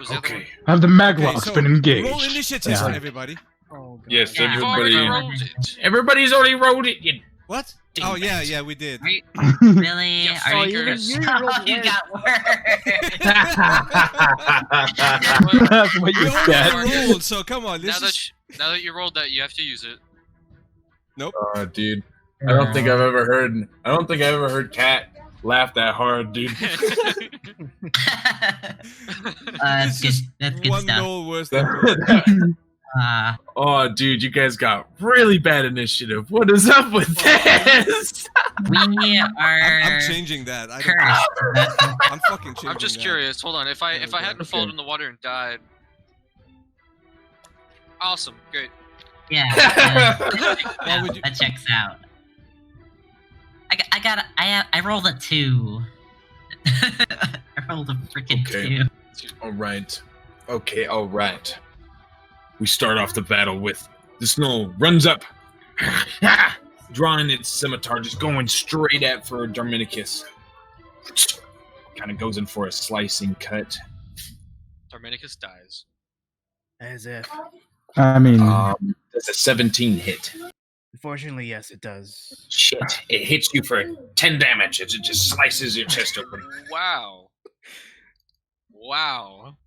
was the other one? Have the maglock's Okay, so been engaged. roll initiative, Yeah. everybody. Oh, God. Yes, You've already everybody. rolled it. Everybody's already rolled it. You What? Damn Oh it. yeah, we did. Are you, really? Yeah, Are you? fuckers. you rolled You worse. got worse. That's what We you already get. rolled, so come on. Now This that you rolled that, you have to use it. Oh, dude. I don't think I've ever heard Cat laugh that hard, dude. That's This good. is That's good one stuff. goal worse than Oh, dude, you guys got really bad initiative. What is up with this? We are. I'm changing that. I don't, cursed. I'm fucking changing I'm just that. curious. Hold on. If I Okay. hadn't fallen in the water and died. Awesome. Great. Yeah. Why would you- That checks out. I rolled a 2. I rolled a freaking Okay. 2. All right. Okay, all right. We start off the battle with the snow runs up, drawing its scimitar, just going straight at for Darminicus. Kind of goes in for a slicing cut. Darmanicus dies. As if. I mean, That's a 17 hit. Unfortunately, yes, it does. Shit, it hits you for 10 damage. It just slices your chest open. Wow. Wow.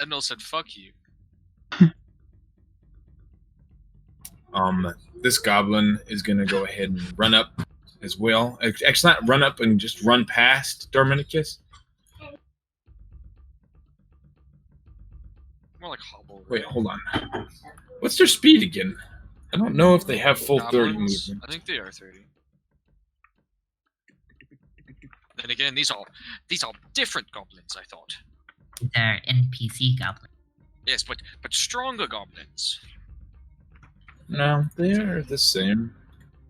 Ednil said, "Fuck you." This goblin is gonna go ahead and run up as well. Actually, not run up and just run past Darminicus. More like hobble. right? Wait, hold on. What's their speed again? I don't know if they have full 30 Goblins? movement. I think they are 30. Then again, these are different goblins. I thought. They're NPC goblins. Yes, but stronger goblins. No, they are the same.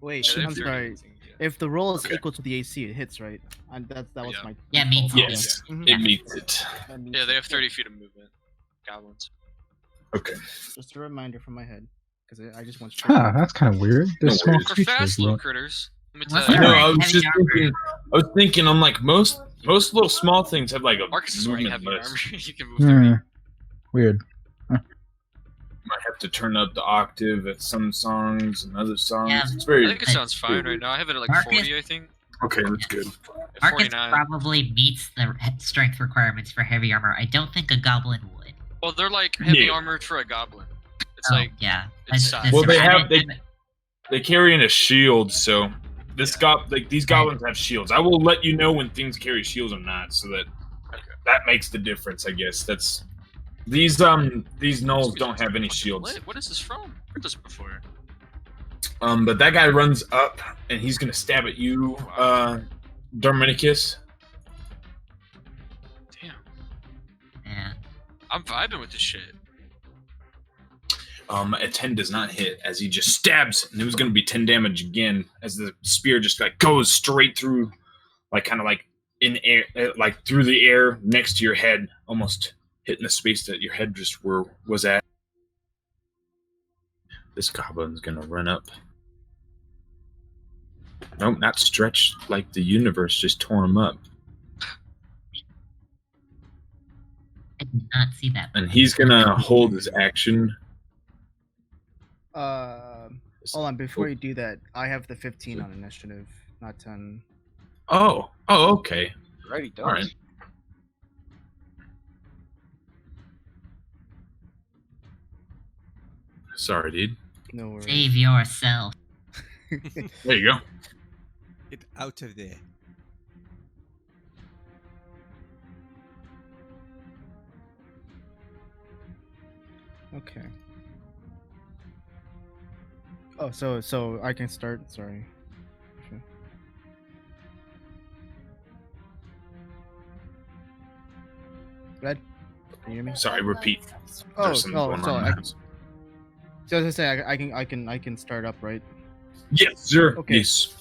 Wait, Yeah, I'm they're sorry. 30, yeah. If the roll is Okay. equal to the AC, it hits, right? And that was Yeah. my. Yeah, me default. too. Yes, Mhm. it meets it. That means- Yeah, they have 30 feet of movement. Goblins. Okay. Just a reminder from my head, because I just want. huh, that's kind of weird. They're No small worries. For creatures. fast little Look. critters. Let me What's tell I you. know. Alright, I was heavy just armor. thinking. I was thinking. I'm like most little small things have like a Marcus is wearing movement heavy list. armor. You can move through Hmm, it. weird. Might have to turn up the octave at some songs and other songs. Yeah. It's very I think it sounds fine right now. I have it at like Marcus- 40, I think. okay. That's good. At Marcus 49. probably meets the strength requirements for heavy armor. I don't think a goblin would. Well, they're like heavy Yeah. armored for a goblin. It's Oh, like yeah. it's size. Well, they have- I'm- They carry in a shield, so this these goblins have shields. I will let you know when things carry shields or not, so that makes the difference. I guess that's these gnolls don't have any shields. What is this from? Heard this before. But that guy runs up and he's gonna stab at you, Darminicus. Damn, Yeah. I'm vibing with this shit. A 10 does not hit as he just stabs, and it was gonna be 10 damage again as the spear just like goes straight through, like kind of like in air, like through the air next to your head, almost hitting the space that your head just was at. This goblin's gonna run up. Nope, not stretched like the universe just tore him up. I did not see that. And he's gonna hold his action. Hold on, before you do that, I have the 15 on initiative, not 10. Oh, okay. Already done. All right. Sorry, dude. No worries. Save yourself. There you go. Get out of there. Okay. Oh, so I can start. Sorry. Sure. Red, can you hear me? Sorry, repeat. Oh, There's something going so on. in the house. so as I say, I can start up, right? Yes, sir. Okay. Yes.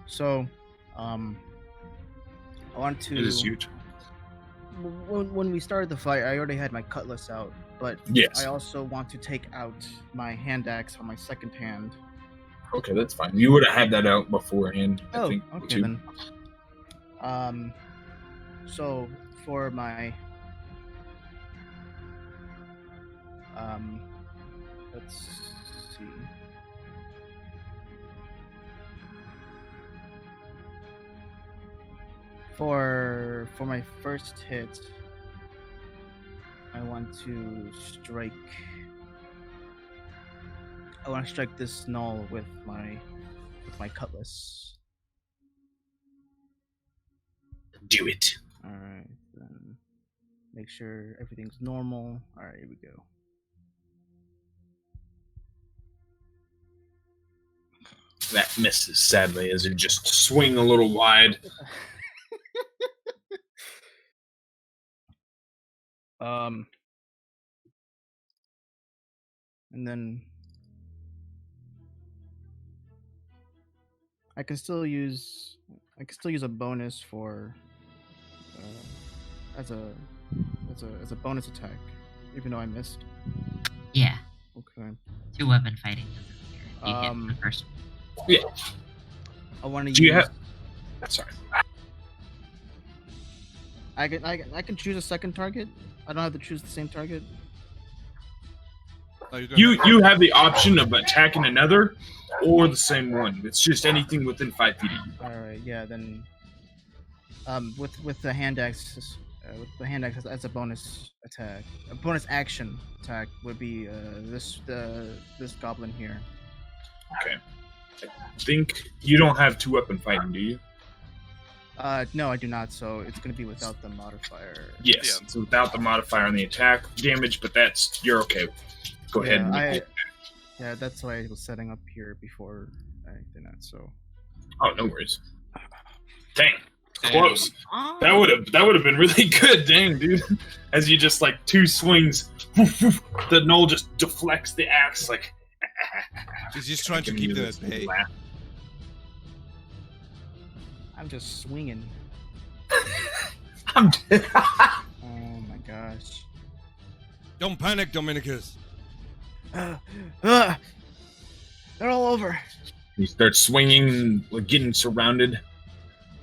So, I want to. It is huge. When we started the fight, I already had my cutlass out, but Yes. I also want to take out my hand axe on my second hand. Okay, that's fine. You would have had that out beforehand, I Oh, think. okay too. then. So for my let's see. For my first hit, I want to strike. I want to strike this gnoll with my cutlass. Do it. All right, then make sure everything's normal. All right, here we go. That misses, sadly, as it just swing a little wide. And then I can still use a bonus for as a bonus attack, even though I missed. Yeah. Okay. 2-weapon fighting doesn't matter. You hit the first. Yeah. I want to use. Do you have? Sorry. I can choose a second target. I don't have to choose the same target. Oh, You have the option of attacking another or the same one. It's just anything within 5 feet of you. All right, yeah, then with the hand axe as a bonus attack, a bonus action attack would be this goblin here. Okay. I think you don't have 2-weapon fighting, do you? No, I do not. So it's going to be without the modifier. Yes. It's without the modifier on the attack damage, but you're okay. Go ahead. And yeah, that's why I was setting up here before I did that. So. Oh, no worries. Dang. Close. That would have been really good, dang, dude. As you just like 2 swings, the gnoll just deflects the axe like. He's just trying to keep them at bay. I'm just swinging. I'm dead. Oh my gosh. Don't panic, Dominicus. They're all over. You start swinging, like getting surrounded.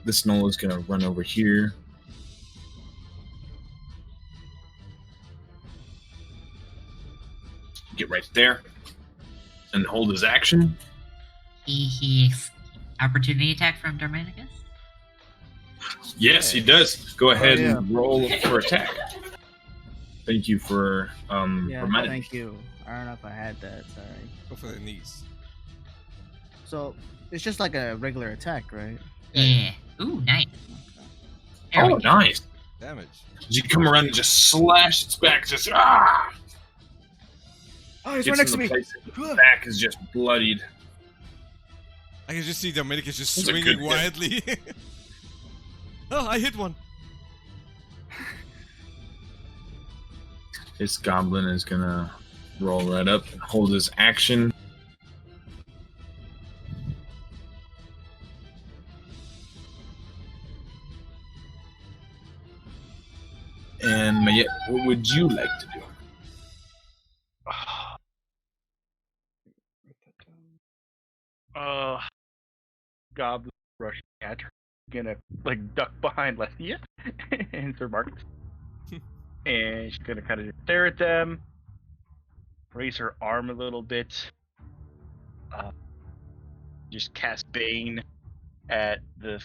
This gnoll is gonna run over here. Get right there, and hold his action. He opportunity attack from Dominicus? Yes, he does. Go ahead yeah. and roll for attack. Thank you for Yeah, reminding me. thank you. I don't know if I had that. Sorry. Go for the knees. So it's just like a regular attack, right? Yeah. Ooh, nice. There we Oh, go. nice. Damage. You come around and just slash its back, just Oh, he's Gets right next to in me. the place that its back is just bloodied. I can just see Dominicus just That's a swinging good hit. wildly. Oh, I hit one. This goblin is gonna roll right up and hold his action. And Mayette, what would you like to do? Goblin rushing at her, gonna like duck behind Lestia and Sir Marcus, and she's gonna kind of stare at them, raise her arm a little bit, just cast Bane at the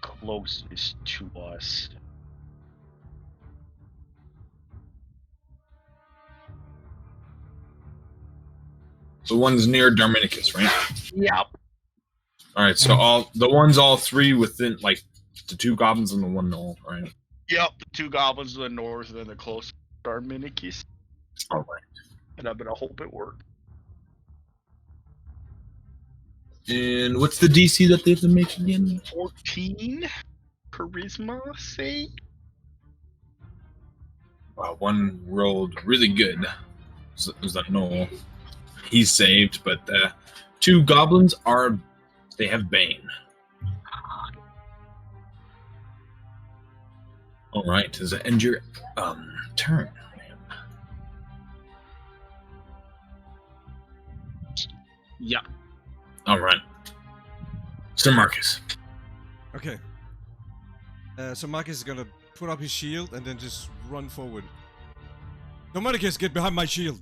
closest to us. The one's near Darminicus, right? Yep. All right, so all 3 within like the 2 goblins and the 1 gnoll, right? Yep. The 2 goblins to the north and then the close Darminicus, All right. and I'm gonna hope it works. And what's the DC that they have to make again? 14 charisma save. One rolled really good. It was that gnoll. He's saved, but the 2 goblins they have Bane. All right, does it end your turn? Yeah. All right, Sir Marcus. Okay. So Marcus is gonna put up his shield and then just run forward. Dominicus, get behind my shield.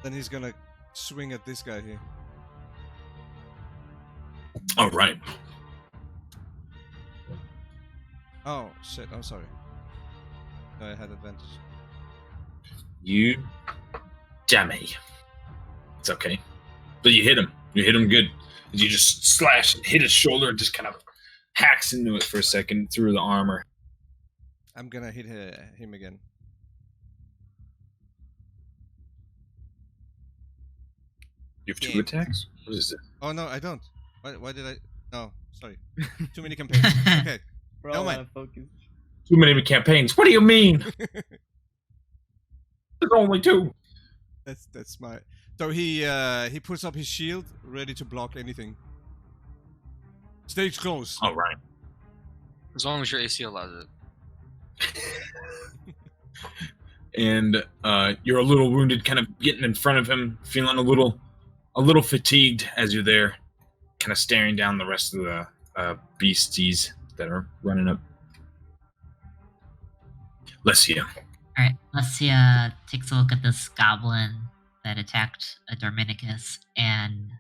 Then he's gonna swing at this guy here. All right. Oh shit! I'm sorry. I had advantage. You dummy. It's okay. But you hit him. You hit him good. You just hit his shoulder, and just kind of hacks into it for a second through the armor. I'm gonna hit him again. You have 2 Yeah. attacks? What is it? Oh no, I don't. Why did I? No, sorry. Too many campaigns. Okay. We're No, all man. out of focus. Too many campaigns. What do you mean? There's only 2. That's smart. So he puts up his shield, ready to block anything. Stage close. All right. As long as your AC allows it. And you're a little wounded, kind of getting in front of him, feeling a little fatigued as you're there, kind of staring down the rest of the beasties that are running up. Lesia. Alright, Lesia takes a look at this goblin that attacked a Dorminicus and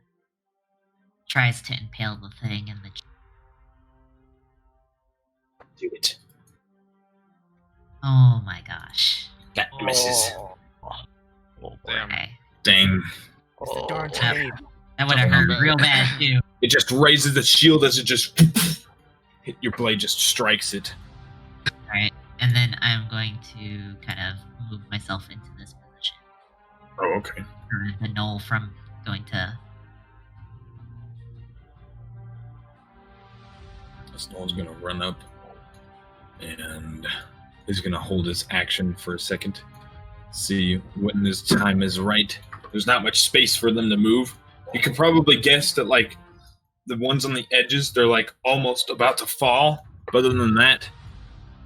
tries to impale the thing in the... Do it. Oh my gosh. That misses. Damn. Okay. Dang. It's the darn Yeah. tape. That would have hurt real bad too. It just raises the shield as it just hit your blade, just strikes it. Alright, and then I'm going to kind of move myself into this position. Oh, okay. Prevent the gnoll from going to... This gnoll's gonna run up and he's gonna hold his action for a second. See when his time is right. There's not much space for them to move. You could probably guess that, like, the ones on the edges, they're like almost about to fall. But other than that,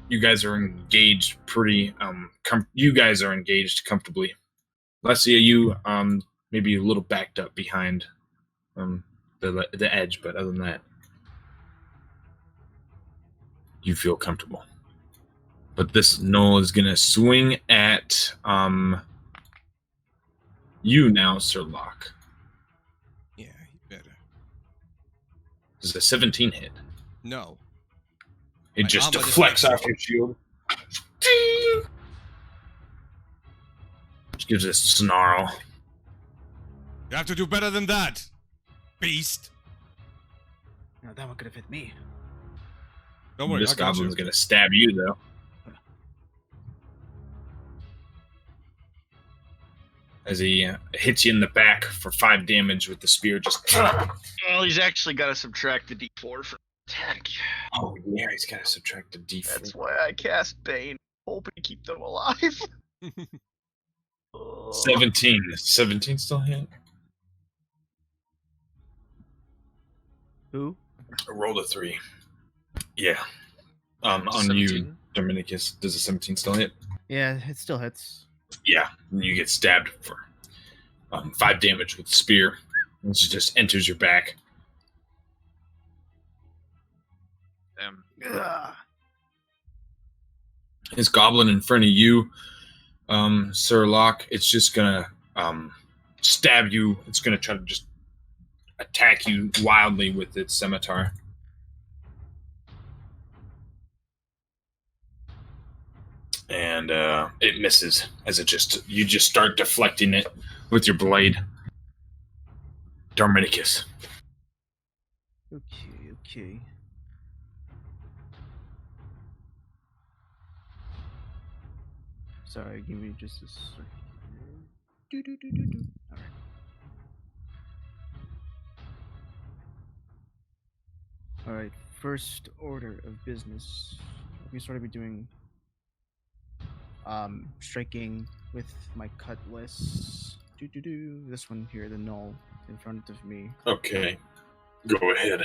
you guys are engaged pretty. You guys are engaged comfortably. Lesia, you maybe a little backed up behind the edge, but other than that, you feel comfortable. But this gnoll is gonna swing at you now, Sir Locke. Yeah, he better. This is a 17 hit. No. It My just armor deflects deflects. off your shield. Ding! Just gives a snarl. You have to do better than that, beast. No, that one could have hit me. Don't worry, This I got goblin's you. gonna stab you, though. As he hits you in the back for 5 damage with the spear, just... Well, he's actually got to subtract the D4 from attack. Oh, yeah, he's gotta subtract a d4. That's why I cast Bane, hoping to keep them alive. 17. Is 17 still hit? Who? I rolled a 3. Yeah. On you, 17? Dominicus, does a 17 still hit? Yeah, it still hits. Yeah, and you get stabbed for 5 damage with the spear. It just enters your back. Damn. Ugh. This goblin in front of you, Sir Locke, it's just gonna stab you. It's gonna try to just attack you wildly with its scimitar. And it misses as you just start deflecting it with your blade. Darminicus. Okay. Sorry, give me just a second. Alright. Alright, first order of business. We sort of be doing striking with my cutlass. This one here, the gnoll in front of me. Okay, go ahead.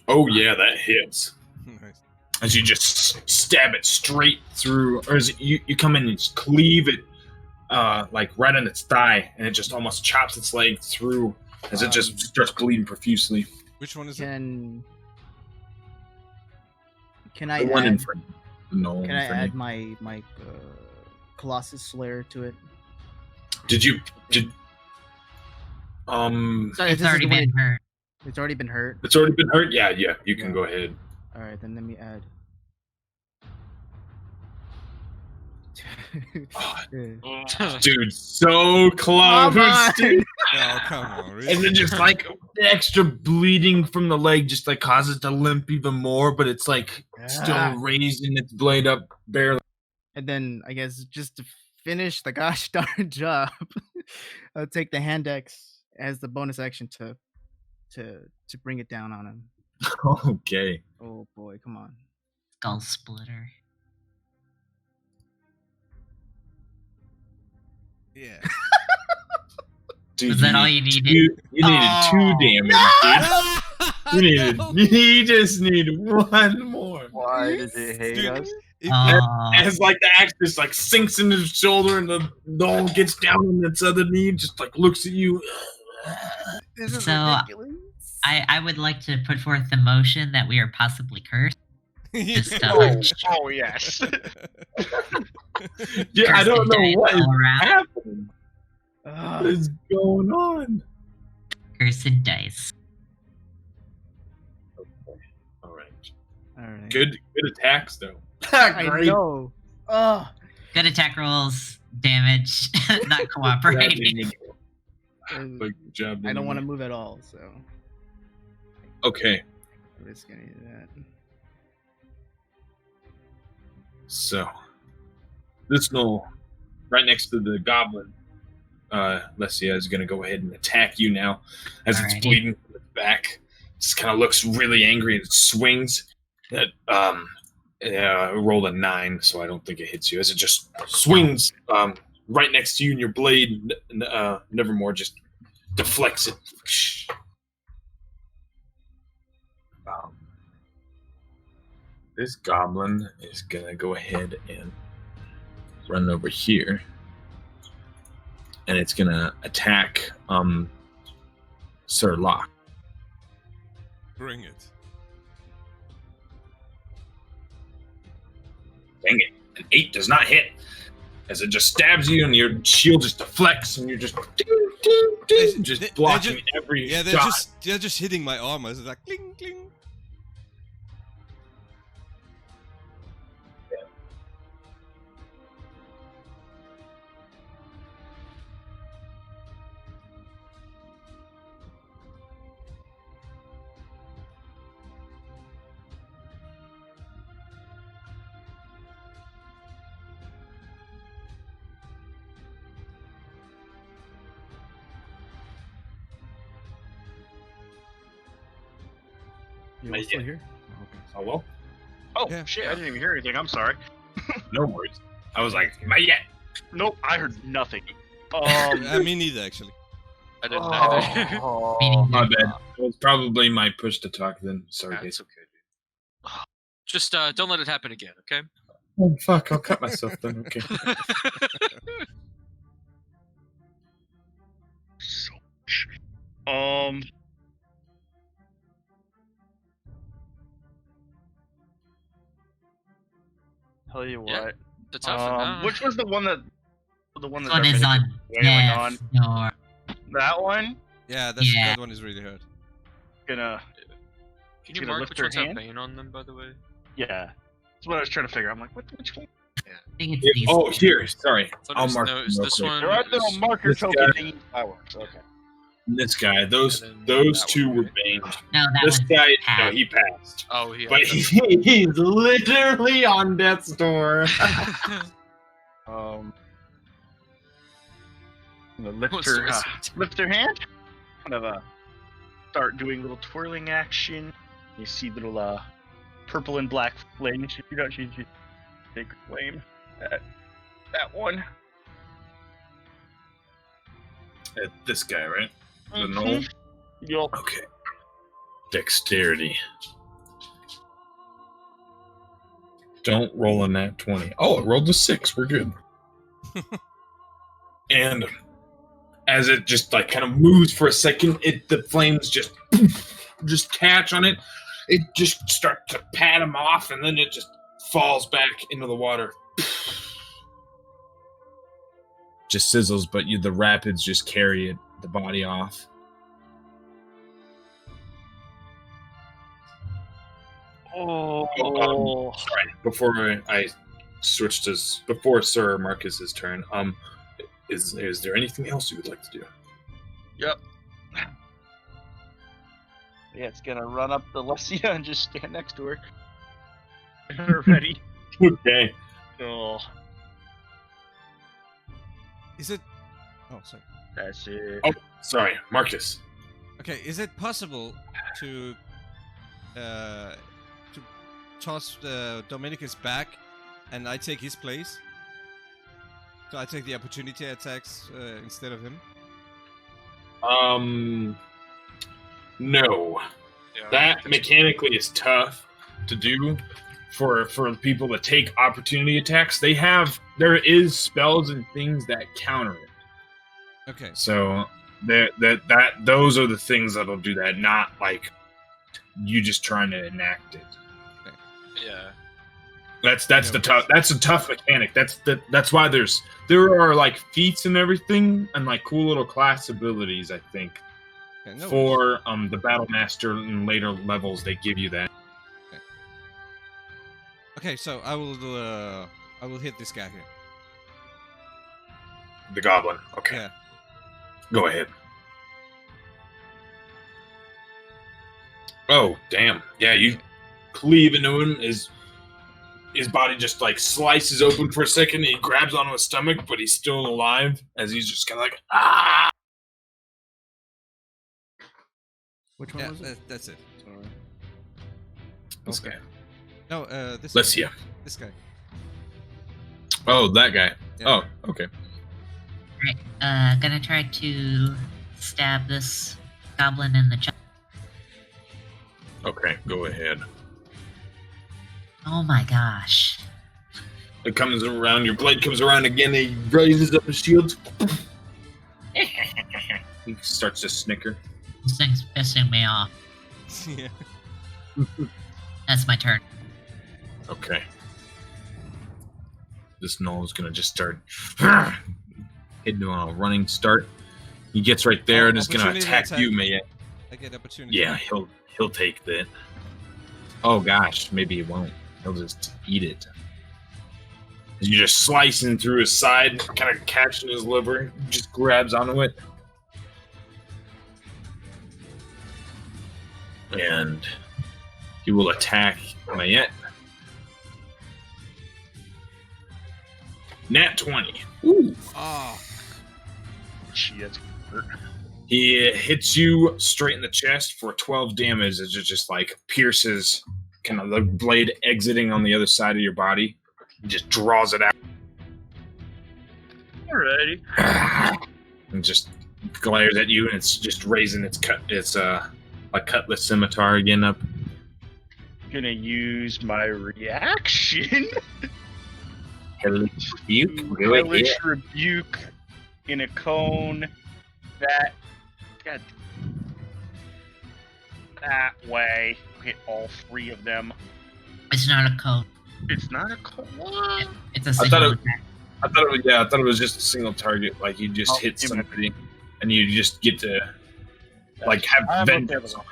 Oh yeah, that hits. Nice. As you just stab it straight through, or as you come in and just cleave it like right on its thigh, and it just almost chops its leg through as it just starts bleeding profusely. Which one is it? Can I The one in add? front. No. Can I add my Colossus Slayer to it? Did Sorry, It's this is already the been way- hurt. It's already been hurt. It's already been hurt. Yeah. You can Yeah. go ahead. All right, then let me add. Dude, so close, Come on! dude. Oh, come on, really? And then just like the extra bleeding from the leg just like causes it to limp even more, but it's like still Ah. raising its blade up barely. And then I guess just to finish the gosh darn job, I'll take the hand axe as the bonus action to bring it down on him. Okay. Oh boy, come on. Skull splitter. Yeah. Dude, Was that all you needed? You needed Oh. 2 damage, dude. You just need 1 more. Why does it hate Dude, us? As like the axe just like sinks into his shoulder and the gnoll gets down on its other knee, just like looks at you. This is So, ridiculous. I would like to put forth the motion that we are possibly cursed. Just Oh yes. Yeah, I don't know dice what is all around. happening. What is going on? Cursed dice. All right. All right. Good attacks though. I Great. know. Oh, Good attack rolls, damage, not cooperating. Good job. I don't want to move at all, so Okay, I'm just gonna do that. so this gnoll right next to the goblin, Lesia is gonna go ahead and attack you now as it's Alrighty. bleeding from its back. Just kind of looks really angry and it swings. That it rolled a 9, so I don't think it hits you. As it just swings right next to you, and your blade, Nevermore, just deflects it. This goblin is gonna go ahead and run over here, and it's gonna attack Sir Locke. Bring it. Dang it! An 8 does not hit. As it just stabs you, and your shield just deflects, and you're just ding, ding, ding, just blocking every Yeah, shot. they're just hitting my armor. It's like cling cling. You Not all still yet. here? Oh, okay. Oh well, Oh Yeah. shit! I didn't even hear anything. I'm sorry. no worries. I was like, not yet. Nope, I heard nothing. Me neither, actually. I didn't either. Oh, Meaning My bad. It was probably my push to talk then. Sorry, That's guys. okay, dude. Just don't let it happen again, okay? Oh, fuck, I'll cut myself then. Okay. tell you Yeah. what. The tough which was the one that this one is Dominic on wailing on? death's door. That one? Yeah, Yeah. that one is really hurt. Gonna Can you gonna mark lift which her ones have hand? Bane on them, by the way? yeah. That's what I was trying to figure. I'm like, which one? I think it's Yeah, these. oh, here. Sorry. Thought it I'll was- mark no, them it's real this quick. one. There are little is- marker this token guy- thingy. That works. Okay. This guy. Those And then those that two one, were right? banged. No, that This one. guy, no, passed. he passed. Oh, he. But he's literally on death's door. I'm gonna lift What's her, the rest? lift her hand. Kind of start doing little twirling action. You see little purple and black flames. She sacred flame. That one. This guy, right? The Mhm. gnoll? Yup. Okay. Dexterity. Don't roll a nat 20. Oh, it rolled a 6. We're good. And as it just like kind of moves for a second, the flames just catch on it. It just starts to pat him off, and then it just falls back into the water. Just sizzles, but the rapids just carry the body off. Oh. Sorry, before I switch to before Sir Marcus's turn, is there anything else you would like to do? Yep. Yeah, it's gonna run up to Lesia and just stand next to her. Ready? Okay. Oh, Is it? Oh, sorry. that's it. Oh, sorry, Marcus. Okay, is it possible to toss Dominicus back, and I take his place? So I take the opportunity attacks instead of him. No. Yeah. That mechanically is tough to do for people that take opportunity attacks. There is spells and things that counter it. Okay. So those are the things that'll do that, not like you just trying to enact it. Yeah. That's a tough mechanic. That's why there are like feats and everything and like cool little class abilities, I think. Okay, no For the Battle Master in later levels, they give you that. Okay, so I will hit this guy here. The Goblin. Okay. Yeah. Go ahead. Oh, damn. Yeah, you cleave into him. His body just like slices open for a second. He grabs onto his stomach, but he's still alive as he's just kind of like, ah! Which one Yeah, was it? that's it. This guy. No, this. Lesia. This guy. Oh, that guy. Yeah. Oh, okay. Right, gonna try to stab this goblin in the chest. Okay, go ahead. Oh my gosh. It comes around, your blade comes around again, he raises up his shield. He starts to snicker. This thing's pissing me off. Yeah. That's my turn. Okay. This gnoll is gonna just start hitting on a running start. He gets right there and is gonna Opportunity attack you, Maya. I get opportunity. Yeah, he'll take that. Oh gosh, maybe he won't. He'll just eat it. As you're just slicing through his side, kind of catching his liver, just grabs onto it. And he will attack Mayette. Nat 20. Ooh. Oh. Gee, that's hurt. He hits you straight in the chest for 12 damage as it just like pierces kind of the blade exiting on the other side of your body. He just draws it out. Alrighty. And just glares at you and it's just raising its like cutlass scimitar again up. Gonna use my reaction. Hellish rebuke. Go Hellish ahead. rebuke in a cone. God. That way. Hit all three of them. It's not a code. It's not a cone. What? It's a I thought single it- attack. I thought it was just a single target. Like you just hit give it- somebody and you just get to like have I'm okay vengeance. with it.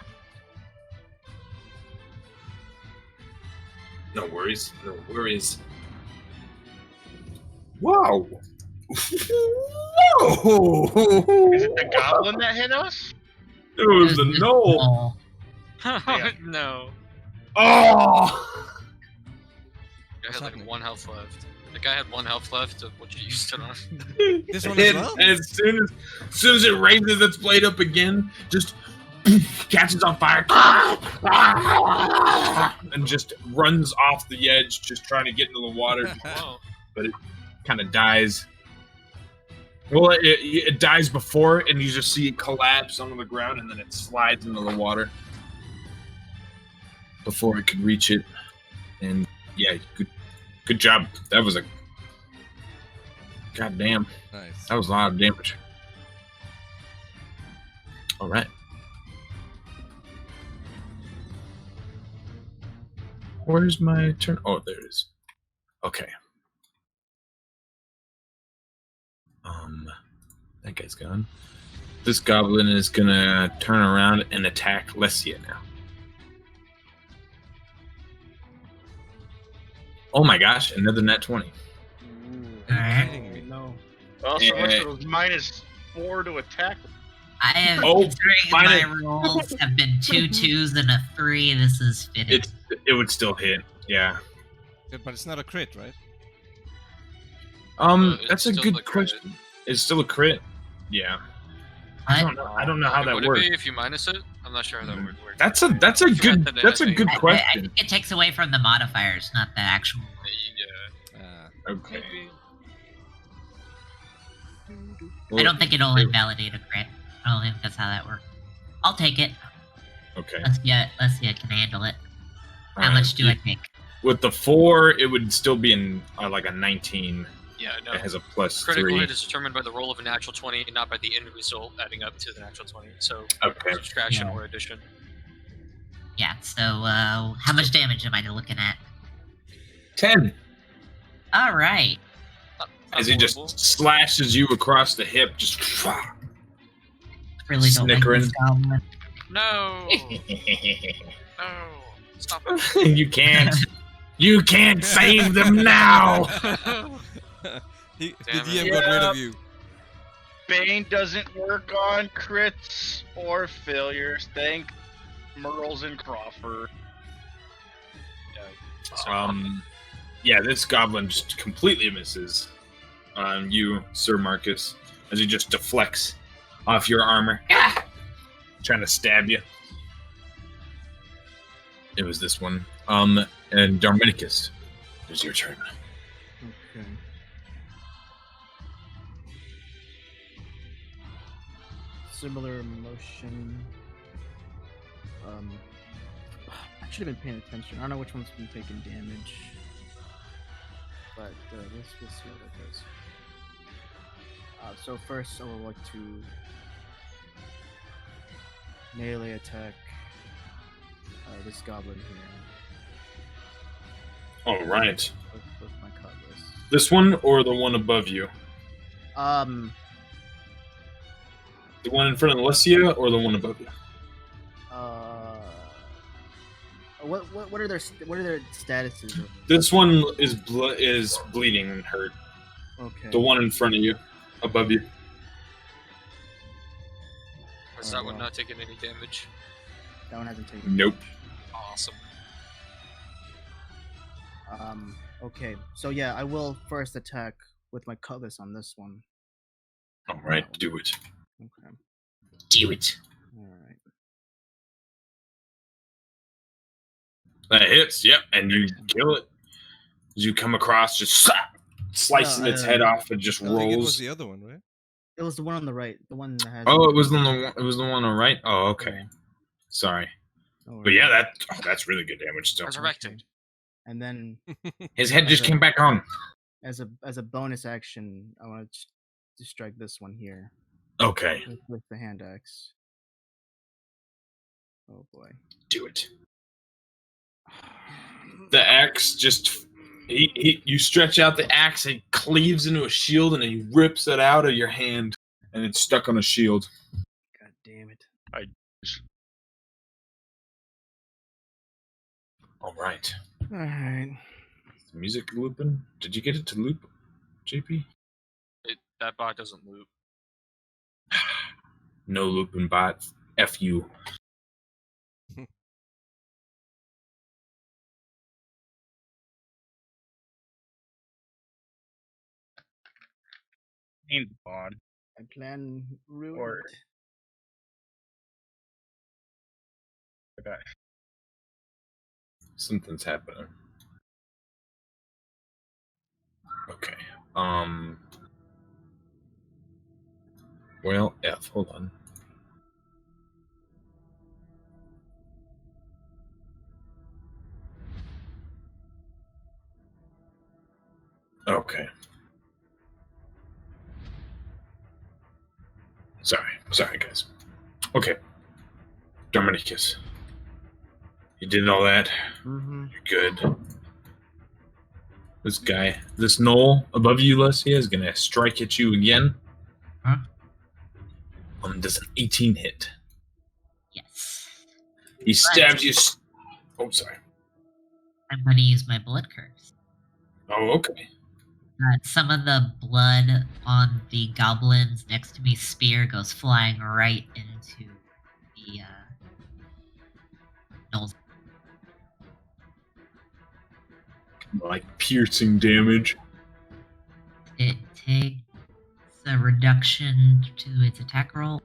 No worries. No worries. Wow. Whoa! Is it the goblin that hit us? It was the It's gnoll. Yeah. No. Oh! I What's had like happening? 1 health left. The guy had 1 health left of what you used it on. This one as well? And as soon as it raises its blade up again, just catches on fire and just runs off the edge, just trying to get into the water. Wow. Kind of dies. Well, it dies before, and you just see it collapse onto the ground, and then it slides into the water before it could reach it. And yeah, good job. That was God damn. Nice. That was a lot of damage. All right. Where's my turn? Oh, there it is. Okay. That guy's gone. This goblin is gonna turn around and attack Lesia now. Oh my gosh, another net 20. Are you kidding me? No. Well, so much Eh. for those -4 to attack. I have, Oh, considering mine my rolls have been 2 2s and a 3, this is fitting. It would still hit. Yeah. But it's not a crit, right? It's That's a still good a crit. question. It's still a crit? Yeah. I don't know how that would works. it be if you minus it? I'm not sure how that would work. That's a good I question. think it takes away from the modifiers, not the actual. Yeah. Okay. I don't think it'll invalidate a crit. I don't think that's how that works. I'll take it. Okay. Let's see I can handle it. How Alright, much do I take? With the 4, it would still be in like a 19. Yeah, no. It has a plus Critical 3. hit is determined by the roll of a natural 20, not by the end result adding up to the natural 20. So Okay. subtraction Yeah. or addition. Yeah, so how much damage am I looking at? 10. Alright. As he just slashes you across the hip, just. Really don't like Snickering. this goblin. No! No! Stop it. You can't save them now. The Damn DM it. got rid of you. Bane doesn't work on crits or failures. Thank Merles and Crawford. Yeah, this goblin just completely misses on you, Sir Marcus, as he just deflects off your armor, trying to stab you. It was this one. And Darminicus, it was your turn. Okay. Similar motion. I should have been paying attention. I don't know which one's been taking damage. But we'll see how that goes. So first I would like to melee attack this goblin here. All right. With my cutlass. This one or the one above you? Um. The one in front of Lesia or the one above you? What are their statuses? This one is bleeding and hurt. Okay. The one in front of you, above you. Is that one not taking any damage? That one hasn't taken. Nope. Awesome. Okay. So yeah, I will first attack with my cutlass on this one. All right, do it. Okay. Do it. All right. That hits, yep, and you kill it. As you come across, just slicing its head off, and just I think it was rolls. the other one, right? It was the one on the right, the one that has. Oh, it was the one on the right. Oh, okay. Yeah. Sorry, No but worries. yeah, that's really good damage still. Resurrected. And then His head just came back on. as a bonus action, I want to strike this one here Okay, with the hand axe. Oh boy. do it. The axe just you stretch out the axe, it cleaves into a shield, and then he rips it out of your hand, and it's stuck on a shield. God damn it. All right. All right. Is the music looping? Did you get it to loop, JP? That bot doesn't loop. No looping bot. F you. Ain't on. My plan ruined. Or- Okay. Something's happening. Okay. Well, F. Hold on. Okay. Sorry, guys. Okay. Darmanicus. You did all that. Mm-hmm. You're good. This guy, this gnoll above you, Leslie, is gonna strike at you again. Huh? Does an 18 hit. Yes. He stabs you. Oh, sorry. I'm going to use my blood curse. Oh, okay. Some of the blood on the goblin's next to me spear goes flying right into the gnolls. Like piercing damage. It takes a reduction to its attack roll.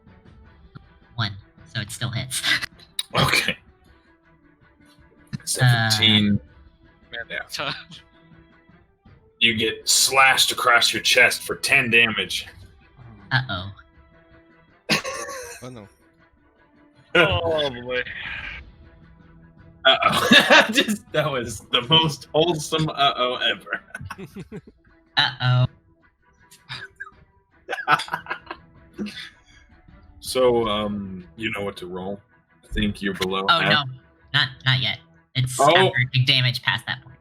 1, so it still hits. Okay. 17. Man, You get slashed across your chest for 10 damage. Uh-oh. Oh no. Oh boy. Uh-oh. That was the most wholesome uh-oh ever. Uh-oh. So, you know what to roll. I think you're below. Oh, half. no. Not yet. It's Oh. after a big damage past that point.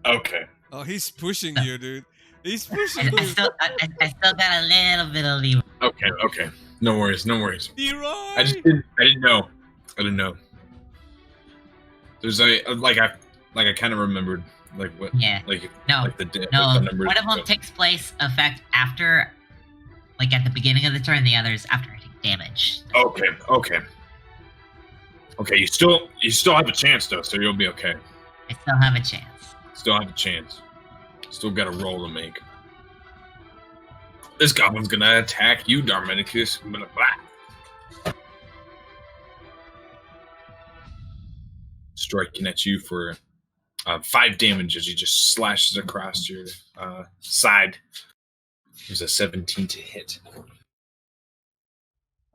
Okay. Oh, he's pushing you, dude. He's pushing I you. still got a little bit of leeway. Okay. No worries. Leroy! I didn't know. There's I kind of remembered what Yeah. No. like the No, like the numbers. one of them takes place effect after, at the beginning of the turn, the other's after I take damage. Okay. You still have a chance though, so you'll be okay. I still have a chance. Still got a roll to make. This goblin's gonna attack you, Darmanicus. Blah, blah. Striking at you for 5 damage as he just slashes across your side. There's a 17 to hit.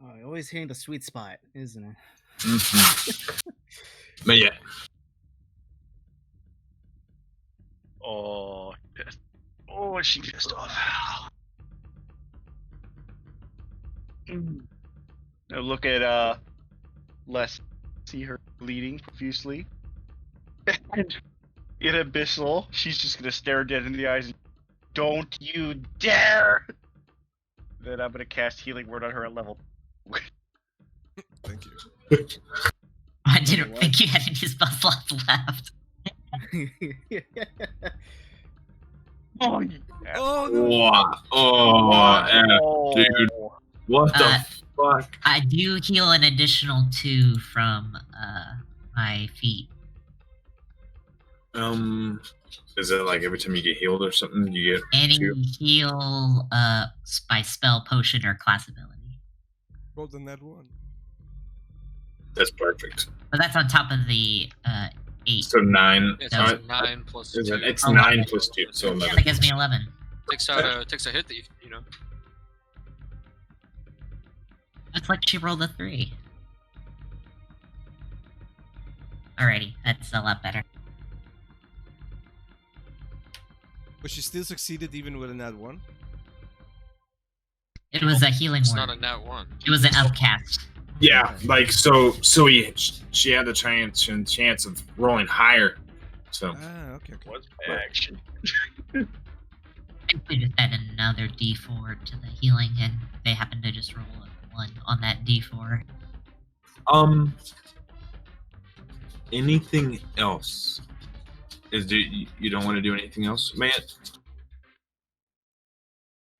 Oh, you're always hitting the sweet spot, isn't it? Mm-hmm. But yeah. Oh, yes. Oh, she pissed off. Now look at Les. See her bleeding profusely. And in Abyssal, she's just gonna stare dead in the eyes and don't you dare! Then I'm gonna cast Healing Word on her at level. Thank you. I didn't What? think you had any spell slots left. Oh, yeah. Oh no! Wow. Oh, dude. What the fuck? I do heal an additional 2 from my feet. Is it like every time you get healed or something, you get Any 2? heal by spell, potion, or class ability. Roll the net 1. That's perfect. But that's on top of the 8. So 9. it's No. 9 plus Is 2. it? It's 11. 9 plus 2, so Yeah, 11. that gives me 11. Takes a hit that you know. Looks like she rolled a 3. Alrighty, that's a lot better. But she still succeeded even with a nat 1? It was a healing It's word. not a nat 1. It was an upcast. Yeah, she had the chance of rolling higher. So Ah, okay. What's action? I think we just add another d4 to the healing, and they happen to just roll a 1 on that d4. anything else? You don't want to do anything else, Matt?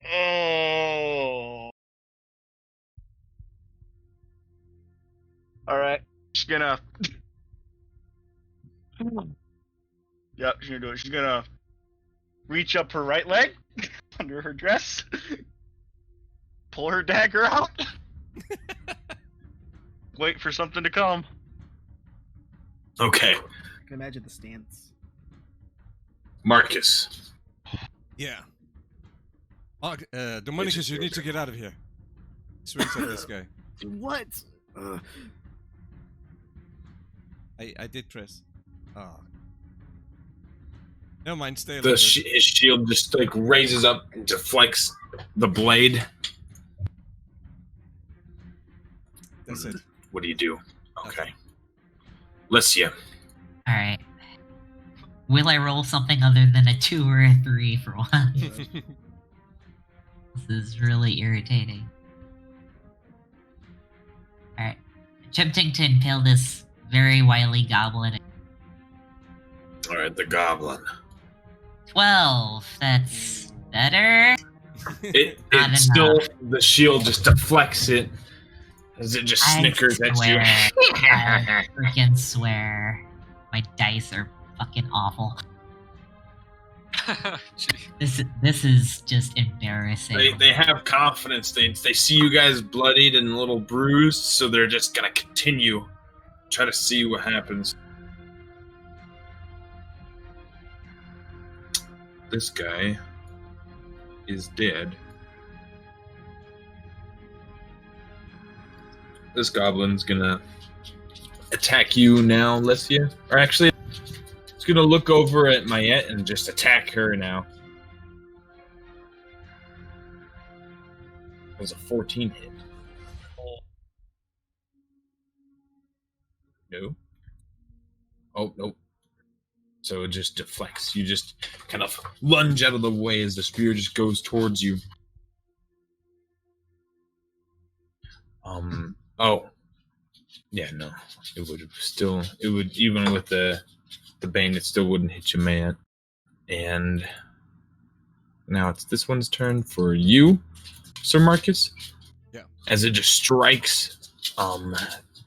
Oh. Alright. She's gonna. Yep, she's gonna do it. She's gonna reach up her right leg under her dress, pull her dagger out, wait for something to come. Okay, I can imagine the stance. Marcus. Yeah. Oh, Dominicus, you need to get out of here. Swings at this guy. What? I did press. Oh. Never mind, stay a The little bit. his shield just like raises up and deflects the blade. That's it. What do you do? Okay. Lesia. Alright. Will I roll something other than a 2 or a 3 for one? This is really irritating. Alright. Attempting to impale this very wily goblin. Alright, the goblin. 12. That's better. Not It still, enough. the shield just deflects it as it just snickers at you. I freaking swear. My dice are fucking awful. This is just embarrassing. They have confidence. They see you guys bloodied and a little bruised, so they're just gonna continue. Try to see what happens. This guy is dead. This goblin's gonna attack you now, Lesia. Or actually, it's gonna look over at Mayette and just attack her now. It was a 14 hit. No. Oh, nope. So it just deflects. You just kind of lunge out of the way as the spear just goes towards you. Oh. Yeah, no. It would still, it would, even with the bane, it still wouldn't hit you, man. And now it's this one's turn for you, Sir Marcus. Yeah. As it just strikes, I'm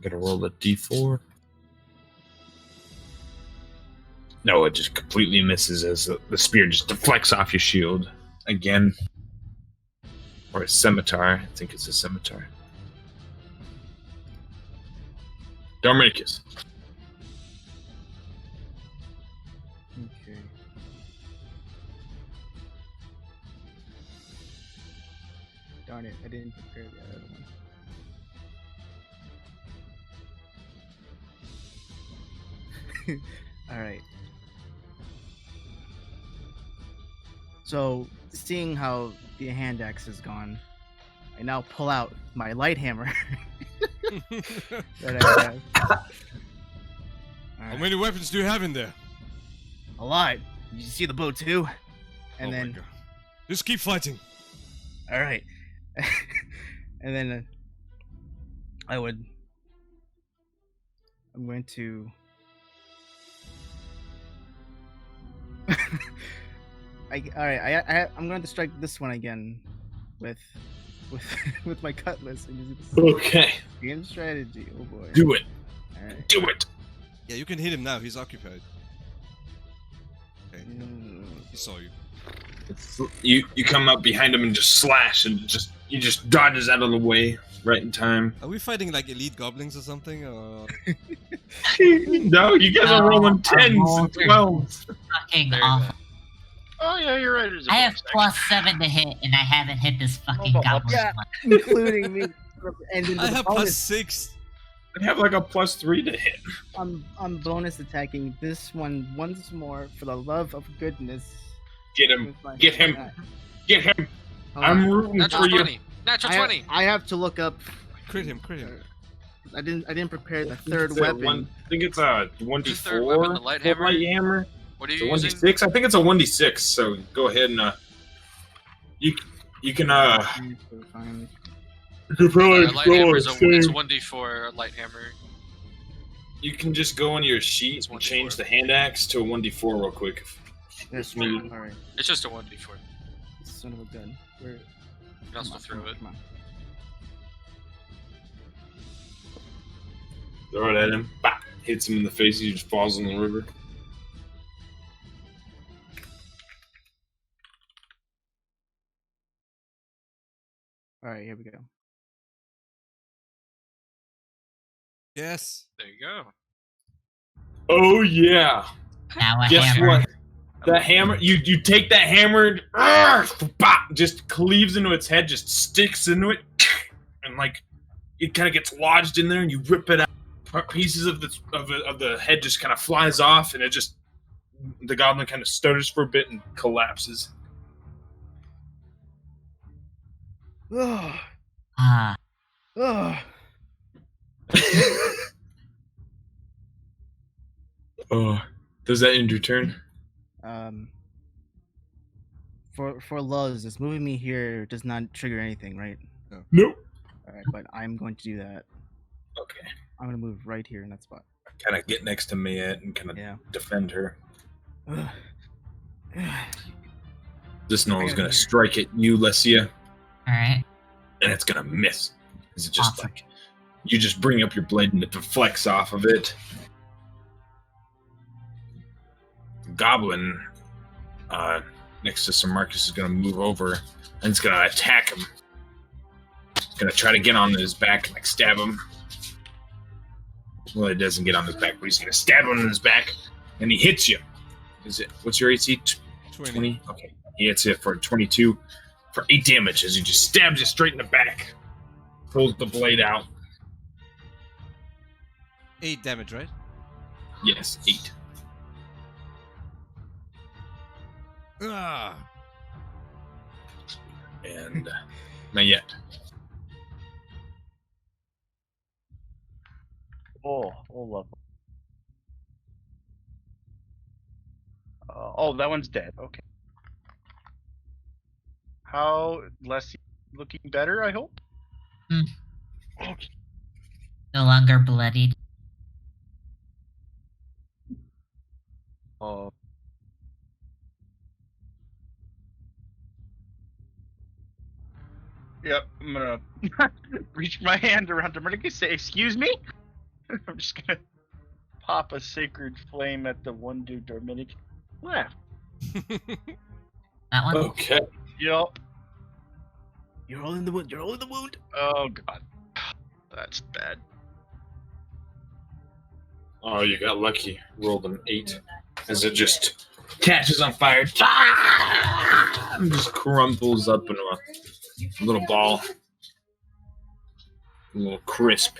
gonna roll a d4. No, it just completely misses as the spear just deflects off your shield again. Or a scimitar. I think it's a scimitar. Darmanicus. Okay. Darn it, I didn't prepare the other one. Alright. So, seeing how the hand axe is gone, I now pull out my light hammer that I have. How Alright. many weapons do you have in there? A lot. You see the bow too? And Oh my then, God. Just keep fighting. all right. And then I'm going to. I'm going to strike this one again, with with my cutlass. And use it as Okay. game strategy. Oh boy. Do it. All right. Do it. Yeah, you can hit him now. He's occupied. Okay, Mm, he saw you. You come up behind him and just slash and he just dodges out of the way right in time. Are we fighting like elite goblins or something? Or No, you guys are rolling 10s and 12s. Fucking There you awful. Oh yeah, you're right. It is a I have bonus +7 to hit, and I haven't hit this fucking Oh, goblin yeah. once. including me. And then I the have bonus, +6. I have like a +3 to hit. I'm bonus attacking this one once more for the love of goodness. Get him. with my- Get him. Get him. Hold I'm on. rooting Natural for you. 20. Natural 20. I have to look up. Crit him, crit him. I didn't prepare the third It's a weapon. I think it's a The 1d4. third weapon, the light hammer? Light hammer. What are It's you a using? 1d6. I think it's a 1d6. So go ahead and you can Fine. you can probably Light hammer is it's a 1d4 light hammer. You can just go into your sheet It's and 1d4. change the hand axe to a 1d4 real quick. That's Yeah. right. All right. It's just a 1d4. Son of a gun. Where? You can also throw it. Come on. Throw it at him. Bah! Hits him in the face. He just falls in the river. All right. Here we go. Yes. There you go. Oh yeah! Now a Guess hammer. what? That hammer. You take that hammer. Bah! Just cleaves into its head. Just sticks into it, and like it kind of gets lodged in there, and you rip it out. Pieces of the head just kind of flies off, and the goblin kind of stutters for a bit and collapses. Ugh. Ah, Ugh. Oh, does that end your turn? For Luz, it's moving me here does not trigger anything, right? Nope. All right, but I'm going to do that. Okay. I'm gonna move right here in that spot. Kind of get next to Mayette and kind of Yeah. defend her. Ugh. This gnoll is I gotta gonna be- strike at you, Lesia, Alright. and it's gonna miss. Is it just Awesome. like you just bring up your blade and it deflects off of it? The goblin next to Sir Marcus is gonna move over and it's gonna attack him. It's gonna try to get on his back and like stab him. Well, it doesn't get on his back, but he's gonna stab him in his back, and he hits you. Is it? What's your AC? 20? Okay. He hits it for 22 for 8 damage as he just stabs you straight in the back. Pulls the blade out. 8 damage, right? Yes, 8. Ah. And not yet. Oh, love. Oh, that one's dead. Okay. How less looking better? I hope. Hmm. Okay. No longer bloodied. Oh. Yep, I'm gonna reach my hand around Dominicus, say, "Excuse me." I'm just gonna pop a sacred flame at the one dude Dominic left. That one? Okay. Yup. You're all in the wound. You're all in the wound. Oh god, that's bad. Oh, you got lucky. Rolled an 8 as it just catches on fire. And just crumples up into a little ball. A little crisp.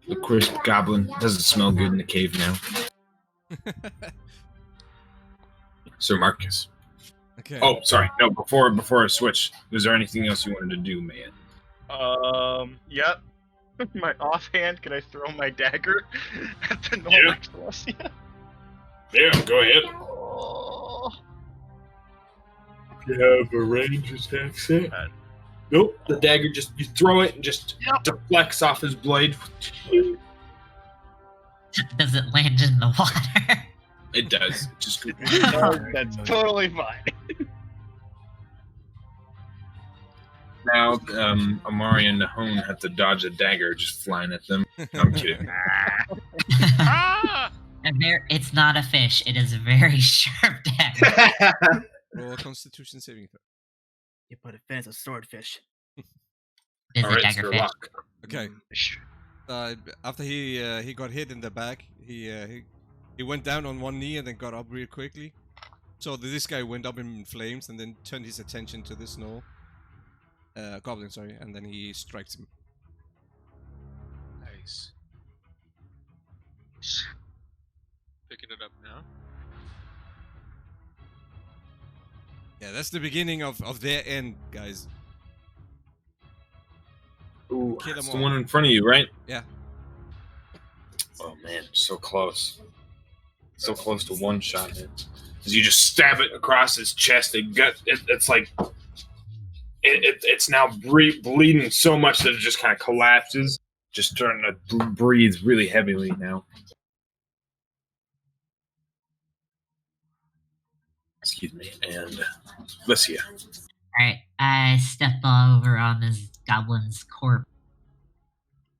The crisp goblin. Doesn't smell good in the cave now. Sir Marcus. Okay. Oh, sorry. No, before I switch, was there anything else you wanted to do, man? Yep. My offhand, can I throw my dagger at the Yeah. Nordic Celestia? Yeah, go ahead. Oh. You have a range attack set? Nope. The dagger just, you throw it and just deflects off his blade. Does it land in the water? It does. Just That's totally fine. now, Amari and Nahone have to dodge a dagger just flying at them. I'm kidding. Ah! And it's not a fish. It is a very sharp dagger. Roll a Constitution saving throw. You put a fence, a swordfish. It is All a right, dagger Sir fish. Locke. Okay. After he got hit in the back, he went down on one knee and then got up real quickly. So this guy went up in flames and then turned his attention to this gnoll. Goblin, sorry, and then he strikes him. Nice. Picking it up now. Yeah, that's the beginning of their end, guys. Ooh, Kill that's them the all. one in front of you, right? Yeah. Oh man, so close. So close to one shot hit. As you just stab it across his chest, it's like it's now bleeding so much that it just kind of collapses, just starting to breathe really heavily now. Excuse me, and Lycia. Alright, I step over on this goblin's corpse.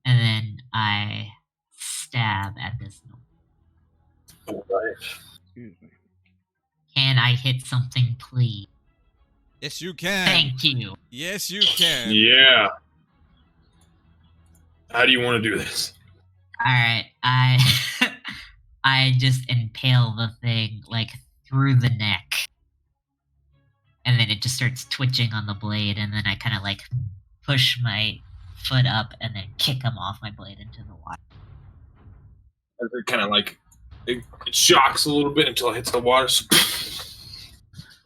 And then I stab at this gnoll. All right. Excuse me. Can I hit something, please? Yes, you can. Thank you. Yes, you can. Yeah. How do you want to do this? Alright, I I just impale the thing like through the neck. And then it just starts twitching on the blade, and then I kind of like push my foot up and then kick him off my blade into the water. As it kind of like it shocks a little bit until it hits the water,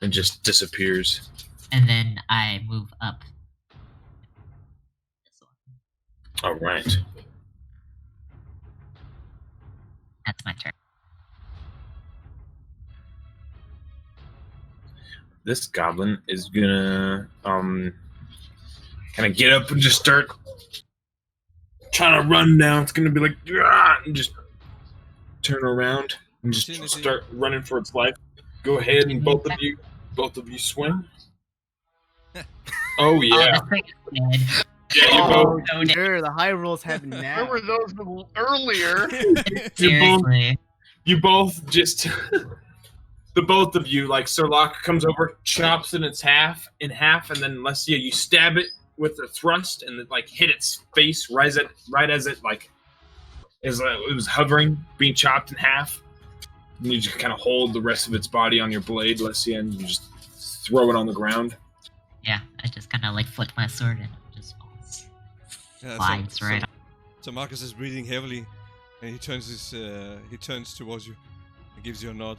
and just disappears. And then I move up. This one. All right. this goblin is gonna kind of get up and just start trying to run down. It's gonna be like, "Ah," and just turn around and just start running for its life. Go ahead and both of you swing. Oh yeah, the thing is dead. yeah. You both. So dead. Sure, the high rolls have now. Where were those earlier? Seriously. You both just the both of you, like Sir Locke comes over, chops it in half, and then Lessia, you stab it with a thrust and like hit its face right as it like it was hovering, being chopped in half. And you just kind of hold the rest of its body on your blade, Lessia, and you just throw it on the ground. Yeah, I just kind of like flick my sword and it just falls. Yeah, Slides right on. So Marcus is breathing heavily, and he turns towards you and gives you a nod.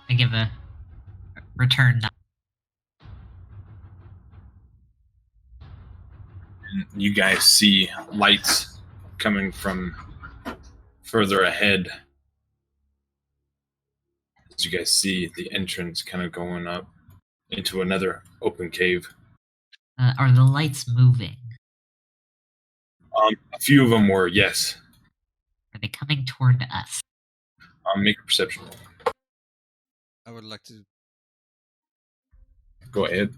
I give a return nod. And you guys see lights coming from further ahead. As you guys see the entrance kind of going up into another open cave. Are the lights moving? A few of them were, yes. Are they coming toward us? Make a perception roll. I would like to. Go ahead.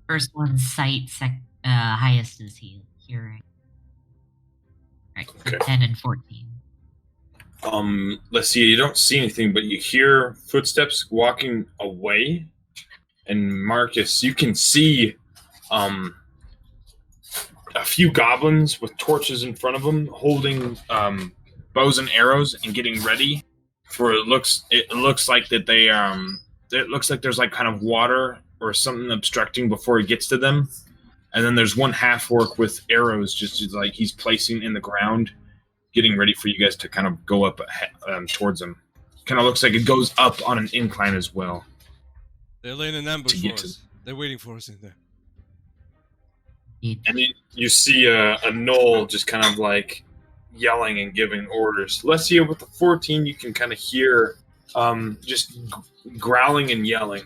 First one's sight, highest is hearing. Right, so Okay. 10 and 14. Let's see, you don't see anything, but you hear footsteps walking away. And Marcus, you can see a few goblins with torches in front of them, holding bows and arrows and getting ready for it looks like that they it looks like there's like kind of water or something obstructing before it gets to them. And then there's one half orc with arrows just like he's placing in the ground, getting ready for you guys to kind of go up towards him. Kind of looks like it goes up on an incline as well. They're laying an ambush To for get to- us. They're waiting for us in there. And you see a gnoll just kind of like yelling and giving orders. Lessia, with the 14, you can kind of hear just growling and yelling.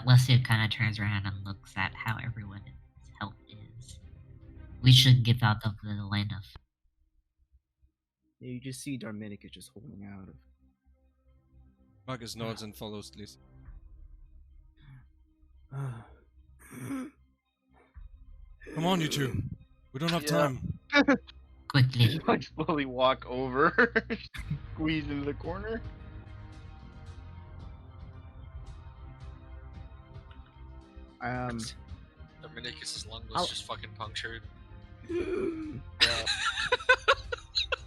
Leslie kind of turns around and looks at how everyone's health is. We should get out of the land of. Yeah, you just see Darminic is just holding out of. Marcus nods and follows Liz. Come on, you two. We don't have Yeah. time. Quickly. I slowly walk over, squeeze into the corner. Dominicus's lung was I'll- just fucking punctured.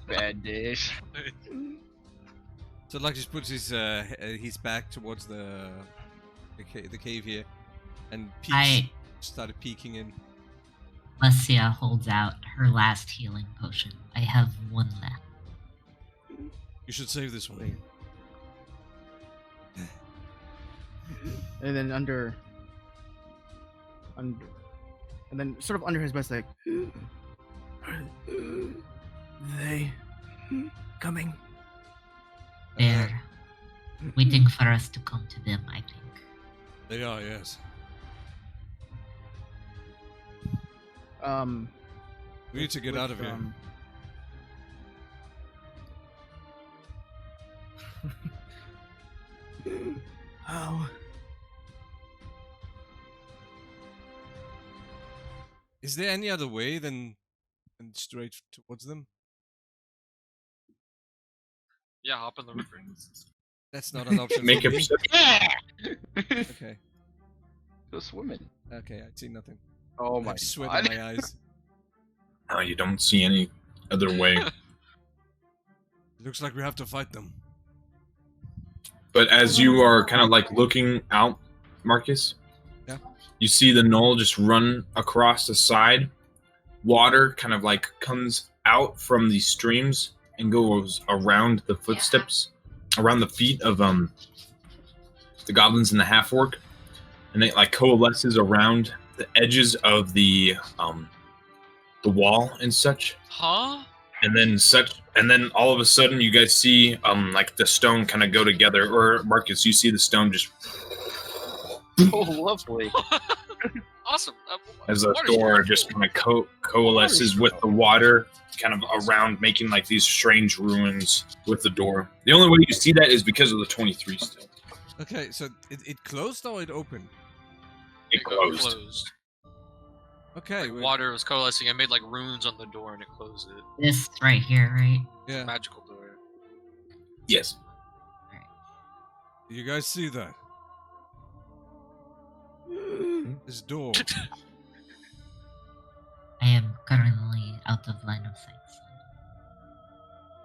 Bad days. So Lactus puts his back towards the cave here, and started peeking in. Lessia holds out her last healing potion. I have one left. You should save this one. And then and then sort of under his breath, like, are they coming? They're waiting for us to come to them, I think. They are, yes. We need to get out of here. How? Is there any other way than straight towards them? Yeah, hop in the river. That's not an option. Make for a me. perception. Okay. Go swimming. Okay, I see nothing. Oh I my have sweat god. in my eyes. No, you don't see any other way. Looks like we have to fight them. But as you are kind of like looking out, Marcus, Yeah. you see the gnoll just run across the side. Water kind of like comes out from these streams and goes around the footsteps, around the feet of the goblins and the half orc, and it like coalesces around edges of the wall and such. Huh? And then all of a sudden you guys see like the stone kind of go together, or Marcus, you see the stone just Oh, lovely. Awesome. as the Water's door wonderful. just kind of coalesces with the water kind of around, making like these strange ruins with the door. The only way you see that is because of the 23 still. Okay, so it closed or it opened? It got closed. Okay. wait. Water was coalescing. I made like runes on the door and it closed it. This right here, right? Yeah. Magical door. Yes. Do you guys see that? This door. I am currently out of line of sight.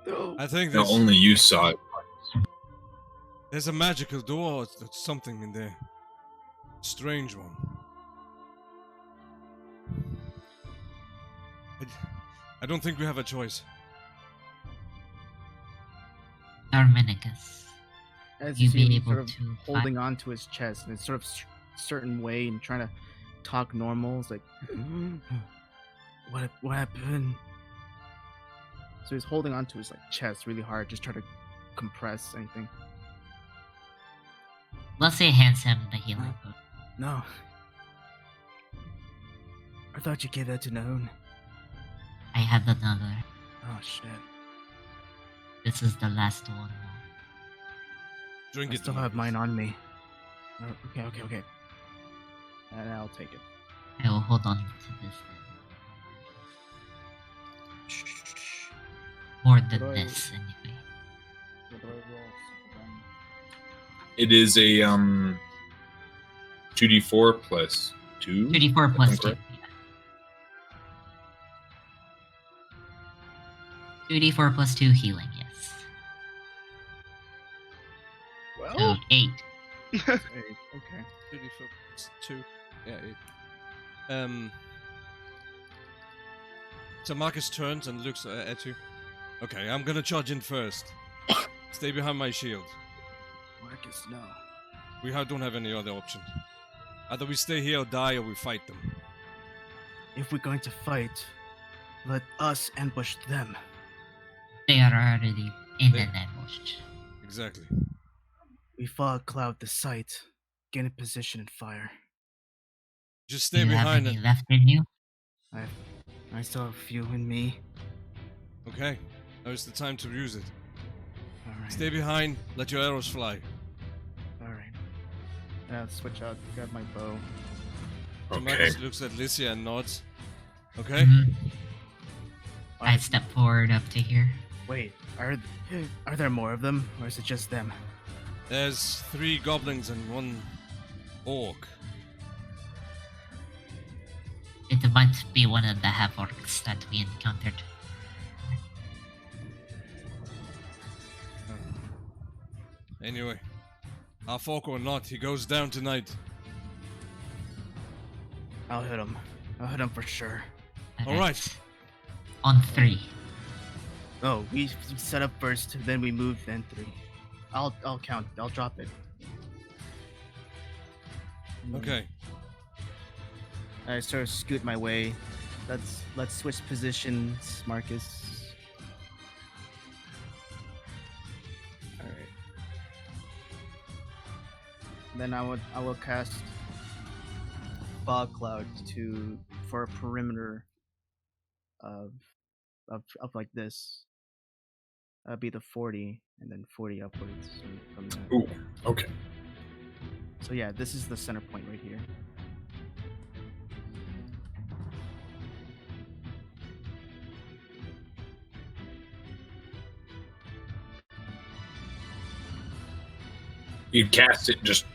No. I think No, there's, only you saw it. there's a magical door. There's something in there. Strange one. I don't think we have a choice. Darminicus, As you you see be him able sort of to holding on to his chest in a sort of certain way and trying to talk normal. It's like, what happened? So he's holding on to his like chest really hard, just trying to compress anything. Let's say hands him the healing book. No. I thought you gave that to Nahun. I had another. Oh shit. This is the last one. Drink I it. still have mine on me. Oh, okay. And I'll take it. I will hold on to this. More than do I- this, anyway. What do I roll? It is a 2d4 plus 2. 2d4 plus 2. correct? Yeah. 2d4 plus 2 healing, yes. Well, So 8. okay. 2. Yeah, 8. So Marcus turns and looks at you. Okay, I'm gonna charge in first. Stay behind my shield. Marcus, no. Don't have any other option. Either we stay here or die, or we fight them. If we're going to fight, let us ambush them. They are already in They- an ambush. Exactly. We fog cloud the sight, get in position and fire. Just Do stay you have behind any it. left in you? I still have a few in me. Okay. Now is the time to use it. Alright. Stay behind. Let your arrows fly. Alright. I'll switch out, grab my bow. So Okay. Marcus looks at Lycia and nods. Okay. Mhm. I step forward up to here. Wait, are there more of them, or is it just them? There's 3 goblins and 1 orc. It might be one of the half-orcs that we encountered. Anyway, half orc or not, he goes down tonight. I'll hit him. I'll hit him for sure. Alright. On 3. Oh, we set up first, then we move, then 3. I'll count. I'll drop it. Okay. I sort of scoot my way. Let's switch positions, Marcus. All right. Then I will cast fog cloud for a perimeter of like this. That'd be the 40 and then 40 upwards from that. Ooh, okay. So yeah, this is the center point right here. You cast it, just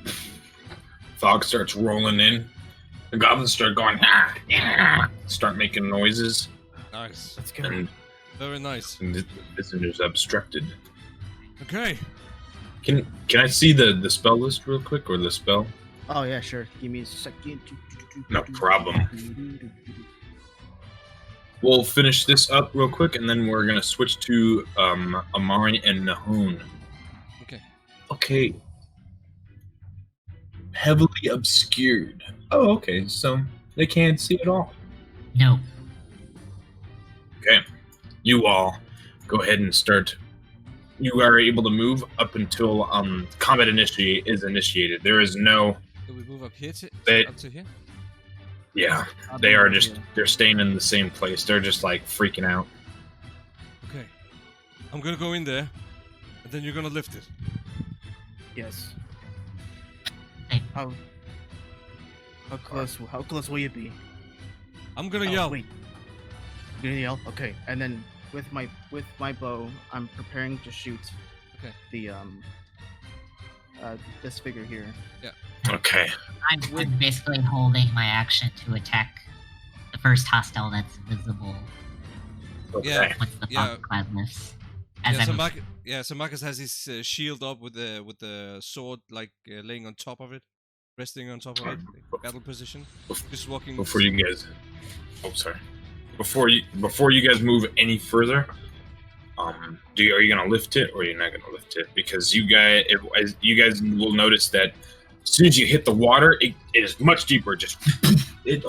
fog starts rolling in. The goblins start going, ah, yeah, start making noises, Nice. Let's go. and Very nice. the vision is obstructed. Okay. Can I see the spell list real quick, or the spell? Oh yeah, sure. Give me a second. No problem. We'll finish this up real quick, and then we're gonna switch to Amari and Nahun. Okay. Okay. Heavily obscured. Oh, okay. So They can't see at all. No. Okay. You all go ahead and start. You are able to move up until combat is initiated. There is no. Do we move up here up to here? Yeah, I'll they be are right just. here. They're staying in the same place. They're just like freaking out. Okay. I'm gonna go in there, and then you're gonna lift it. Yes. Hey. How close? How close will you be? I'm gonna Oh, yell. Wait. You're gonna yell? Okay. And then with my bow, I'm preparing to shoot. Okay. The this figure here. Okay. I'm basically holding my action to attack the first hostile that's visible Okay. Yeah. once the Yeah. fog cloud lifts. As Yeah, so I'm Marcus has his shield up with the sword like laying on top of it, resting on top of it, like, battle position. Just walking. Before you guys. Oh, sorry. Before you guys move any further, are you gonna lift it or you're not gonna lift it? Because you guys will notice that as soon as you hit the water, it is much deeper. Just you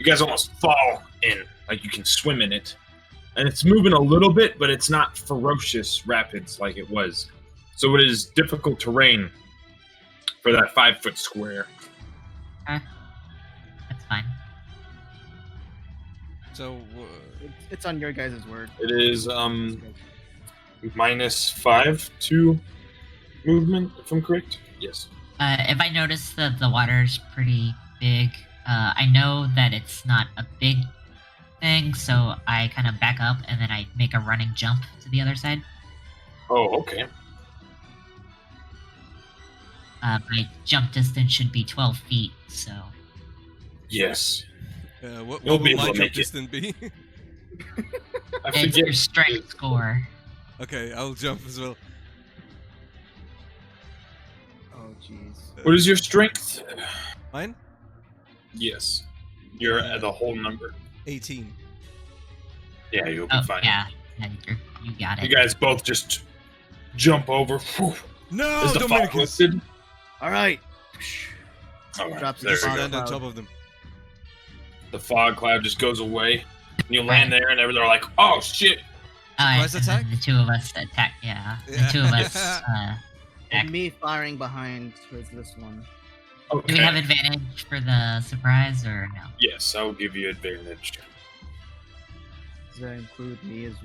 guys almost fall in, like you can swim in it, and it's moving a little bit, but it's not ferocious rapids like it was. So it is difficult terrain for that 5-foot square. that's fine. So It's on your guys' word. It is -5 to movement, if I'm correct. Yes. If I notice that the water's pretty big, I know that it's not a big thing, so I kind of back up and then I make a running jump to the other side. Oh, okay. My jump distance should be 12 feet, so Yes. what You'll will be able my to jump make it. distance be? I it's your strength score. Okay, I'll jump as well. Oh jeez. What is your strength? Mine? Yes. You're at the whole number. 18. Yeah, you'll be Oh, fine. yeah. You got You it. guys both just jump over. Whew. No, Is the fog Dominicus! lifted? All right. All right, Drops there the we fog. go. Stand on top of them. The fog cloud just goes away. And you land there, and they're like, "Oh shit!" Surprise and then attack? the two of us attack. Yeah, the Yeah. two of us. And me firing behind towards this one. Okay. Do we have advantage for the surprise or no? Yes, I will give you advantage. Does that include me as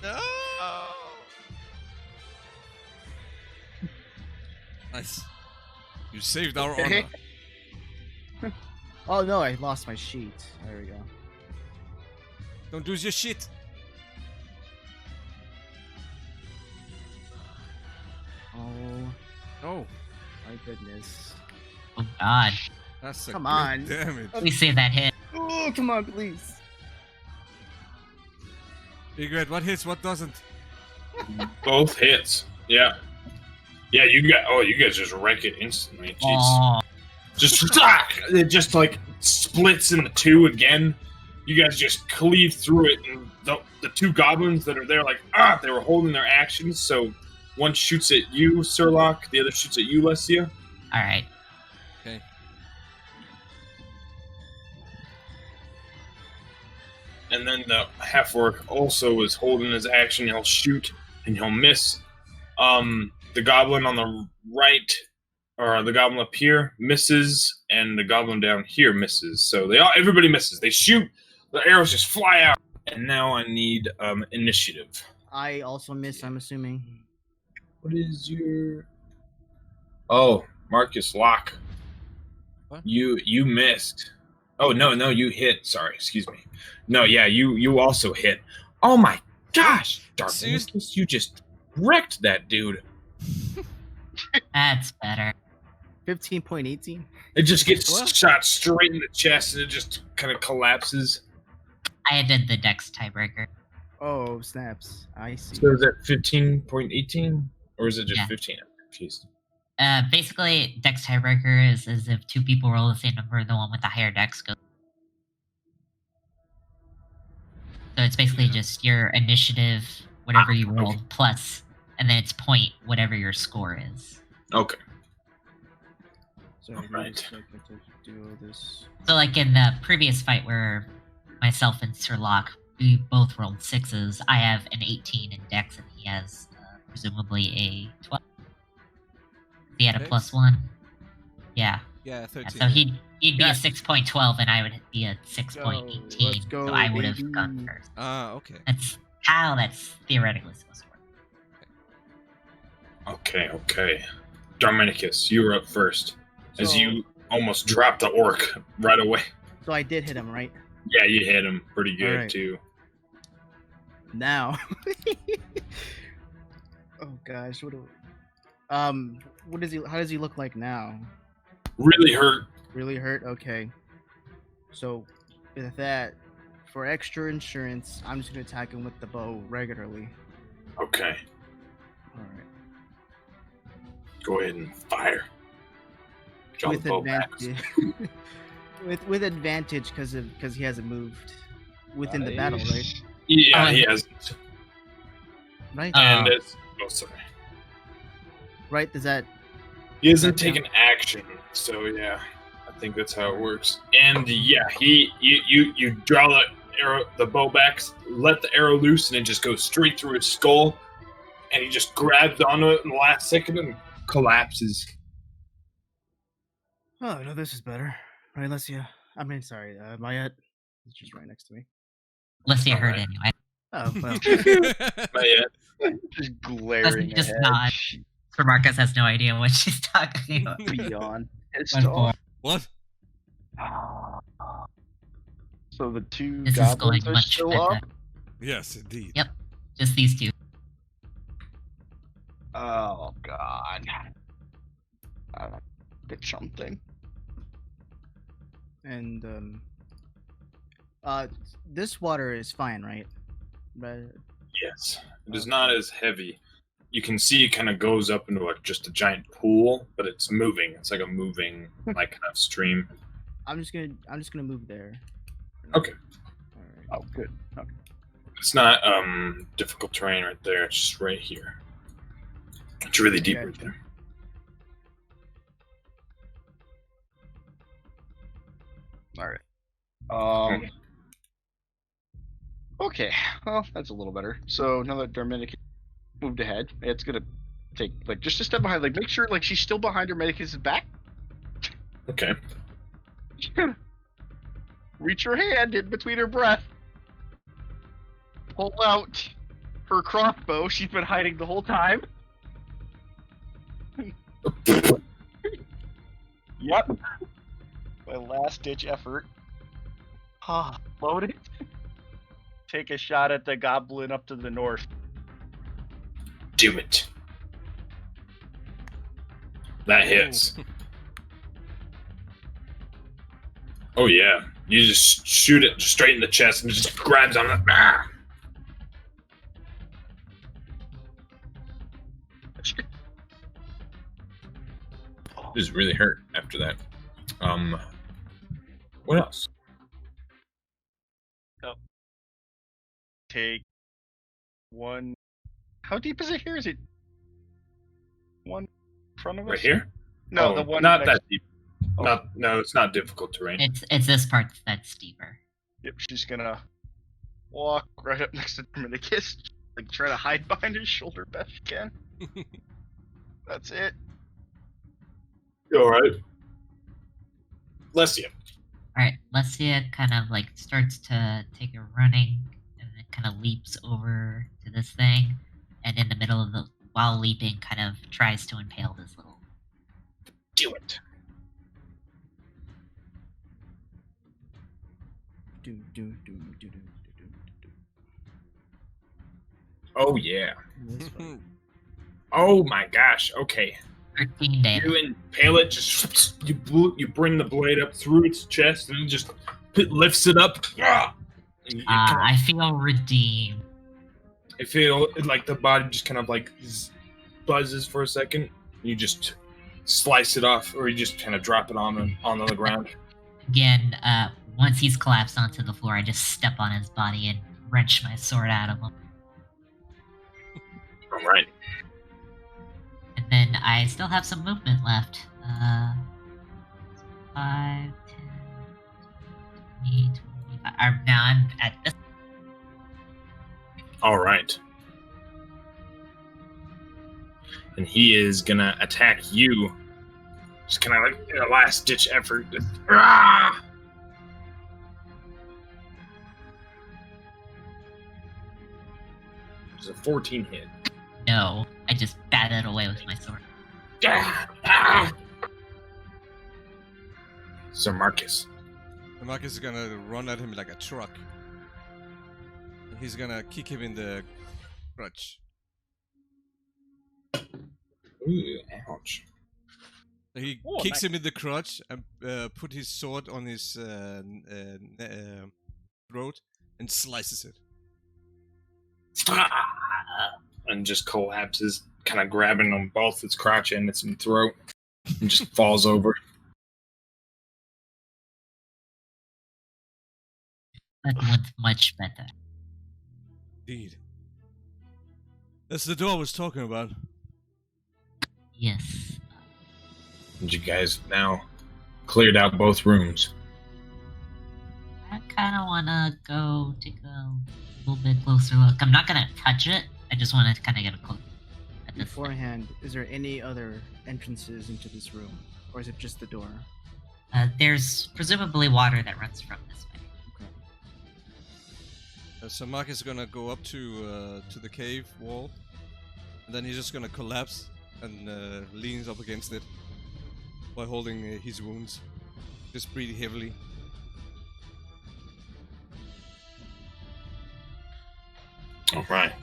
well? No! Nice. You saved our Okay. honor. Oh no, I lost my sheet. There we go. Don't lose your shit. Oh Oh, my goodness. Oh God, that's a Come good on. damage. we see that hit. Oh, come on, please. Big Red, what hits, what doesn't? Both hits. Yeah. Yeah, you guys just wreck it instantly. Jeez. Oh, Just it just like splits into two again. You guys just cleave through it, and the two goblins that are there, like they were holding their actions. So one shoots at you, Sirlock. The other shoots at you, Lesia. all right. Okay. And then the half orc also is holding his action. He'll shoot and he'll miss. The goblin on the right, or the goblin up here, misses, and the goblin down here misses. So everybody misses. They shoot, the arrows just fly out. And now I need initiative. I also miss, I'm assuming. What is your? Oh, Marcus Locke. What? You missed. Oh no, you hit. Sorry, excuse me. No, yeah, you also hit. Oh my gosh, Seriously? Darkness, you just wrecked that dude. That's better. 15.18. It just gets What? shot straight in the chest, and it just kind of collapses. I did the Dex tiebreaker. Oh, snaps. I see. So is that 15.18, or is it just Yeah. 15? I'm confused. Basically, Dex tiebreaker is as if two people roll the same number, the one with the higher Dex goes. So it's basically just your initiative, whatever you rolled, okay. plus, and then it's point, whatever your score is. Okay. Sorry, give me Alright. a second to do all this. So, like in the previous fight where myself and Sir Locke, we both rolled 6s. I have an 18 in Dex, and he has presumably a 12. He had a Dex? +1. Yeah. Yeah, Yeah, 13. so he'd be Yes. a 6.12, and I would be a 6.18. Let's go, so I would have baby. gone first. Okay. That's how that's theoretically supposed to work. Okay. Darminicus, you were up first. As So- you almost dropped the orc right away. So I did hit him, right? Yeah, you hit him pretty good Alright. too. Now. Oh gosh, what does he? How does he look like now? Really hurt. Really hurt? Okay. So, with that, for extra insurance, I'm just gonna attack him with the bow regularly. Okay, All right. go ahead and fire. Draw With the bow back. advantage. with advantage because he hasn't moved within the battle, right? Yeah, he hasn't. Right. And it's sorry. Right. Does that? He hasn't Yeah. taken action, so yeah, I think that's how it works. And yeah, you draw the arrow, the bow back, let the arrow loose, and it just goes straight through his skull, and he just grabs onto it in the last second and collapses. Oh no, this is better. Right, Lesia. I mean, sorry, Mayette. It's just right next to me. Leslie All heard right. anyway. Oh well. But yeah, Just glaring Just ahead. nod. Sir Marcus has no idea what she's talking about. Beyond pissed One off. What? So the two This is goblins going are much still better. up. Yes, indeed. Yep. Just these two. Oh god. I don't get something. And this water is fine, right? But yes, it is not as heavy. You can see it kind of goes up into like just a giant pool, but it's moving. It's like a moving like kind of stream. I'm just gonna move there. Okay. All right. Oh good. Okay. It's not difficult terrain right there. It's just right here. It's really deep right Gotcha. there. All right. Okay. Well, that's a little better. So now that Darminicus moved ahead, it's gonna take like just a step behind. Like make sure like she's still behind Darminicus' back. Okay. Reach her hand in between her breath. Pull out her crossbow. She's been hiding the whole time. Yep. My last ditch effort. Load it. Take a shot at the goblin up to the north. Do it. That hits. Oh yeah. You just shoot it straight in the chest and it just grabs on it. Ah! This really hurt after that. What else? Take one. How deep is it here? Is it one in front of us? Right here? No, Oh, the one not next- that deep. Oh. No, it's not difficult terrain. It's this part that's steeper. Yep, she's gonna walk right up next to Dominicus, like try to hide behind his shoulder best she can. That's it. All right. Lesia. Alright, Lesia kind of like starts to take a running and then kind of leaps over to this thing, and in the middle of the while leaping kind of tries to impale this little. Do it. Do. Oh yeah. This way. Oh my gosh. Okay. 13 damage. You impale it. Just you bring the blade up through its chest and it just lifts it up. Ah! And you kinda- I feel redeemed. I feel like the body just kind of like buzzes for a second. You just slice it off, or you just kind of drop it on the ground. Again, once he's collapsed onto the floor, I just step on his body and wrench my sword out of him. All right. And then I still have some movement left. I'm at this. All right. And he is gonna attack you. Just kind of like in a last ditch effort. Just, ah! It's a 14 hit. No, I just bat it away with my sword. Ah! Ah! Sir Marcus. And Marcus is gonna run at him like a truck. And he's gonna kick him in the crotch. Ooh, ouch. So he Oh, kicks nice. him in the crotch and put his sword on his throat and slices it. Ah! And just collapses, kind of grabbing on both its crotch and its throat, and just falls over. That one's much better. Indeed. That's the door I was talking about. Yes. And you guys now cleared out both rooms. I kind of want to go take a little bit closer look. I'm not going to touch it. I just want to kind of get a closer at this. Beforehand, is there any other entrances into this room, or is it just the door? There's presumably water that runs from this way. Okay. So Marcus is gonna go up to the cave wall, and then he's just gonna collapse and leans up against it while holding his wounds, just breathing heavily. All right.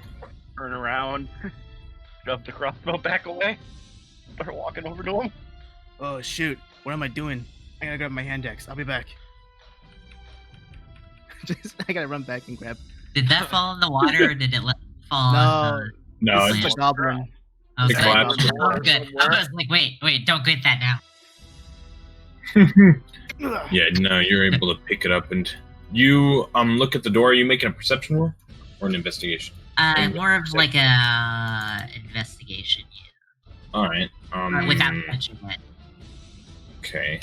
Turn around, shove the crossbow back away, start walking over to him. Oh shoot! What am I doing? I gotta grab my hand axe. I'll be back. I gotta run back and grab. Did that fall in the water or did it fall on No, this it's is just a goblin. the... It Okay. collapsed. Oh, good. I was like, wait, don't get that now. yeah. No, you're able to pick it up, and you look at the door. Are you making a perception roll or an investigation? More of like a investigation, All right. without touching it. Okay.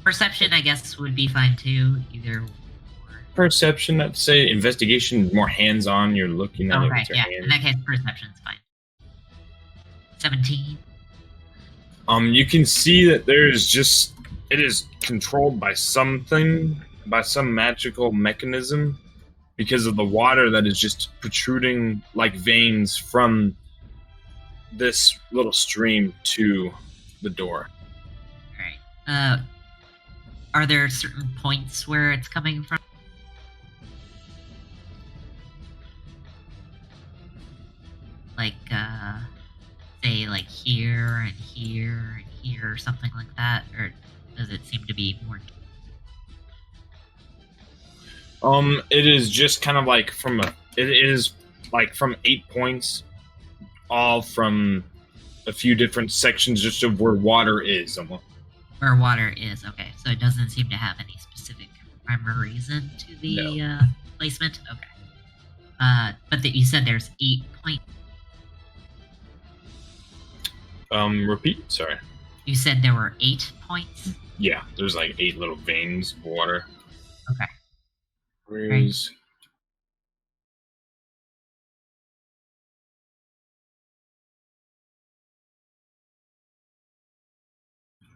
Perception, I guess, would be fine too. Either. Perception. I'd say investigation. More hands-on. You're looking at it Okay, with your yeah. hands. In that case, perception's fine. 17. You can see that it is controlled by something, by some magical mechanism, because of the water that is just protruding like veins from this little stream to the door. Alright. Are there certain points where it's coming from? Like, say, like here and here and here, or something like that? Or does it seem to be more... It is just kind of like it is like from 8 points, all from a few different sections just of where water is. Where water is, okay. So it doesn't seem to have any specific rhyme or reason to the placement? Okay. But you said there's 8 points. Repeat? Sorry. You said there were 8 points? Yeah, there's like 8 little veins of water. Okay. Where is...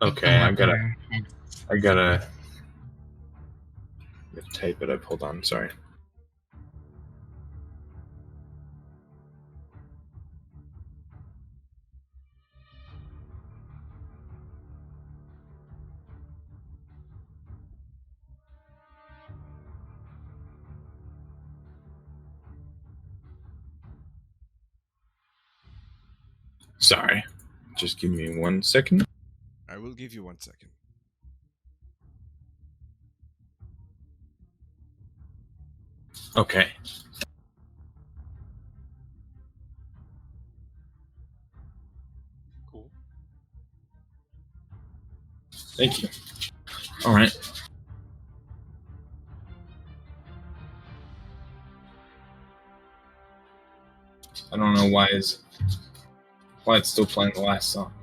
Okay, I gotta type it up. Hold on, sorry. Sorry. Just give me 1 second. I will give you 1 second. Okay. Cool. Thank you. All right. I don't know why it's still playing the last song.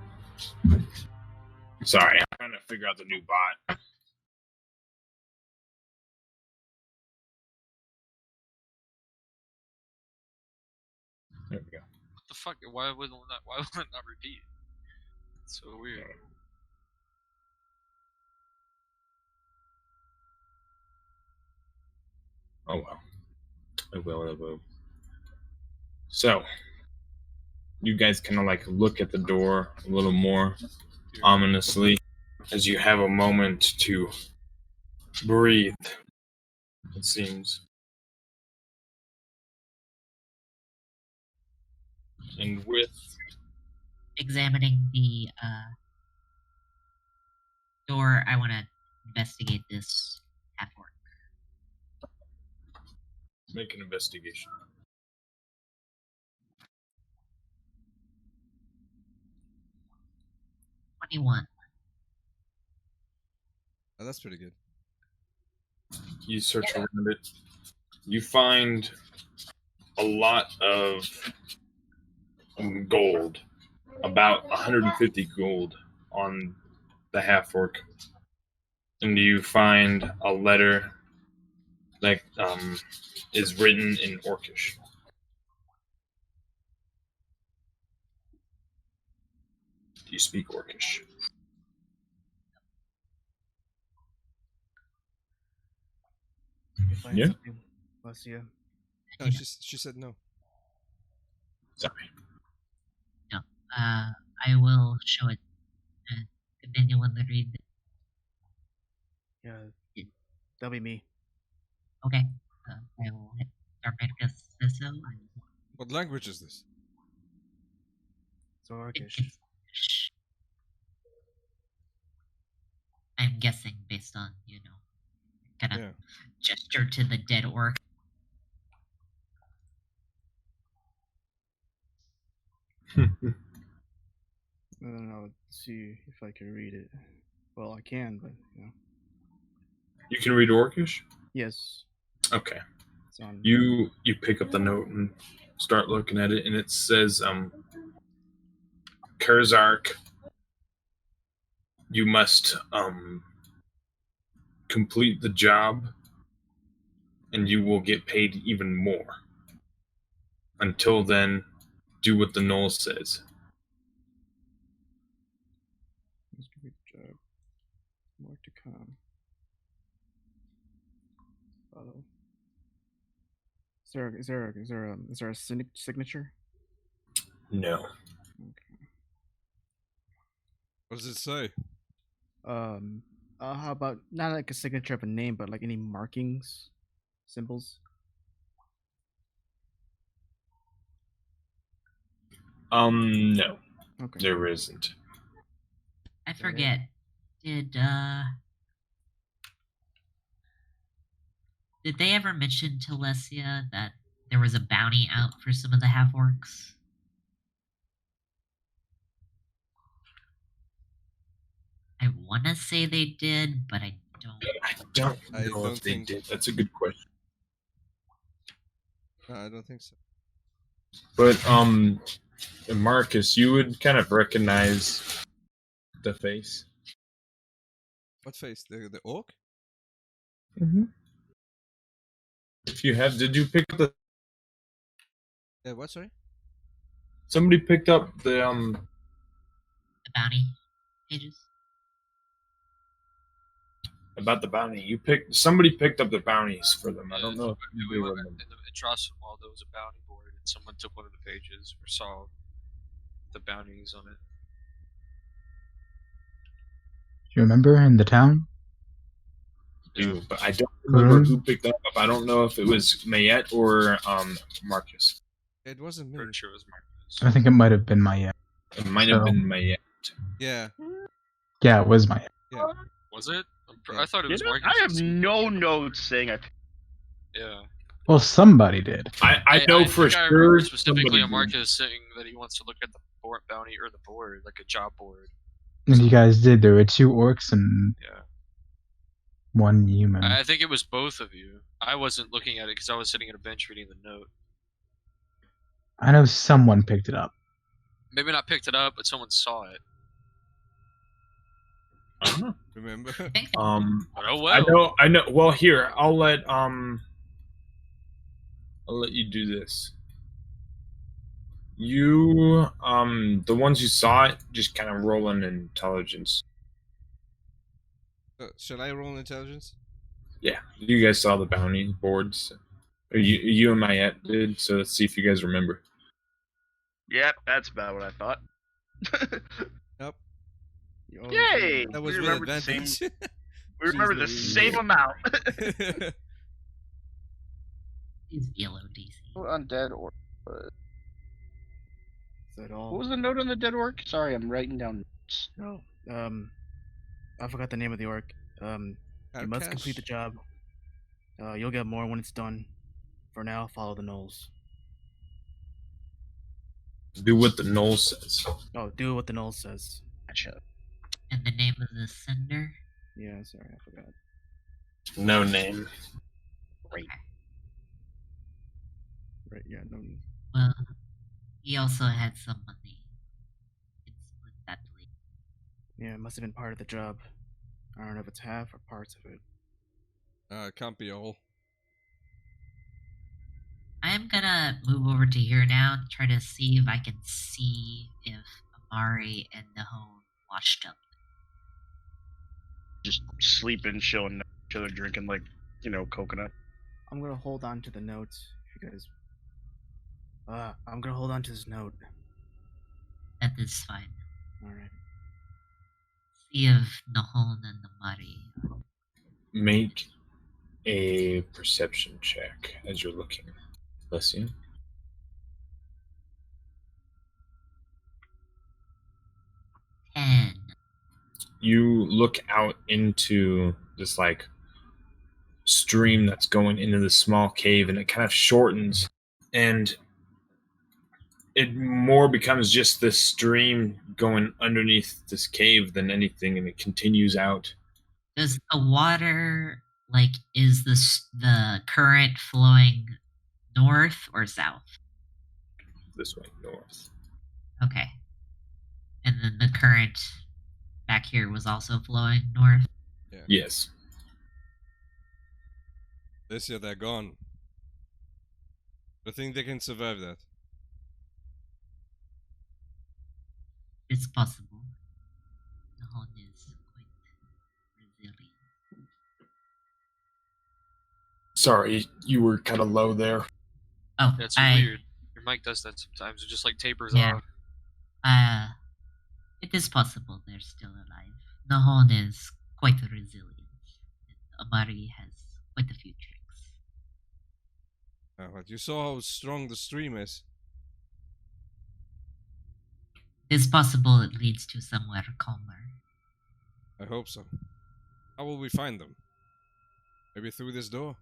Sorry, I'm trying to figure out the new bot. There we go. What the fuck? Why would it not repeat? It's so weird. Oh well. It will. So, you guys kind of like look at the door a little more ominously as you have a moment to breathe, it seems. And with Examining the door, I want to investigate this half orc. make an investigation. 21. Oh, that's pretty good. You search around it. You find a lot of gold, about 150 gold on the half orc, and you find a letter that is written in Orcish. Do you speak Orcish? If I Yeah. help you, Alessia. No, she said no. Sorry. No. I will show it. Did anyone read it? Yeah, that'll be me. Okay. I will hit Darmanicus says so. What language is this? So Orcish. It's- I'm guessing based on, kind of Yeah. gesture to the dead orc. And I'll see if I can read it. Well, I can, but You can read Orcish? yes, Okay. it's on. You pick up the note and start looking at it, and it says, Kurzark, you must complete the job, and you will get paid even more. Until then, do what the gnolls says. Good job. More to come. Follow. Is there a signature? No. What does it say? How about not like a signature of a name, but like any markings, symbols? No, Okay. there isn't. I forget. Did they ever mention to Lesia that there was a bounty out for some of the half orcs? I want to say they did, but I don't. I don't I know don't if they think- did. That's a good question. No, I don't think so. But Marcus, you would kind of recognize the face. What face? The orc? Mm-hmm. If you have, did you pick up the? Yeah, what, sorry? Somebody picked up the The bounty pages? about the bounty. Somebody picked up the bounties for them. I don't know if Yeah, they we were went in Trostwall, there was a bounty board, and someone took one of the pages or saw the bounties on it. Do you remember in the town? do, but I don't remember Mhm. who picked that up. I don't know if it was Mayette or Marcus. It wasn't me. Pretty sure it was Marcus. I think it might have been Maya. It might have So- been Mayette. Yeah. Yeah, it was Maya. Was it? Yeah. I thought it was You know, Marcus. I have no notes saying it. Yeah. Well, somebody did. I know for think I sure. remember specifically somebody on did. Marcus saying that he wants to look at the bounty or the board, like a job board. And you guys did. There were 2 orcs and Yeah. 1 human. I think it was both of you. I wasn't looking at it because I was sitting at a bench reading the note. I know someone picked it up. Maybe not picked it up, but someone saw it. I don't know. Remember? But oh I well. know. Well, here I'll let you do this. You, the ones who saw it, just kind of roll an intelligence. Shall I roll intelligence? Yeah, you guys saw the bounty boards. Or you and Mayette did, so let's see if you guys remember. Yep, that's about what I thought. Yep. You always Yay! remember. That We was with remember the same. advantage. We remember the Louise. same amount. Please yellow DC. Undead orc. Is that all? What was the note on the dead orc? Sorry, I'm writing down notes. No. I forgot the name of the orc. You must complete the job. You'll get more when it's done. For now, follow the gnolls. Do what the knoll says. Oh, do what the gnoll says. Gotcha. And the name of the sender? Yeah, sorry, I forgot. No name. Great. Right, yeah, no. Well, he also had some money. It's split that way. Yeah, it must have been part of the job. I don't know if it's half or parts of it. It can't be all. I am gonna move over to here now and try to see if I can see if Amari and Nahone washed up. Just sleeping, chilling, each other drinking like, coconut. I'm gonna hold on to the notes, if you guys. I'm gonna hold on to this note. That is fine. Alright. See if Nahone and Amari. Make a perception check as you're looking. Bless you. 10. You look out into this like stream that's going into the small cave, and it kind of shortens, and it more becomes just this stream going underneath this cave than anything, and it continues out. Does the water, is the current flowing north or south? This way, north. Okay. And then the current back here was also flowing north? Yeah. Yes. This year they're gone. I think they can survive that. It's possible. Nahone is quite resilient. Sorry, you were kind of low there. Oh, That's weird. Your mic does that sometimes. It just tapers Yeah. off. It is possible they're still alive. Nahone is quite resilient. Amari has quite a few tricks. But you saw how strong the stream is. It is possible it leads to somewhere calmer. I hope so. How will we find them? Maybe through this door?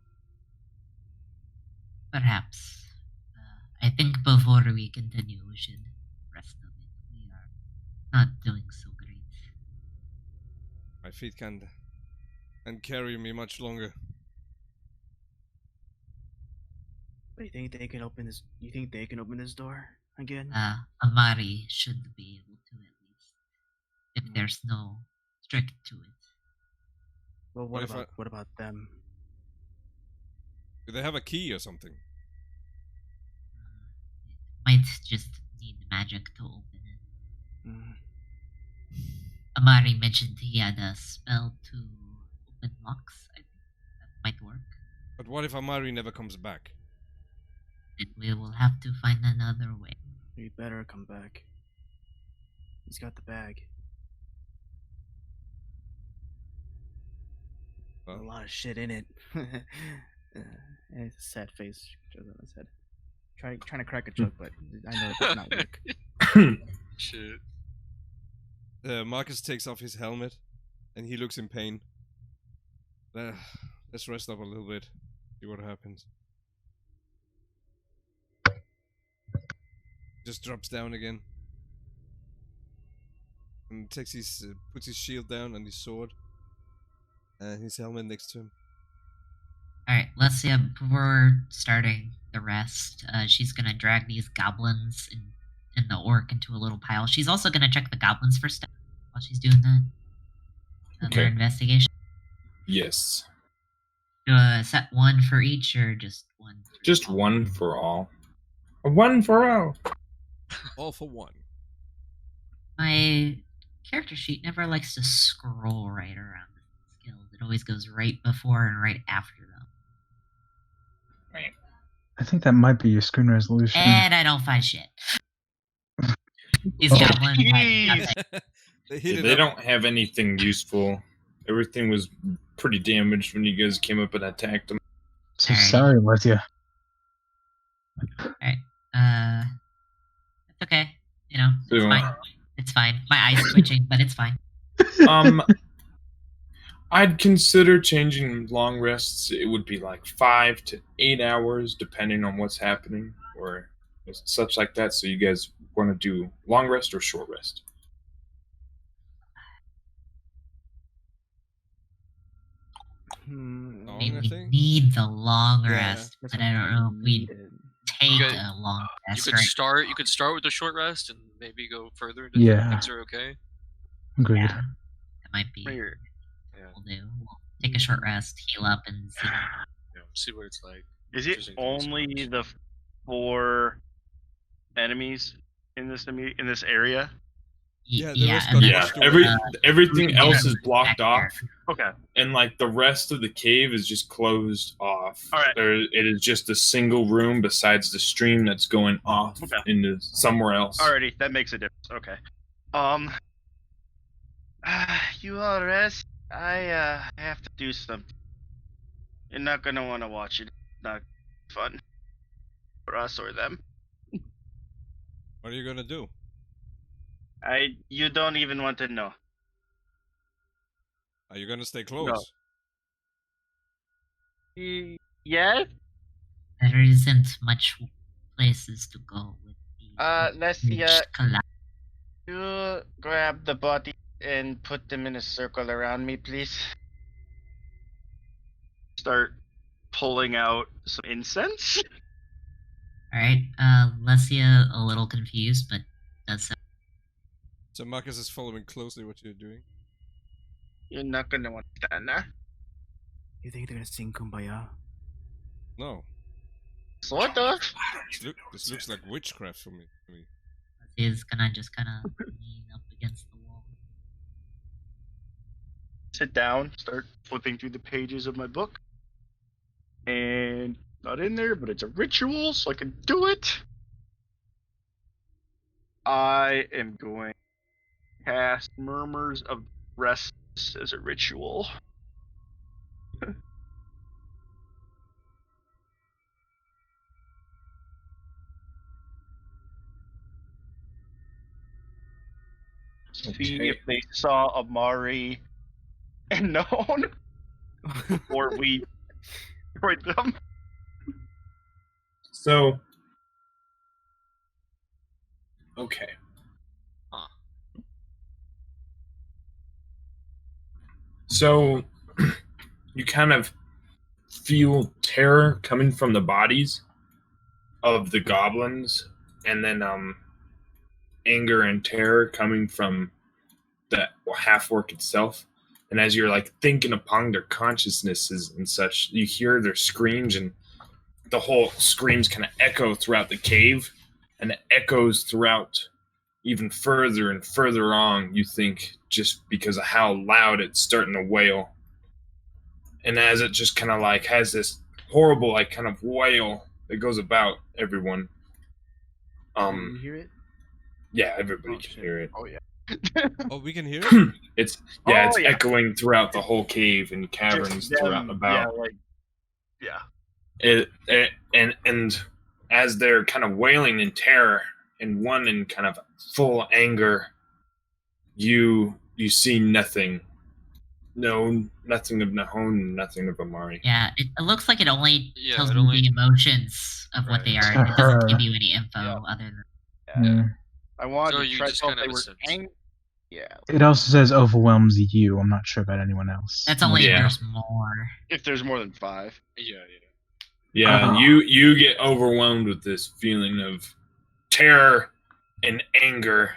Perhaps. I think before we continue, we should rest a bit. We are not doing so great. My feet can't carry me much longer. You think they can open this? You think they can open this door again? Amari should be able to at least, if there's no trick to it. Well, What if what about them? Do they have a key or something? Might just need magic to open it. Mm. Amari mentioned he had a spell to open locks. I think that might work. But what if Amari never comes back? Then we will have to find another way. He better come back. He's got the bag. Well, A lot of shit in it. And it's a sad face shows on his head. Trying to crack a joke, but I know it does not work. Shit. Marcus takes off his helmet, and he looks in pain. Let's rest up a little bit, see what happens. Just drops down again, and takes puts his shield down and his sword, and his helmet next to him. Alright, let's see. Before starting the rest, she's gonna drag these goblins and the orc into a little pile. She's also gonna check the goblins for stuff while she's doing that. Their Okay. investigation. Yes. Set one for each, or just one? Just one for all. One for all. All for one. My character sheet never likes to scroll right around the skills. It always goes right before and right after them. I think that might be your screen resolution. And I don't find shit. These Oh. goblins had Jeez. nothing. They hit Yeah, it they up. don't have anything useful. Everything was pretty damaged when you guys came up and attacked them. So Alrighty. sorry, Lesia. Alright. It's okay. You know, it's So- fine. It's fine. My eye's twitching, but it's fine. I'd consider changing long rests. It would be like 5 to 8 hours, depending on what's happening, or such like that. So you guys want to do long rest or short rest? Long, We I we think. need the long Yeah, rest, That's but what I don't know if we needed. take could- a long You rest could right start. You could start with a short rest and maybe go further into Yeah. things are okay. Agreed. Yeah. That might be Weird. Yeah. what we'll do. We'll take a short rest, heal up, and see. See what it's like. Is it Interesting things only happen. the 4 enemies in this area? Yeah, the Yeah, rest and got then, Yeah, pushed away. everything yeah, else is back blocked there. off, Okay. and like the rest of the cave is just closed off. All right. It is just a single room besides the stream that's going off Okay. into somewhere else. Alrighty, that makes a difference. Okay. You all rest. I have to do something. You're not gonna want to watch it. It's not fun for us or them. What are you gonna do? You don't even want to know. Are you gonna stay close? Yes. There isn't much places to go with the Let's huge collapse. you grab the body and put them in a circle around me, please. Start pulling out some incense. Alright, Lesia a little confused, but that's So Marcus is following closely what you're doing. You're not gonna want that, nah. You think they're gonna sing Kumbaya? No, Sort of. this looks like witchcraft for me. Lesia's gonna just kinda lean up against the wall. Sit down, start flipping through the pages of my book. And not in there, but it's a ritual, so I can do it. I am going to cast Murmurs of Rest as a ritual. See Okay. if they saw Amari and known before we destroyed them. So, okay. Huh. So, you kind of feel terror coming from the bodies of the goblins, and then anger and terror coming from the half-orc itself. And as you're like thinking upon their consciousnesses and such, you hear their screams, and the whole screams kind of echo throughout the cave, and it echoes throughout even further and further on, you think, just because of how loud it's starting to wail. And as it just kind of like has this horrible like kind of wail that goes about everyone. You hear it? Yeah, everybody Oh, can shit. hear it. Oh yeah. Oh, we can hear it. It's Oh, it's yeah. echoing throughout the whole cave and caverns Just throughout them, about. yeah. And as they're kind of wailing in terror and one in kind of full anger, you see nothing. No, nothing of Nahon, nothing of Amari. Yeah, it looks like it only Yeah, tells it you only- the emotions of what Right. they are. To It doesn't give her. you any info Yeah. other than Yeah. I wanted So to you try to just tell if kinda they have a were sense. angry. Yeah. It also says overwhelms you. I'm not sure about anyone else. that's only Yeah. if there's more. If there's more than 5. Yeah. Yeah, Uh-huh. you get overwhelmed with this feeling of terror and anger.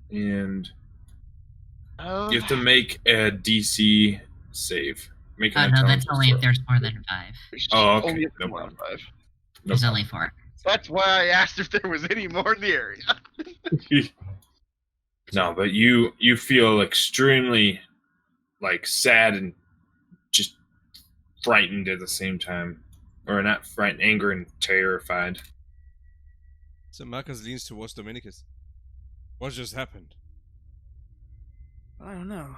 And Oh. you have to make a DC save. Make Oh an no, intelligence that's only if throw. there's more than 5. Oh, okay. Only No more than problem. 5. No There's problem. only 4. That's why I asked if there was any more in the area. No, but you feel extremely like sad and just frightened at the same time, or not frightened, angry and terrified. So Marcus leans towards Dominicus. What just happened? I don't know.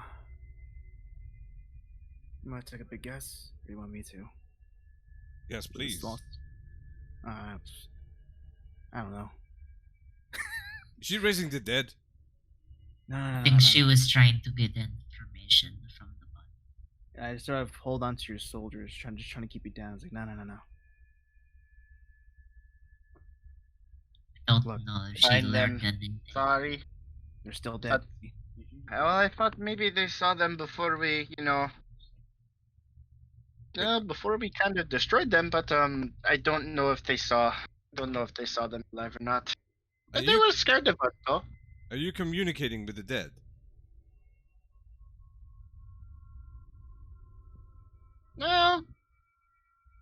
You want to take a big guess? Or you want me to? Yes, please. I don't know. Is she raising the dead? No, I think she was trying to get information from the body. I sort of hold on to your soldiers, trying to keep you down. It's like, no. Don't Look, know if she find learned them. anything. Sorry. They're still dead. Well, I thought maybe they saw them before we, before we kind of destroyed them. But I don't know if they saw. Don't know if they saw them alive or not. Are But they you, were scared of us, though. are you communicating with the dead? No,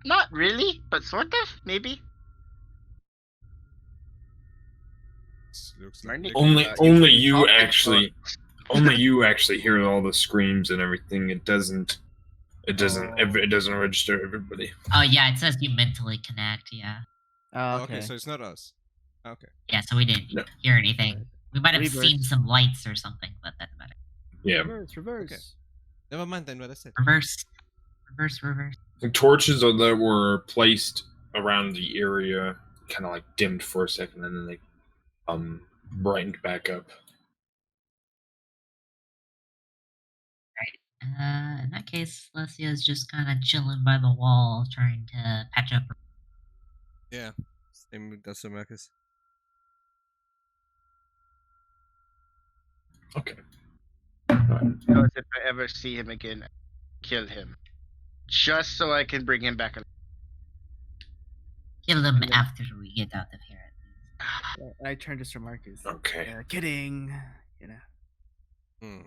not really, but sort of, maybe. This looks Marnie? like Only you only can you talk it, actually only you actually hear all the screams and everything. It doesn't Oh. it doesn't register everybody. Oh yeah, it says you mentally connect, yeah. Oh, okay, okay. so it's not us. Okay. Yeah, so we didn't No. hear anything. We might have Reverse. seen some lights or something, but that doesn't matter. Yeah. Reverse. Okay. Never mind then what I said. Reverse. The torches that were placed around the area kind of like dimmed for a second and then they brightened back up. In that case, Lesia's just kind of chilling by the wall, trying to patch up. Yeah. Same with Dustin Marcus. Okay. Because if I ever see him again, kill him, just so I can bring him back. Kill them Yeah. after we get out of here. I turn to Sir Marcus. Okay. Kidding. Hmm.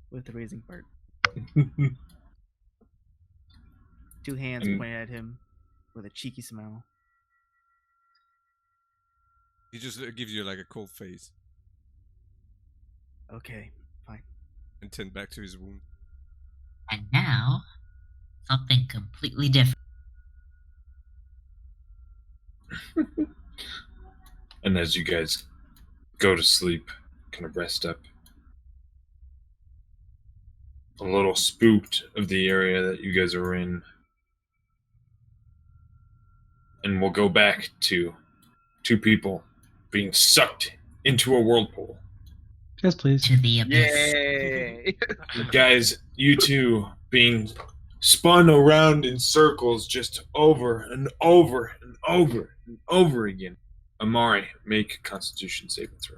With the raising part. 2 hands Mm. pointed at him with a cheeky smile. He just gives you like a cold face Okay, fine. and tend back to his wound. And now, something completely different. And as you guys go to sleep, kind of rest up, a little spooked of the area that you guys are in. And we'll go back to 2 people being sucked into a whirlpool. Yes, please. To the abyss. Yay! Guys, you 2 being spun around in circles just over and over and over and over again. Amari, make a Constitution saving throw.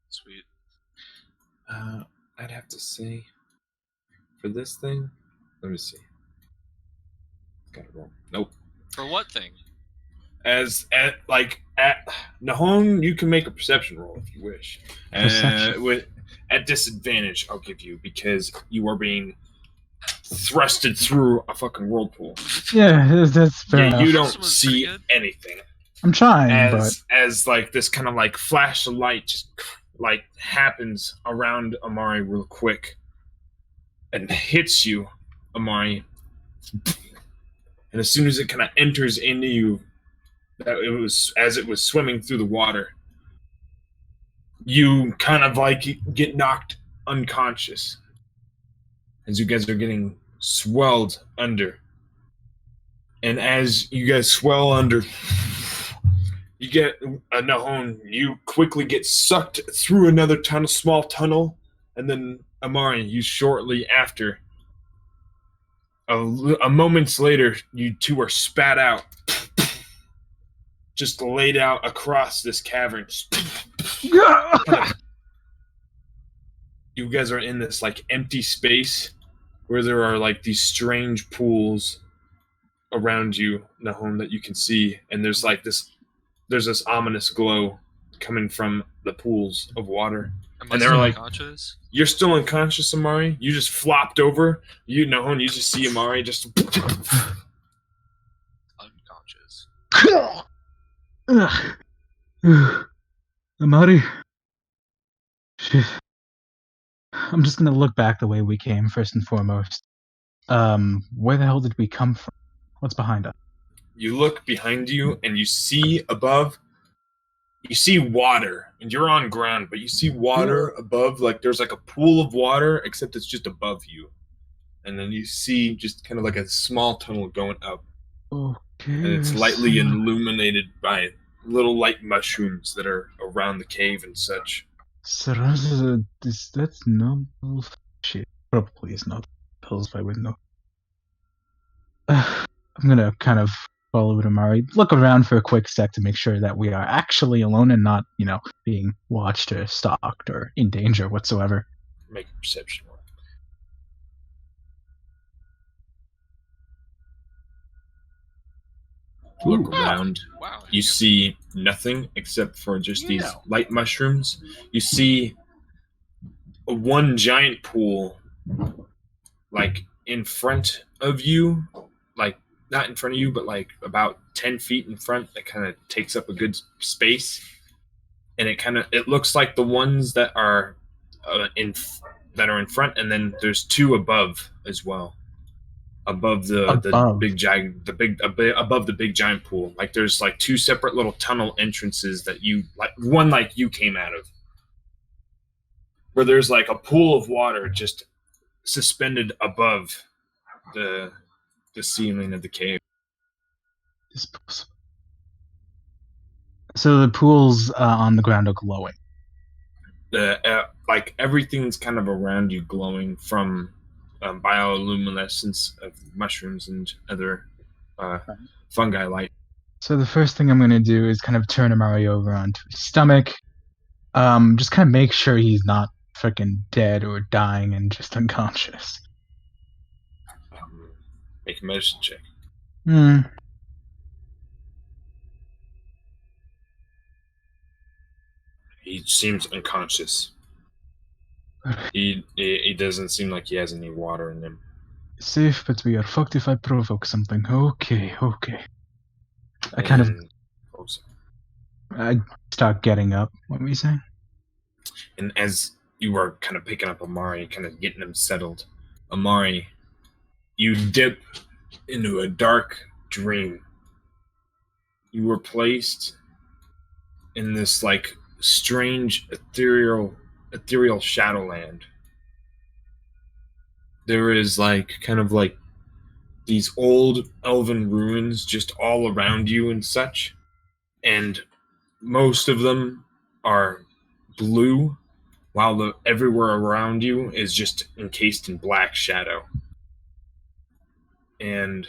Sweet. I'd have to say, for this thing, let me see. Got it wrong. Nope. For what thing? At Nahon, you can make a perception roll if you wish. Perception. At disadvantage, I'll give you because you are being thrusted through a fucking whirlpool. Yeah, that's fair enough. You This don't was see pretty good. anything. I'm trying, As like this kind of like flash of light just like happens around Amari real quick and hits you, Amari. And as soon as it kind of enters into you, that it was as it was swimming through the water, you kind of like get knocked unconscious as you guys are getting swelled under. And as you guys swell under, you get a Nahon. You quickly get sucked through another small tunnel, and then Amari, you shortly after. A moments later, you 2 are spat out, just laid out across this cavern. but You guys are in this like empty space where there are like these strange pools around you, Nahon, that you can see, and there's this ominous glow coming from the pools of water. Am I And they're still like, unconscious? you're still unconscious, Amari. You just flopped over. And you just see Amari just. Unconscious. Amari. Shit. I'm just gonna look back the way we came, first and foremost. Where the hell did we come from? What's behind us? You look behind you and you see above. You see water, and you're on ground, but you see water above. Like there's like a pool of water, except it's just above you. And then you see just kind of like a small tunnel going up. Okay. And it's lightly illuminated by little light mushrooms that are around the cave and such. That's no shit. Probably is not pills by window. I'm gonna kind of follow Amari, look around for a quick sec to make sure that we are actually alone and not, being watched or stalked or in danger whatsoever. Make a perception roll. Look around. Wow. You see nothing except for just these light mushrooms. You see one giant pool, like in front of you, like not in front of you, but like about 10 feet in front. That kind of takes up a good space, and it looks like the ones that are in front, and then there's two above as well. Above the big giant, above the big giant pool, like there's like two separate little tunnel entrances that you like. One like you came out of, where there's like a pool of water just suspended above the ceiling of the cave. So the pools on the ground are glowing. Like everything's kind of around you glowing from bioluminescence of mushrooms and other fungi light. So the first thing I'm going to do is kind of turn Amari over onto his stomach. Just kind of make sure he's not freaking dead or dying and just unconscious. Make a medicine check. He seems unconscious. He doesn't seem like he has any water in him. Safe, but we are fucked if I provoke something. Okay. I start getting up. What were you saying? And as you are kind of picking up Amari, kind of getting him settled, Amari, you dip into a dark dream. You were placed in this like strange ethereal shadowland. There is like kind of like these old elven ruins just all around you and such, and most of them are blue, while everywhere around you is just encased in black shadow. And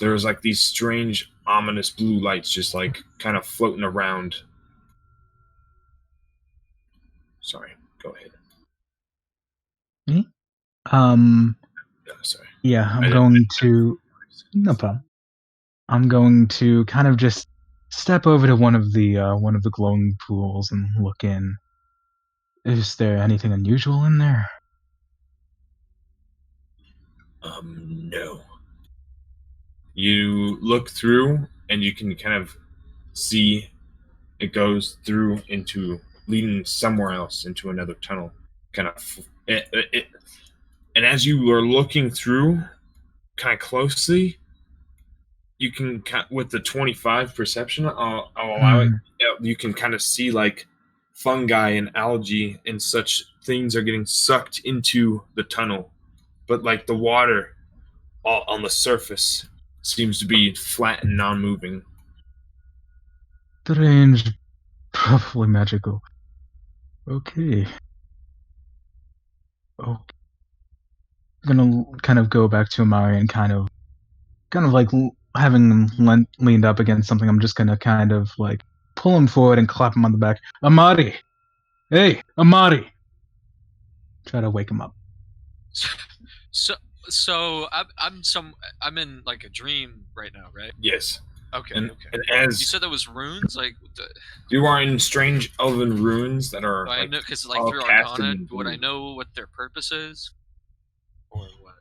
there's like these strange ominous blue lights just like kind of floating around. Sorry, go ahead. Me? Sorry. Yeah, I'm going to. No problem. I'm going to kind of just step over to one of the glowing pools and look in. Is there anything unusual in there? No. You look through and you can kind of see it goes through into leading somewhere else into another tunnel. Kind of and as you are looking through kind of closely, you can with the 25 perception, I'll allow it. You can kind of see like fungi and algae and such things are getting sucked into the tunnel, but like the water on the surface seems to be flat and non-moving. Strange, probably magical. Okay. I'm gonna kind of go back to Amari and kind of like having him leaned up against something. I'm just gonna kind of like pull him forward and clap him on the back. Amari, hey, Amari. Try to wake him up. So I'm in like a dream right now, right? Yes. Okay, And, okay. and You as said that was runes? Like, what the... you are in strange elven runes that are I like know, because like all through casted Arcana, in would I blue. know what their purpose is, or what?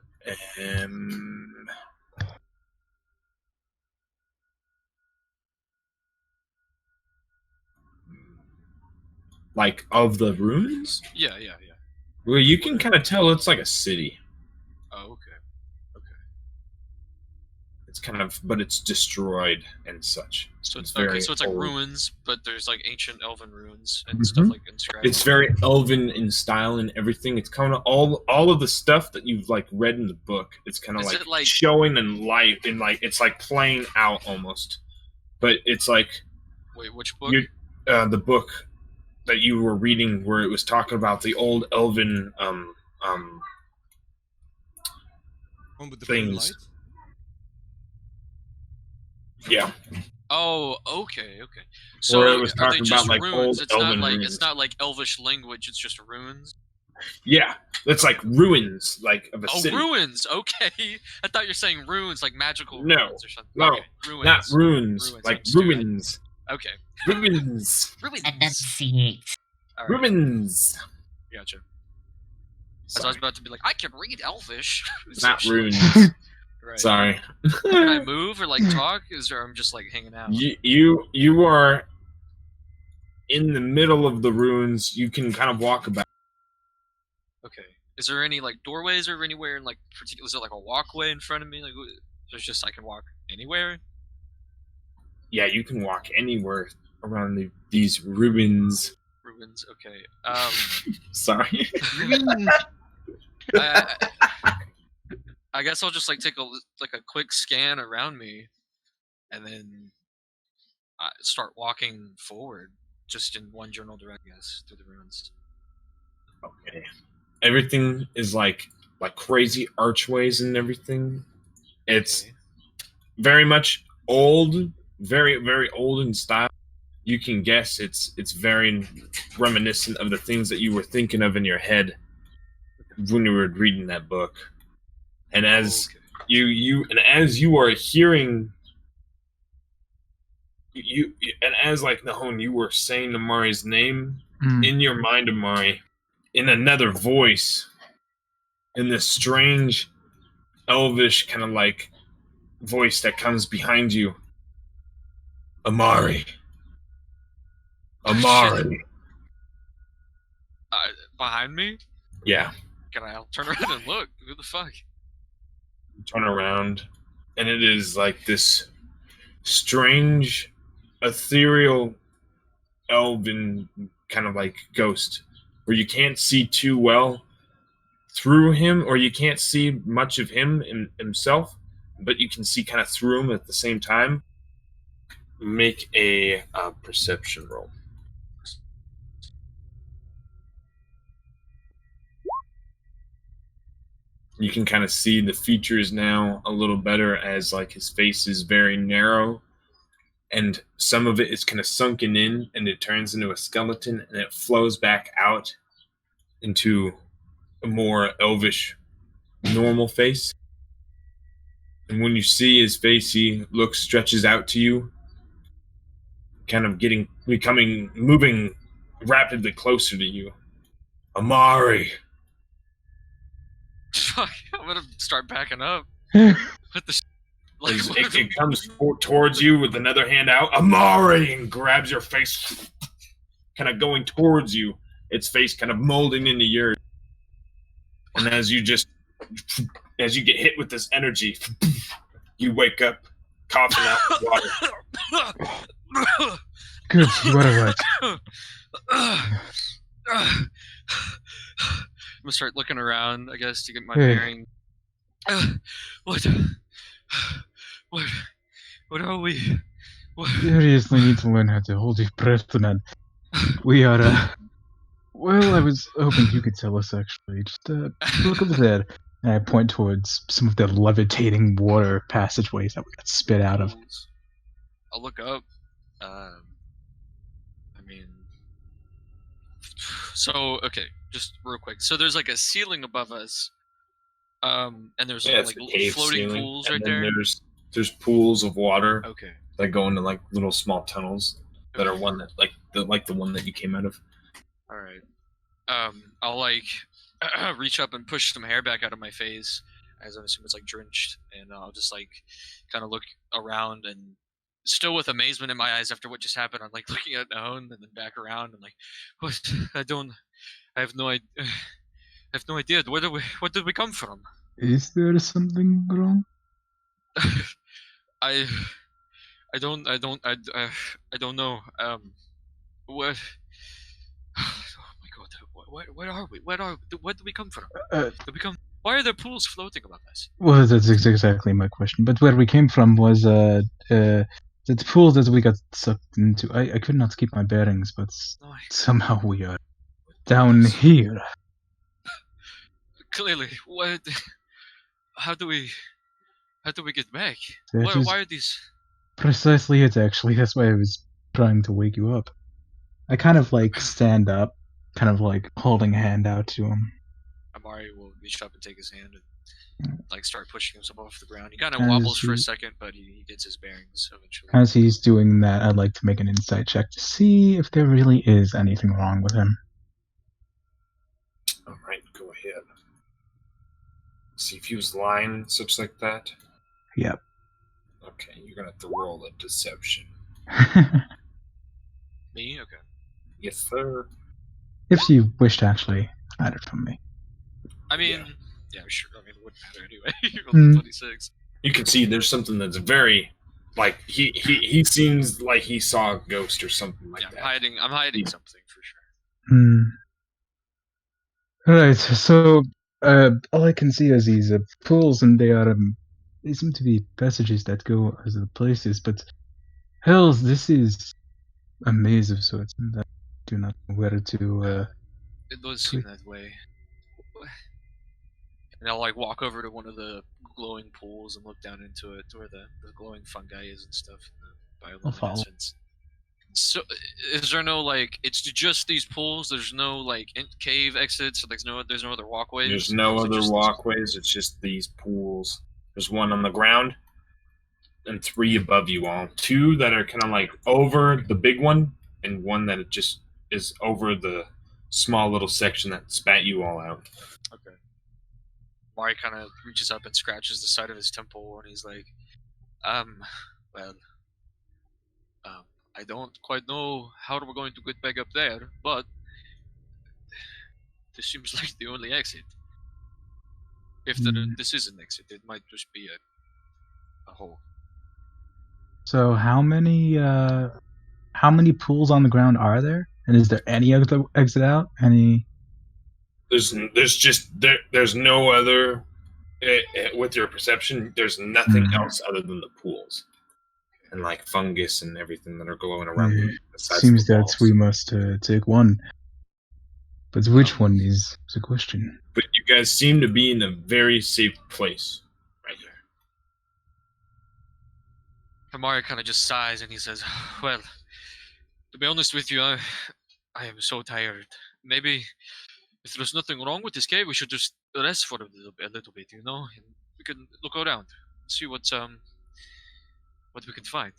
Like of the runes? Yeah. Well, you can kind of tell it's like a city. Oh, okay. It's kind of, but it's destroyed and such. So It's okay, very so it's like old. ruins, but there's like ancient elven runes and stuff like inscribed. It's very elven in style and everything. It's kind of all of the stuff that you've like read in the book. It's kind of Is like, it like- showing in light, and like it's like playing out almost. But it's like Wait, which book? the book that you were reading, where it was talking about the old elven One with the blue things. light. Yeah, Oh, okay. where So it was are they talking just about like runes? old It's not elven like runes. it's not like Elvish language. It's just runes. Yeah, it's like ruins, like of a Oh, city. ruins. Okay, I thought you're saying runes, like magical No, runes or something. no, Okay, ruins. Not runes, Ruins, like understood. ruins. Okay, Ruins. ruins. Enunciate. All right, Ruins. gotcha. As I Sorry. was about to be like, I can read Elvish. Not runes. Right. Sorry. Can I move or like talk? Or I'm just like hanging out? You are in the middle of the ruins. You can kind of walk about. Okay. Is there any like doorways or anywhere in like particular? Is it like a walkway in front of me? Like, there's just I can walk anywhere. Yeah, you can walk anywhere around these ruins. Ruins. Okay. Sorry. I guess I'll just like take a quick scan around me, and then start walking forward, just in one general direction, I guess, through the ruins. Okay. Everything is like crazy archways and everything. It's Okay. very much old, very very old in style. You can guess it's very reminiscent of the things that you were thinking of in your head when you were reading that book. And as Okay. you are hearing and as like Nahon, you were saying Amari's name in your mind, Amari, in another voice, in this strange elvish kind of like voice that comes behind you. Amari. Behind me? Yeah. I'll turn around and look. Who the fuck? Turn around, and it is like this strange, ethereal, elven kind of like ghost, where you can't see too well through him, or you can't see much of him himself, but you can see kind of through him at the same time. Make a perception roll. You can kind of see the features now a little better, as like his face is very narrow, and some of it is kind of sunken in, and it turns into a skeleton, and it flows back out into a more elvish, normal face. And when you see his face, he stretches out to you, kind of moving rapidly closer to you. Amari. Fuck, I'm gonna start backing up. What the like, It comes towards you with another hand out. Amari! And grabs your face, kind of going towards you. Its face kind of molding into yours. And as you get hit with this energy, you wake up, coughing out water. Good, you got it right. I'm gonna start looking around, I guess, to get my Hey. bearing. What are we? What? You seriously need to learn how to hold your breath, man. We are, well, I was hoping you could tell us, actually. Just, look over there. And I point towards some of the levitating water passageways that we got spit out of. I'll look up. I mean, so okay, just real quick. So there's like a ceiling above us, and there's Yeah, it's like a cave floating ceiling, pools and right then there. there's pools of water Okay. that go into like little small tunnels that are one that like the one that you came out of. All right. I'll like reach up and push some hair back out of my face, as I'm assuming it's like drenched, and I'll just like kind of look around and still with amazement in my eyes after what just happened. I'm like looking at Owen and then back around and like, what? I have no idea. I have no idea. Where did we come from? Is there something wrong? I I don't know. What? Oh my god! Where are we? Where do we come from? Did we come? Why are there pools floating above us? Well, that's exactly my question. But where we came from was the pool that we got sucked into. I could not keep my bearings, but No, somehow we are down here. clearly, what? How do we get back? That is Why are these? precisely it, actually. That's why I was trying to wake you up. I kind of like stand up, kind of like holding a hand out to him. Amari will reach up and take his hand and like start pushing himself off the ground. He kind of As wobbles for a he- second, but he gets his bearings eventually. As he's doing that, I'd like to make an insight check to see if there really is anything wrong with him. All right, go ahead. See if he was lying, such like that. Yep. Okay, you're gonna have to roll a deception. Me? Okay. Yes, sir. If you wish to actually hide it from me. I mean, yeah, sure. I mean, it wouldn't matter anyway. You rolled Hmm. 26. You can see there's something that's very like he seems like he saw a ghost or something like Yeah, that. I'm hiding something for sure. Hmm. Alright, so all I can see is these pools, and they seem to be passages that go other places, but hells, this is a maze of sorts, and I do not know where to It does seem that way. And I'll like walk over to one of the glowing pools and look down into it, to where the glowing fungi is and stuff. I'll follow. Bioluminescence. So, is there no like? It's just these pools. There's no like cave exits. So there's no other walkways. There's no Or is it other just these- walkways. It's just these pools. There's one on the ground and 3 above you all. 2 that are kind of like over the big one, and 1 that it just is over the small little section that spat you all out. Okay. Mari kind of reaches up and scratches the side of his temple, and he's like, well, I don't quite know how we're going to get back up there, but this seems like the only exit. If this is an exit, it might just be a hole. So how many pools on the ground are there? And is there any other exit out? Any? There's no other with your perception. There's nothing else other than the pools and like fungus and everything that are glowing around you. Seems that we must take one. But which one is the question? But you guys seem to be in a very safe place right here. Amari kind of just sighs and he says, well, to be honest with you, I am so tired. Maybe if there's nothing wrong with this cave, we should just rest for a little bit, you know? And we can look around, see what we can find.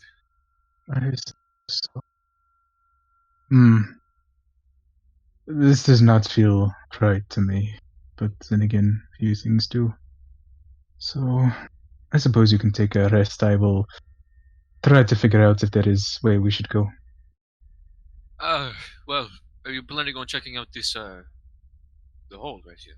This does not feel right to me, but then again, few things do. So, I suppose you can take a rest. I will try to figure out if there is where we should go. Well, are you planning on checking out this, the hole right here?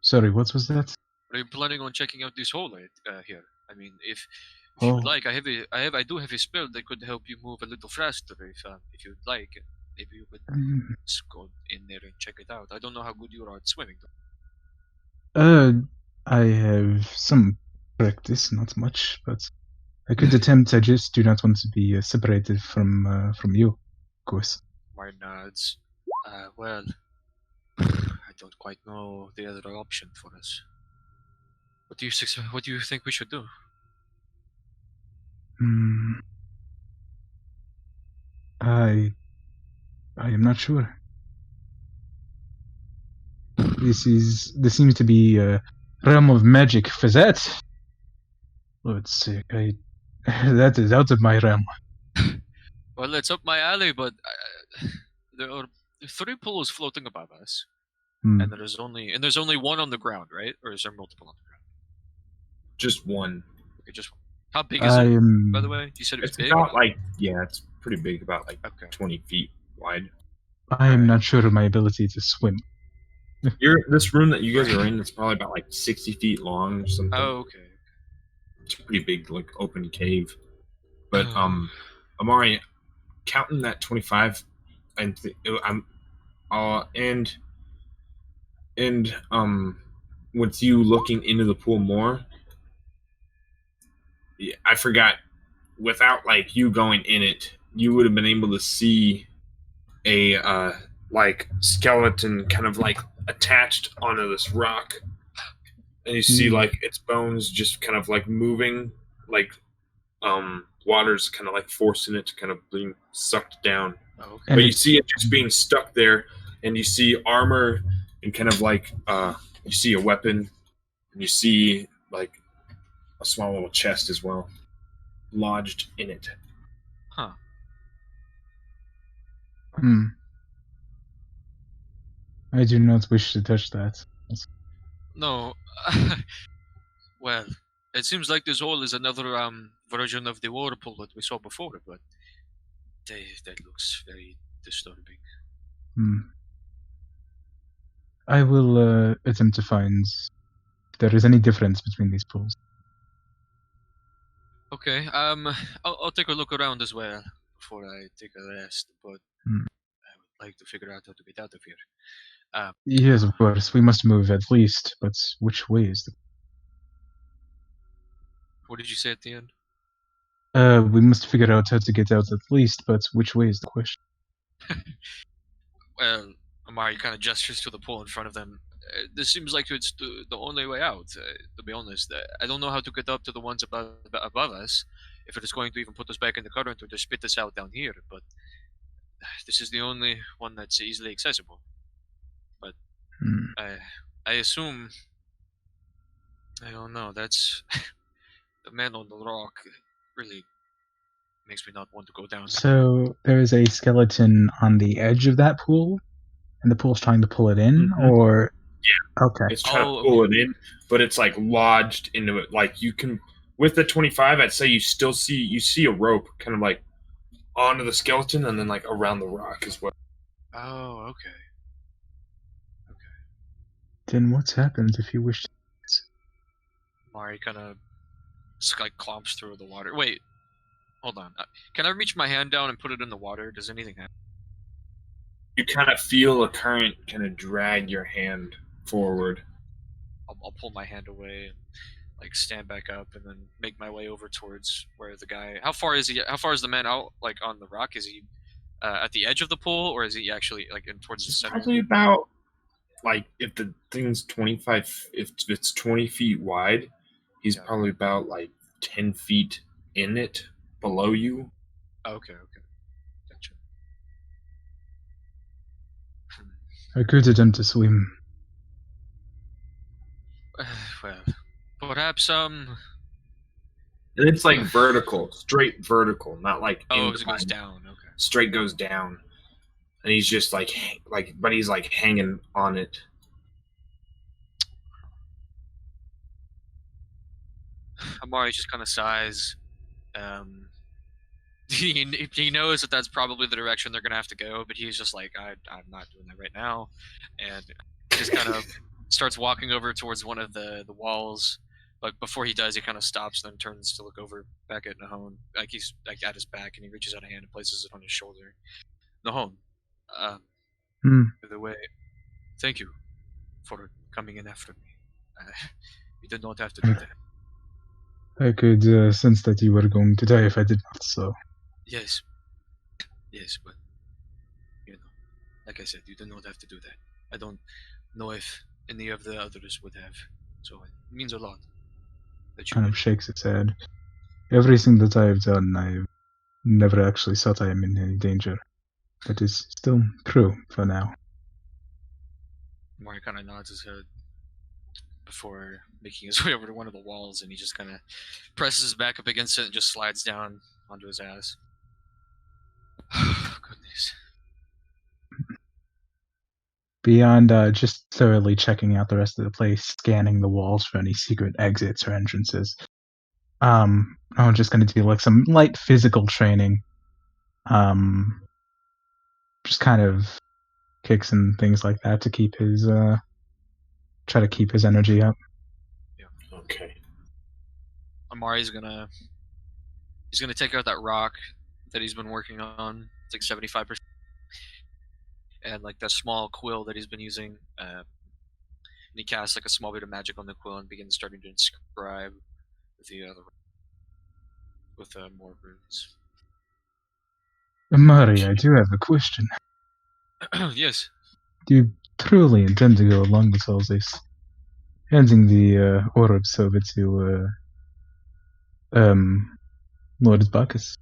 Sorry, what was that? Are you planning on checking out this hole right here? I mean, if you would like, I do have a spell that could help you move a little faster. If you'd like, maybe you would just go in there and check it out. I don't know how good you are at swimming, though. I have some practice, not much, but I could attempt. I just do not want to be separated from you, of course. Mari nods. Well, I don't quite know the other option for us. What do you think we should do? I am not sure. This seems to be realm of magic for that. Let's see. That is out of my realm. Well, it's up my alley, but there are 3 pools floating above us, Hmm. and there's only one on the ground, right? Or is there multiple on the ground? Just one. Okay, just one. How big is it? By the way, you said it was It's big. about like it's pretty big, about like Okay. 20 feet wide. I am Alright. not sure of my ability to swim. This room that you guys are in, it's probably about like 60 feet long or something. Oh, okay. It's a pretty big, like open cave. But Amari, counting that 25, and with you looking into the pool more, I forgot. Without like you going in it, you would have been able to see a like skeleton kind of like attached onto this rock, and you see like its bones just kind of like moving, like water's kind of like forcing it to kind of being sucked down. Oh, okay. But you see it just being stuck there, and you see armor and kind of like you see a weapon, and you see like a small little chest as well lodged in it. Huh. Hmm. I do not wish to touch that. No. Well, it seems like this hole is another version of the whirlpool that we saw before, but that looks very disturbing. Hmm. I will attempt to find if there is any difference between these pools. Okay. I'll take a look around as well before I take a rest, but Hmm. I would like to figure out how to get out of here. Yes, of course. We must move at least, but which way is the... What did you say at the end? We must figure out how to get out at least, but which way is the question? Well, Amari kind of gestures to the pool in front of them. This seems like it's the only way out, to be honest. I don't know how to get up to the ones above us, if it is going to even put us back in the current or just spit us out down here, but this is the only one that's easily accessible. But Hmm. I assume... I don't know, that's... the man on the rock really makes me not want to go down. So there is a skeleton on the edge of that pool, and the pool's trying to pull it in, Mhm. or Yeah. okay, It's trying to pull it in, but it's like lodged into it. Like you can, with the 25, I'd say you still see a rope kind of like onto the skeleton and then like around the rock as well. Oh, okay. then what happens if you wish to... Mari kind of like clomps through the water. Wait, hold on. Can I reach my hand down and put it in the water? Does anything happen? You kind of feel a current kind of drag your hand forward. I'll pull my hand away and like stand back up and then make my way over towards where the guy. How far is he? How far is the man out? Like on the rock? Is he at the edge of the pool, or is he actually like in towards the center? Probably about like if the thing's 25, if it's 20 feet wide, he's probably about like 10 feet in it below you. Okay. Gotcha. I could attempt to swim. Well, perhaps And it's like vertical, straight vertical, not like Oh, it incline. goes down. Okay. Straight goes down, and he's just like but he's like hanging on it. Amari just kind of sighs. He knows that that's probably the direction they're gonna have to go, but he's just like, I'm not doing that right now, and just kind of starts walking over towards one of the walls. But before he does, he kind of stops and then turns to look over back at Nahon, like he's like at his back, and he reaches out a hand and places it on his shoulder. Nahon, by the way, thank you for coming in after me. You did not have to do that. I could sense that you were going to die if I did not, so... Yes, but you know, like I said, you did not have to do that. I don't know if any of the others would have, so it means a lot that you kind of shakes his head. Everything that I have done, I never actually thought I am in any danger. That is still true for now. Mari kind of nods his head. before making his way over to one of the walls, and he just kind of presses his back up against it and just slides down onto his ass. Goodness. Beyond just thoroughly checking out the rest of the place, scanning the walls for any secret exits or entrances, I'm just going to do like some light physical training. Just kind of kicks and things like that to keep his try to keep his energy up. Okay. Amari's he's gonna take out that rock that he's been working on. It's like 75%, and like that small quill that he's been using. And he casts like a small bit of magic on the quill and begins starting to inscribe with more runes. Amari, I do have a question. Yes. Do you truly intend to go along with all this? Handing the orbs over to Lord Bacchus.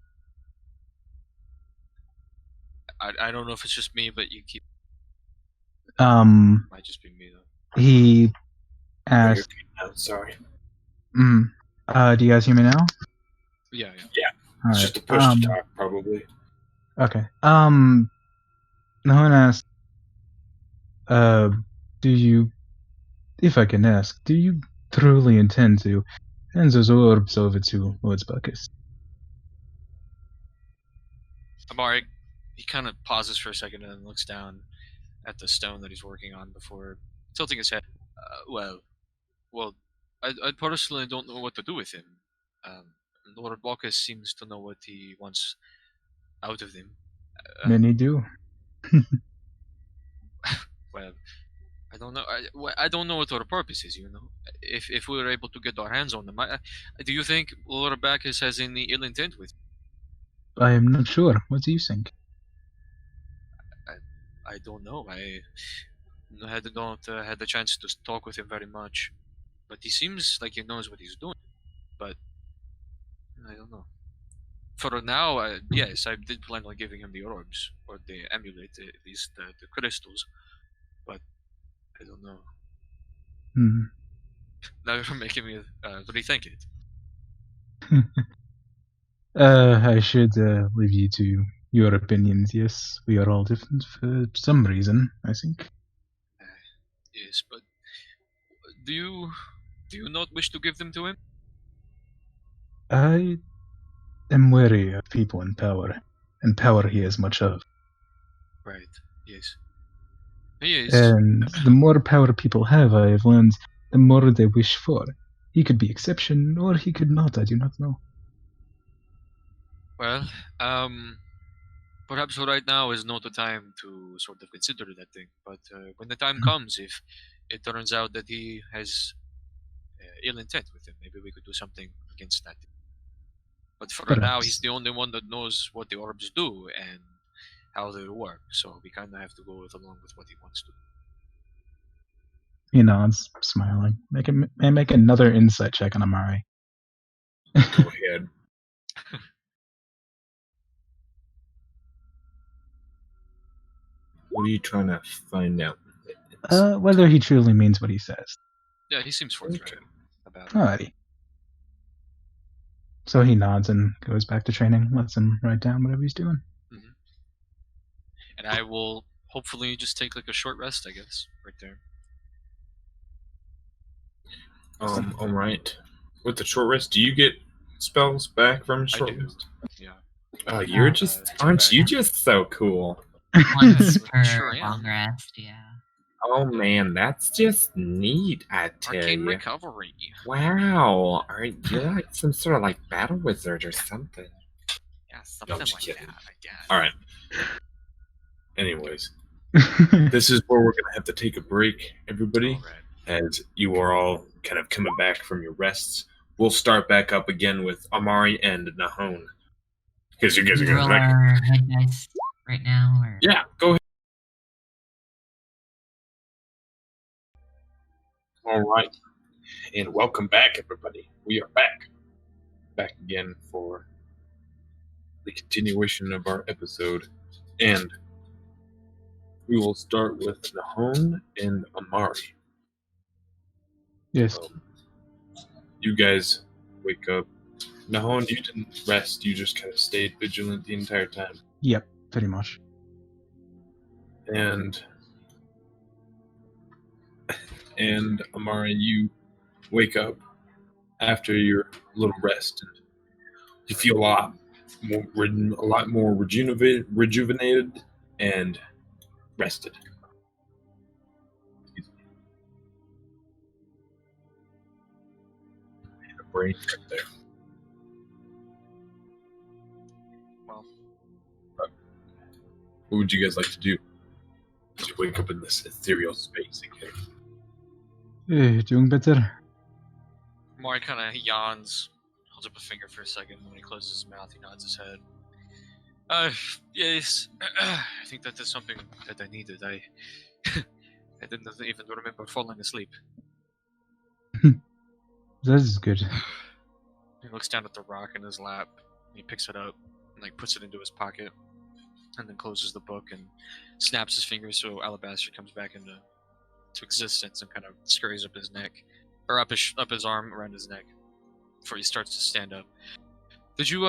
I don't know if it's just me, but you keep. Might just be me though. He asked. Oh, sorry. Do you guys hear me now? Yeah. All It's right. just a push to talk, probably. Okay. No one asked. Do you, if I can ask, do you truly intend to hand those orbs over to Lord Bacchus? Amari, he kind of pauses for a second and then looks down at the stone that he's working on before tilting his head. Well, I personally don't know what to do with him. Lord Bacchus seems to know what he wants out of him. Many do. Well, I don't know. I don't know what our purpose is. If we were able to get our hands on them, do you think Lord Bacchus has any ill intent with? I am not sure. What do you think? I don't know. I had not had the chance to talk with him very much, but he seems like he knows what he's doing. But I don't know. For now, yes, I did plan on giving him the orbs or the amulet, at least the crystals. But I don't know. Now you're making me rethink it. I should leave you to your opinions. Yes, we are all different for some reason, I think. Yes, but do you not wish to give them to him? I am wary of people in power, and power he has much of. Right. Yes. He is. And the more power people have, I have learned, the more they wish for. He could be exception, or he could not. I do not know. Well, perhaps right now is not the time to sort of consider that thing. But when the time comes, if it turns out that he has ill intent with him, maybe we could do something against that. But for right now, he's the only one that knows what the orbs do and how they work. So we kind of have to go along with what he wants to. He nods, smiling. Make another insight check on Amari. Go ahead. What are you trying to find out? Whether he truly means what he says. Yeah, he seems forthright about it. Alrighty. So he nods and goes back to training, lets him write down whatever he's doing. Mm-hmm. And I will hopefully just take like a short rest, I guess, right there. All right. With the short rest, do you get spells back from a short rest? Yeah. Oh, you're aren't you just so cool? Once per Sure am. long rest, yeah. Oh man, that's just neat, I tell Arcane you. recovery. Wow, you're like some sort of like battle wizard or something. Yeah, something just like kidding. that, I guess. All right. Anyways, this is where we're gonna have to take a break, everybody, All right. as you are all kind of coming back from your rests. We'll start back up again with Amari and Nahon. Because you guys are Roll gonna our head dice right now, or Yeah, go ahead. All right, and welcome back, everybody. We are back again for the continuation of our episode, and we will start with Nahon and Amari. Yes. You guys wake up. Nahon, you didn't rest. You just kind of stayed vigilant the entire time. Yep, pretty much. And Amara, you wake up after your little rest, and you feel a lot more rejuvenated and rested. And a brain right there. Well, What would you guys like to do? As you wake up in this ethereal space again. Doing better. Mari kind of yawns, holds up a finger for a second. When he closes his mouth, he nods his head. Yes. I think that is something that I needed. I didn't even remember falling asleep. That is good. He looks down at the rock in his lap. And he picks it up and like puts it into his pocket, and then closes the book and snaps his fingers so Alabaster comes back into existence and kind of scurries up his neck, or up his arm around his neck before he starts to stand up. Did you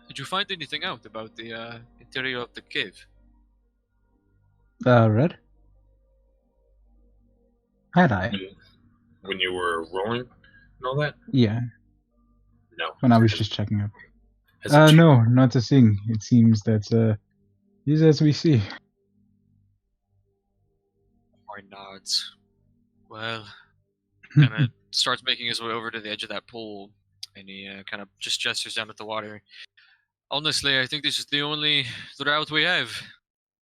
did you find anything out about the interior of the cave? Red? Had I? When you were rolling and all that? Yeah, No. when I was just checking up. Has it changed? No, not a thing. It seems that, is as we see. Mari nods. Well, kind of starts making his way over to the edge of that pool, and he kind of just gestures down at the water. Honestly, I think this is the only route we have.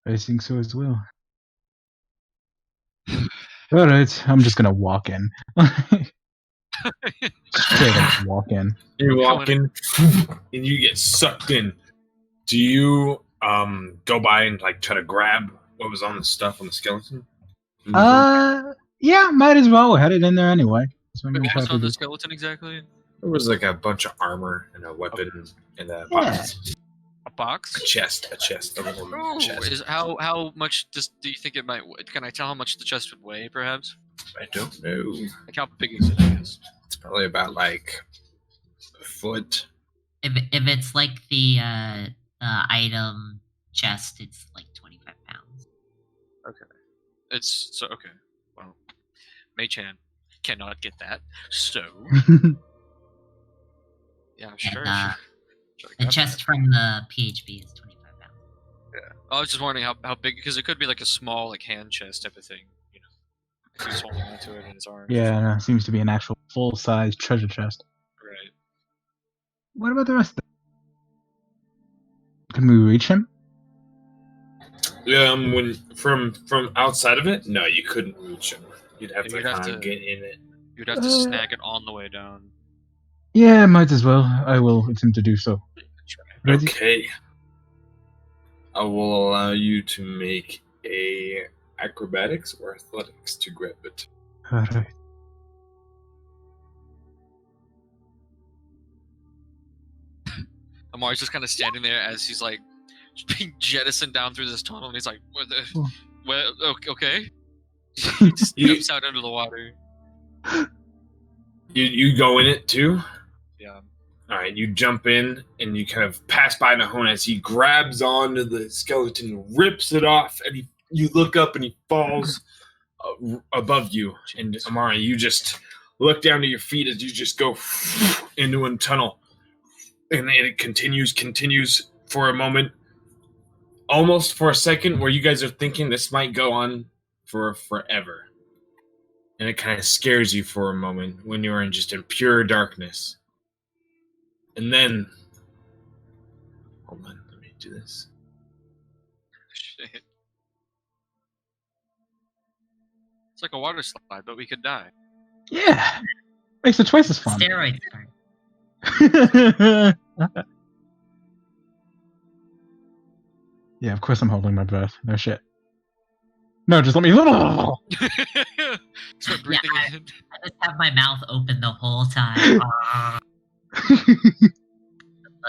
I think so as well. Alright, I'm just gonna walk in. Straight up walk in. You walk in, and you get sucked in. Do you go by and like try to grab what was on the stuff on the skeleton? Yeah, might as well. Had it in there anyway. So I'm What gonna was try on to the do- skeleton exactly? There was like a bunch of armor and a weapon and a Yeah. box. A box? A chest, a little Oh, chest. how much do you think it might? Can I tell how much the chest would weigh, perhaps? I don't know. Like how big is it? I guess. It's probably about like a foot. If it's like the item chest, it's like 25 pounds. It's so okay. Well, Mei-chan cannot get that, so yeah, sure. And, Try to the grab chest that. from the PHB is 25 pounds. Yeah. I was just wondering how big, because it could be like a small like hand chest type of thing, you know. If he's holding onto it in his arms. Yeah, no, it seems to be an actual full-size treasure chest. Right. What about the rest of them? Can we reach him? When from outside of it, no, you couldn't reach him. You'd have to You'd have kind of to- get in it. You'd have to snag it on the way down. Yeah, might as well. I will attempt to do so. Ready? Okay. I will allow you to make a acrobatics or athletics to grab it. Alright. Amari's just kind of standing there as he's like just being jettisoned down through this tunnel, and he's like, "What the? Oh. Well, okay." He just You- jumps out into the water. You go in it too? Yeah. Alright, you jump in and you kind of pass by Nahon as he grabs onto the skeleton, rips it off, and you look up and he falls above you. And Amara, you just look down to your feet as you just go into a tunnel. And it continues for a moment, almost for a second, where you guys are thinking this might go on for forever. And it kind of scares you for a moment when you're in pure darkness. And then, hold on, let me do this. Shit. It's like a water slide, but we could die. Yeah! Makes it twice as fun. Steroids are. Yeah, of course I'm holding my breath. No shit. No, just let me. Start breathing in. I just have my mouth open the whole time.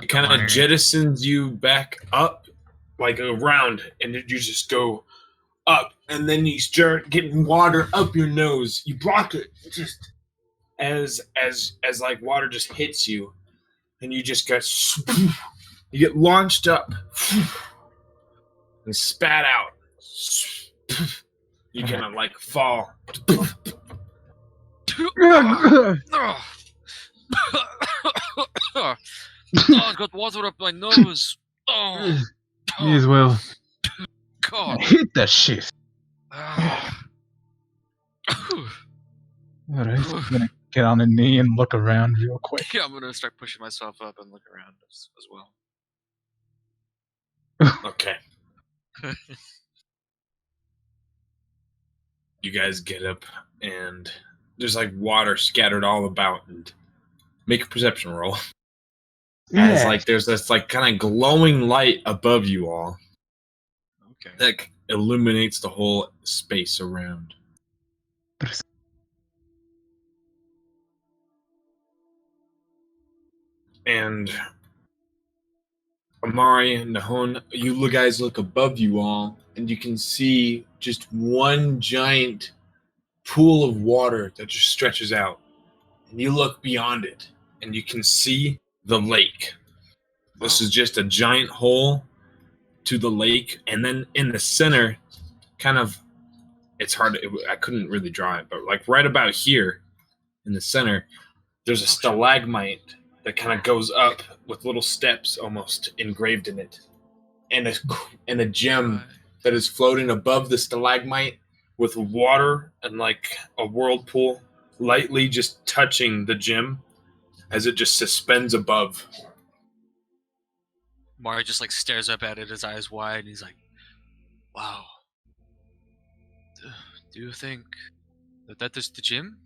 It kind of jettisons you back up, like around, and you just go up, and then you start getting water up your nose. You block it, just as like water just hits you, and you just get you get launched up and spat out. You kind of like fall. Oh, I got water up my nose. Oh, Yes, well, God. I hate that shit. Ah. Alright, I'm gonna get on a knee and look around real quick. Yeah, I'm gonna start pushing myself up and look around as well. Okay. You guys get up, and there's like water scattered all about, and make a perception roll. As like there's this like kind of glowing light above you all Okay. that illuminates the whole space around. And Amari and Nahon, you guys look above you all, and you can see just one giant pool of water that just stretches out. And you look beyond it, and you can see the lake. This is just a giant hole to the lake, and then in the center, kind of, it's hard, I couldn't really draw it, but like right about here in the center, there's a stalagmite that kind of goes up with little steps almost engraved in it, and a gem that is floating above the stalagmite with water and like a whirlpool lightly just touching the gem as it just suspends above. Mari just like stares up at it, his eyes wide, and he's like, "Wow. Do you think that is the gym?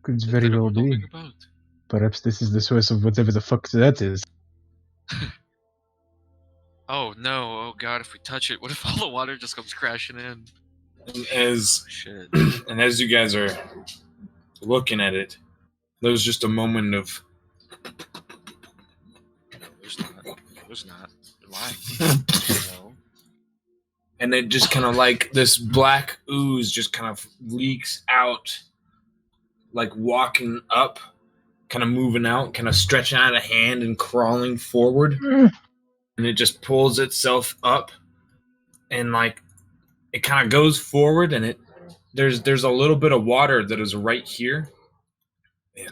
Could that very we're well be. talking about?" Perhaps this is the source of whatever the fuck that is. Oh no! Oh god! If we touch it, what if all the water just comes crashing in? And as Shit. and as you guys are looking at it, there's just a moment of There's not. There's not. You're lying. No. and it just kind of like this black ooze just kind of leaks out, like walking up, kind of moving out, kind of stretching out a hand and crawling forward, and it just pulls itself up, and like it kind of goes forward, and there's a little bit of water that is right here.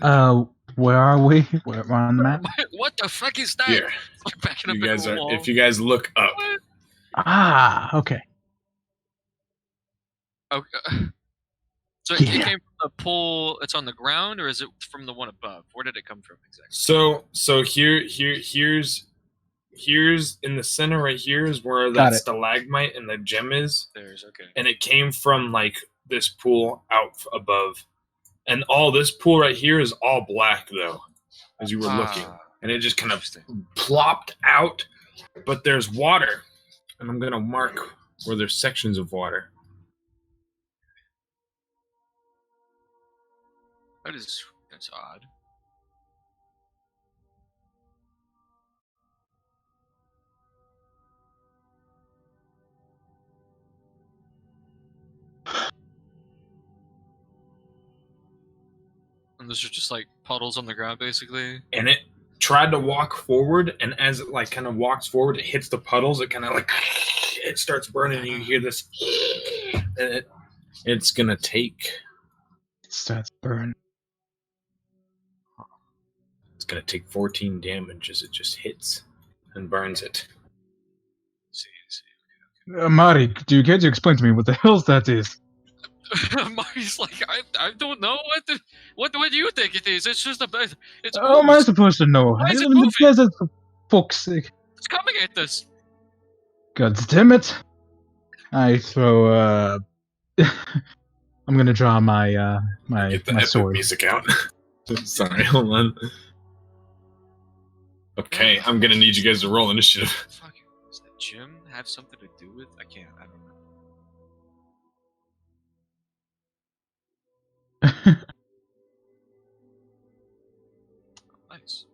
And Where are we? Where on the map? What the fuck is that? here, Like backing up you guys into a are. wall. If you guys look up, What? Ah, okay. Okay. So it Yeah. came from the pool. It's on the ground, or is it from the one above? Where did it come from exactly? so here's in the center right here is where Got that it. stalagmite and the gem is, There's okay. and it came from like this pool out above, and all this pool right here is all black though, as you were looking, and it just kind of plopped out, but there's water, and I'm gonna mark where there's sections of water. That's odd. And those are just like puddles on the ground, basically. And it tried to walk forward, and as it like kind of walks forward, it hits the puddles, it kind of like it starts burning, and you hear this, and it's gonna take It starts burning. It's gonna take 14 damage as it just hits and burns it. See. Mari, do you care to explain to me what the hell that is? Mari's like, I don't know what do you think it is? It's just a bed. It's How am I ooze. supposed to know? Why I is live it in the moving? desert, for fuck's sake. It's coming at us. God damn it. I throw, I'm gonna draw my, Get the my epic sword. music out. Sorry, hold on. Okay, I'm gonna need you guys to roll initiative. Fuck. Does the gym have something to do with? I don't know. Nice.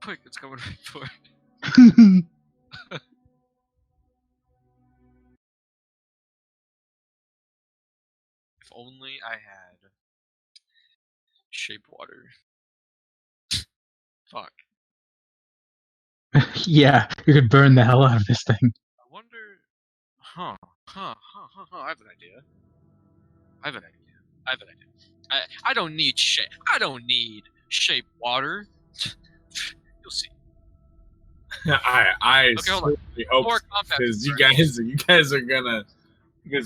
Quick, it's coming right for it. only I had shape water. Fuck. Yeah, you could burn the hell out of this thing. I wonder. I have an idea. I have an idea. I don't need shape. I don't need shape water. You'll see. I Okay, hold on. certainly hope More combat. because you guys are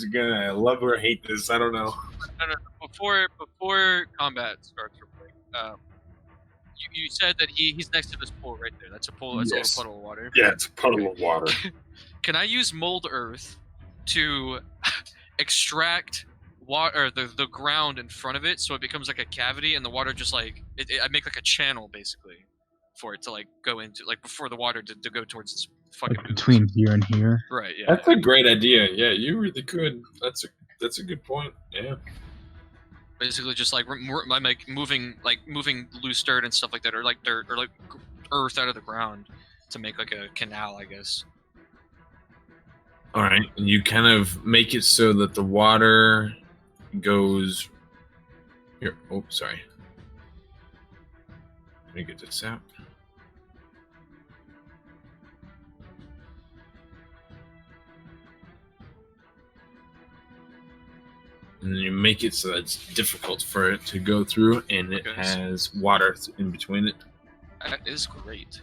gonna love or hate this. I don't know. No. Before combat starts, real quick. You said that he's next to this pool right there. That's a pool. That's Yes. a little puddle of water. Yeah, it's a puddle of water. Can I use mold earth to extract water, or the ground in front of it, so it becomes like a cavity, and the water just like I make like a channel basically for it to like go into, like before the water to go towards this fucking Like ooze. between here and here. Right. Yeah. That's a great idea. Yeah, you really could. That's a good point. Yeah. Basically, just like I'm like moving loose dirt and stuff like that, or like dirt or like earth out of the ground to make like a canal, I guess. All right, and you kind of make it so that the water goes here. Oh, sorry. Let me get this out. And then you make it so that it's difficult for it to go through, and it Okay. has water in between it. That is great.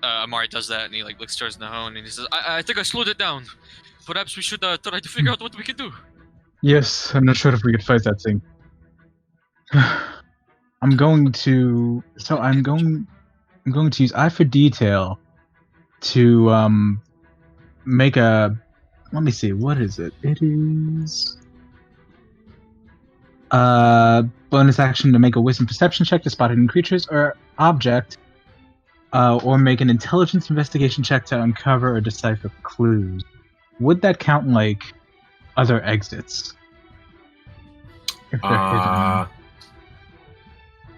Amari does that, and he like looks towards Nahon, and he says, "I think I slowed it down. Perhaps we should try to figure out what we can do." Yes, I'm not sure if we could fight that thing. I'm going to use Eye for Detail to make a. Let me see. What is it? It is bonus action to make a Wisdom Perception check to spot hidden creatures or object, or make an Intelligence Investigation check to uncover or decipher clues. Would that count like other exits? If they're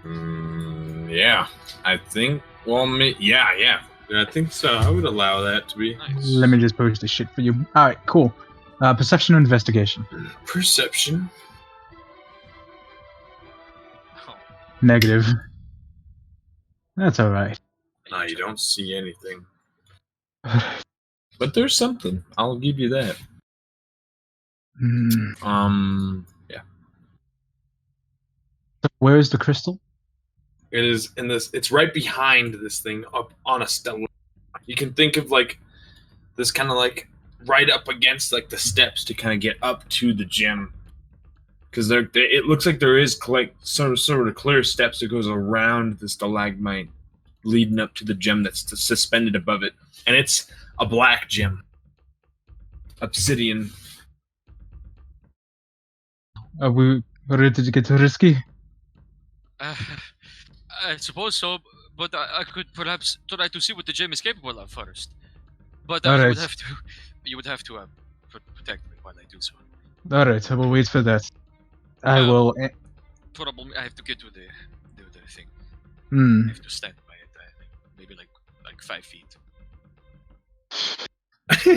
hidden. Yeah, I think. Well, yeah. I think so. I would allow that to be. Nice. Let me just post this shit for you. All right, cool. Perception or investigation? Perception. Oh, Negative. That's all right. No, you don't see anything. But there's something. I'll give you that. Yeah. Where is the crystal? It is in this. It's right behind this thing, up on a stone. You can think of like this kind of like right up against like the steps to kind of get up to the gem, because it looks like there is like some sort of clear steps that goes around the stalagmite, leading up to the gem that's suspended above it, and it's a black gem, obsidian. Are we ready to get risky? I suppose so, but I could perhaps try to see what the gem is capable of first. But you Alright. would have to protect me while I do so. All right, I will wait for that. I will. Probably I have to get to the thing. Hmm. I have to stand by it. Maybe like 5 feet.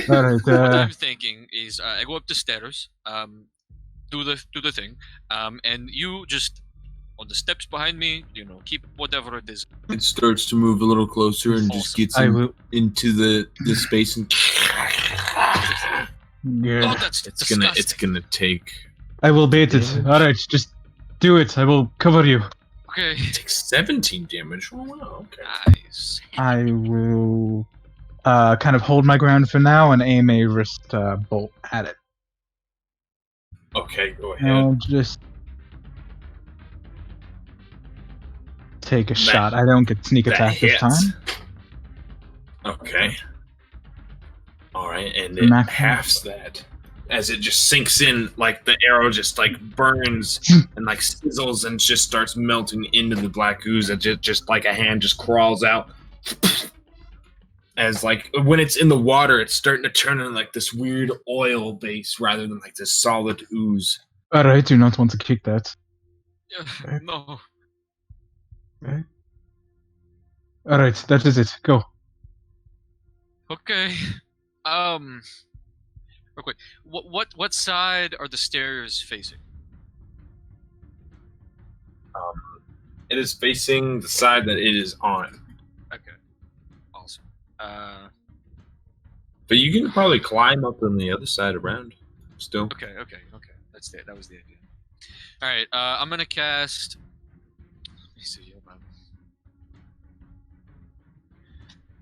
All right. What I'm thinking is I go up the stairs, do the thing, and you just on the steps behind me, keep whatever it is. It starts to move a little closer and just gets I will. into the space, and Yeah. Oh, that's it's disgusting. gonna take I will bait it. All right, just do it. I will cover you. Okay. take 17 damage. Oh, wow, okay. Nice. I will kind of hold my ground for now and aim a wrist bolt at it. Okay, go ahead. I'll just take a shot. I don't get sneak That attack this hits. time. Okay. All right, and it Max- halves that as it just sinks in, like the arrow just like burns and like sizzles and just starts melting into the black ooze. It just like a hand just crawls out. As like when it's in the water, it's starting to turn into like this weird oil base rather than like this solid ooze. All right, do not want to kick that. Yeah, no. All right, that is it. Go. Okay. real quick. What side are the stairs facing? It is facing the side that it is on. Okay, awesome. But you can probably climb up on the other side around. Still. Okay. That was the idea. All right, I'm gonna cast. Let me see. Hold on.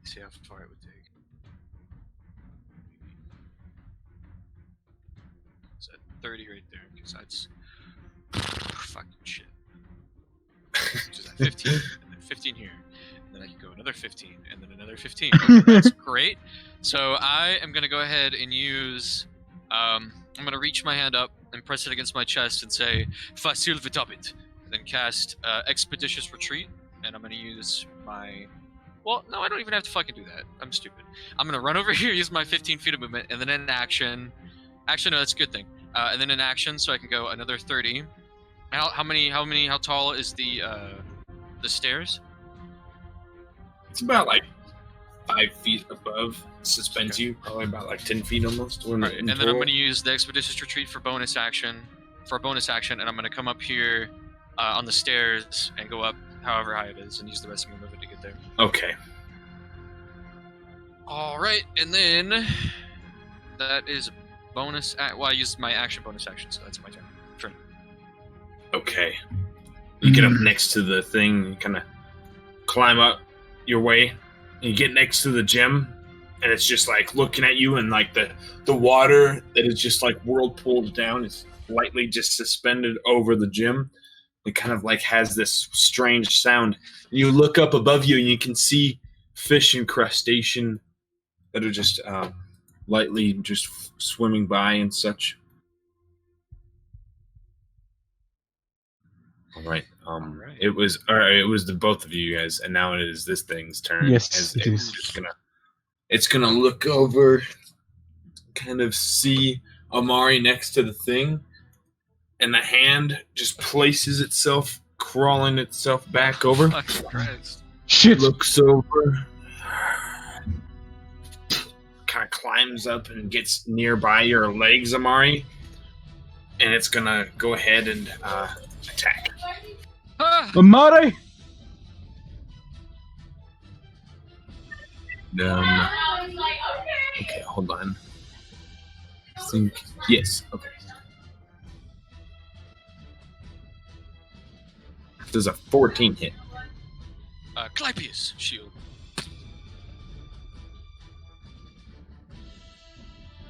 See how far it would take. It's at 30 right there, because that's fucking shit. Just at 15, and then 15 here, and then I can go another 15, and then another 15. Okay, that's great. So I am gonna go ahead and use. I'm gonna reach my hand up and press it against my chest and say "Facile Vidabit," and then cast Expeditious Retreat, and I'm gonna use my. Well, no, I don't even have to fucking do that. I'm stupid. I'm gonna run over here, use my 15 feet of movement, and then in action. Actually, no, that's a good thing. And then in action, so I can go another 30. How tall is the stairs? It's about like 5 feet above. Suspends you, probably about like 10 feet almost. Right, and then I'm going to use the Expeditious Retreat for bonus action, and I'm going to come up here on the stairs and go up however high it is, and use the rest of my movement to get there. Okay. All right, and then that is bonus. Well, I used my action bonus action, so that's my turn. Okay. You get up next to the thing, you kind of climb up your way, and you get next to the gem, and it's just like looking at you, and like the water that is just like whirlpooled down is lightly just suspended over the gem. It kind of like has this strange sound. And you look up above you, and you can see fish and crustacean that are just lightly just swimming by and such. All right. It was the both of you guys, and now it is this thing's turn. Yes, it is. It's gonna look over, kind of see Amari next to the thing, and the hand just places itself, crawling itself back over. Fucking Christ. Shit. Looks over, kind of climbs up and gets nearby your legs, Amari, and it's gonna go ahead and attack. Amare! Okay, hold on. I think yes. Okay. Does a 14 hit? Clypeus shield.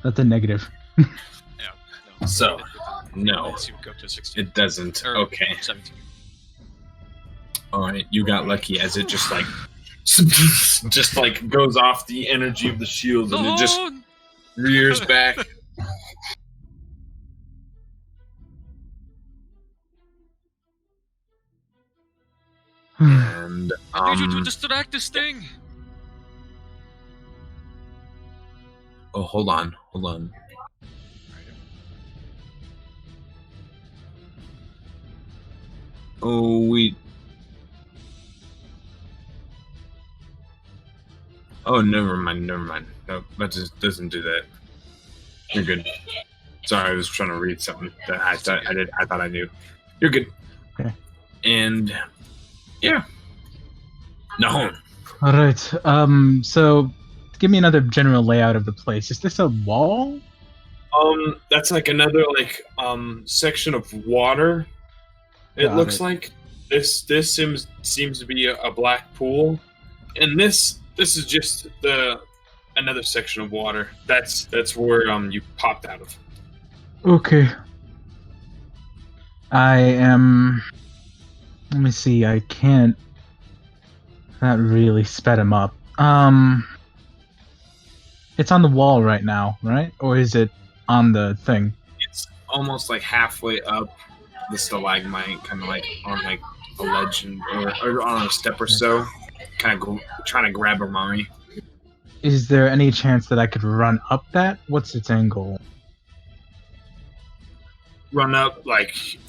That's a negative. Yeah. No. So, no, Let's see, we go up to 16. it doesn't. Or Okay. 17. All right, you got lucky as it just like, just like goes off the energy of the shield and it just rears back. And I need you to distract this thing. oh, hold on. Oh, wait. Oh, never mind. No, that just doesn't do that. You're good. Sorry, I was trying to read something that I thought I knew. You're good. Okay. And yeah. No. All right. So give me another general layout of the place. Is this a wall? That's like another section of water. It Got looks it. like this seems to be a black pool, and this is just another section of water. That's where you popped out of. Okay. I am. Let me see. I can't. Not really sped him up. It's on the wall right now, right? Or is it on the thing? It's almost like halfway up the stalagmite, kind of like on like a ledge or on a step or so, kind of trying to grab Amari. Is there any chance that I could run up that? What's its angle? Run up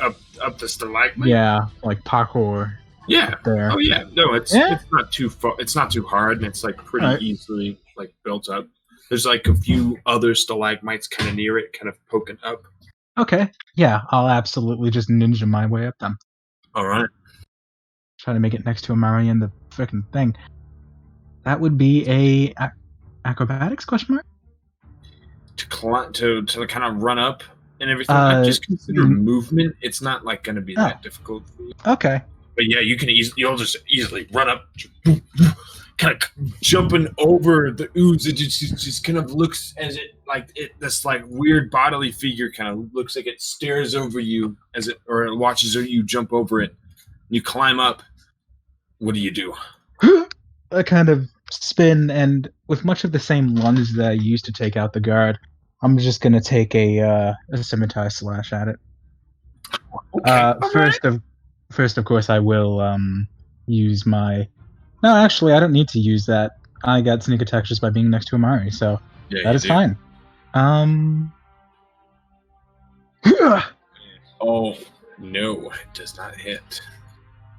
up the stalagmite. Yeah, like parkour. Yeah. Up there. Oh yeah. No, it's Yeah? it's not too far. It's not too hard, and it's like pretty Alright. easily like built up. There's like a few other stalagmites kind of near it, kind of poking up. Okay. Yeah, I'll absolutely just ninja my way up them. All right. Try to make it next to Amari and the freaking thing. That would be a acrobatics question mark? To kind of run up and everything. I just consider movement. It's not like going to be that difficult for you. Okay. But yeah, you'll just easily run up, kind of jumping over the ooze. It just kind of looks as this like weird bodily figure kind of looks like it stares over you or it watches you jump over it. You climb up. What do you do? I kind of spin, and with much of the same lunge that I used to take out the guard, I'm just gonna take a scimitar slash at it. Okay. First, of course, I will use my. No, actually, I don't need to use that. I got sneak attack just by being next to Amari, so that is fine. Oh no, it does not hit.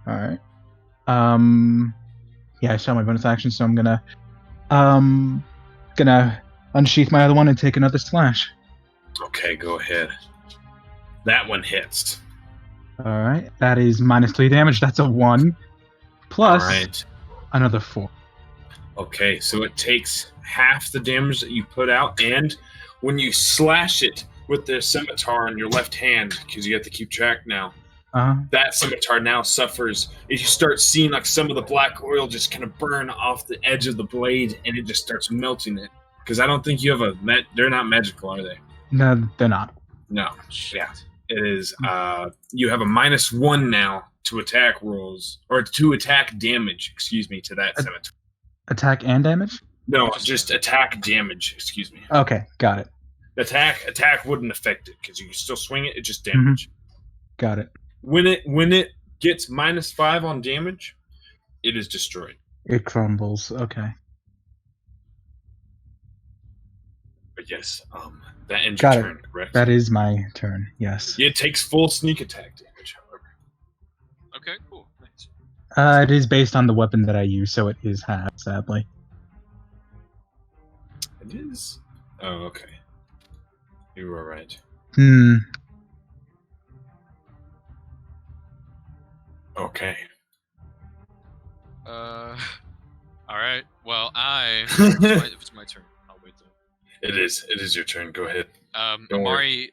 All right. Yeah, I saw my bonus action, so I'm gonna unsheath my other one and take another slash. Okay, go ahead. That one hits. All right, that is -3 damage. That's a 1 plus another 4. Okay, so it takes half the damage that you put out, and when you slash it with the scimitar in your left hand, because you have to keep track now, that scimitar now suffers. If you start seeing like some of the black oil just kind of burn off the edge of the blade, and it just starts melting it. Because I don't think you have they're not magical, are they? No, they're not. No. Yeah. It is. You have a -1 now to attack rolls, or to attack damage. Excuse me, to that scimitar. Attack and damage? No, just attack damage. Excuse me. Okay, got it. Attack wouldn't affect it because you can still swing it. It's just damage. Got it. When it gets -5 on damage, it is destroyed. It crumbles. Okay. But yes, that ends your turn, correct? That is my turn. Yes. It takes full sneak attack damage, however. Okay, cool. Nice. It is based on the weapon that I use, so it is half, sadly. It is. Oh, okay. You were right. Okay. All right. Well, it's my turn. I'll wait though. It is your turn. Go ahead. Amari,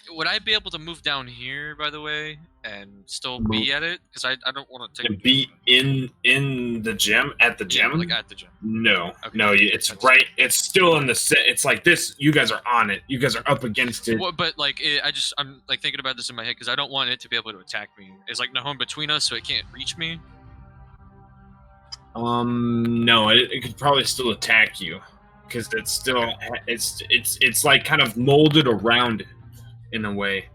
would I be able to move down here, by the way, and still be at it? Because I don't want to take. And be in the gym at the gym. Yeah, like at the gym. No, okay. no, it's right. It's still in the set. It's like this. You guys are on it. You guys are up against it. Well, but like, I'm like thinking about this in my head because I don't want it to be able to attack me. It's like Nahum between us, so it can't reach me. No, it could probably still attack you because it's still it's like kind of molded around it in a way.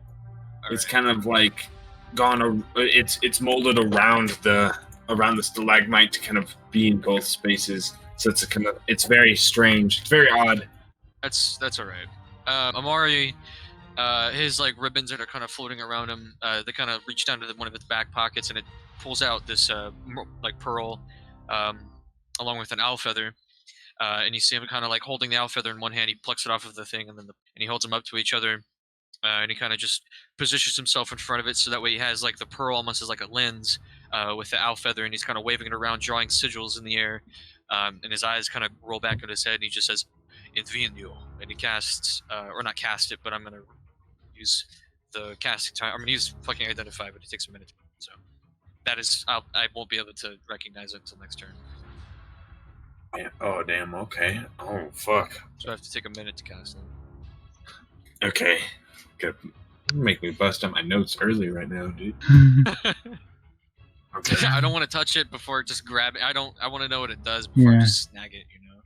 It's kind of like gone. It's molded around the stalagmite to kind of be in both spaces. So it's very strange. It's very odd. That's all right. Amari, his like ribbons that are kind of floating around him. They kind of reach down to one of its back pockets and it pulls out this like pearl. Along with an owl feather, and you see him kind of like holding the owl feather in one hand. He plucks it off of the thing, and he holds them up to each other, and he kind of just positions himself in front of it, so that way he has like the pearl almost as like a lens with the owl feather, and he's kind of waving it around, drawing sigils in the air, and his eyes kind of roll back on his head, and he just says, "Invenio," and he casts, or not cast it, but I'm gonna use the casting time. I'm gonna use fucking identify, but it takes a minute, so. That is, I won't be able to recognize it until next turn. Oh, damn, okay. Oh, fuck. So I have to take a minute to cast it. Okay. Gotta make me bust out my notes early right now, dude. Okay. I don't want to touch it before just grab it. I want to know what it does before I just snag it, you know?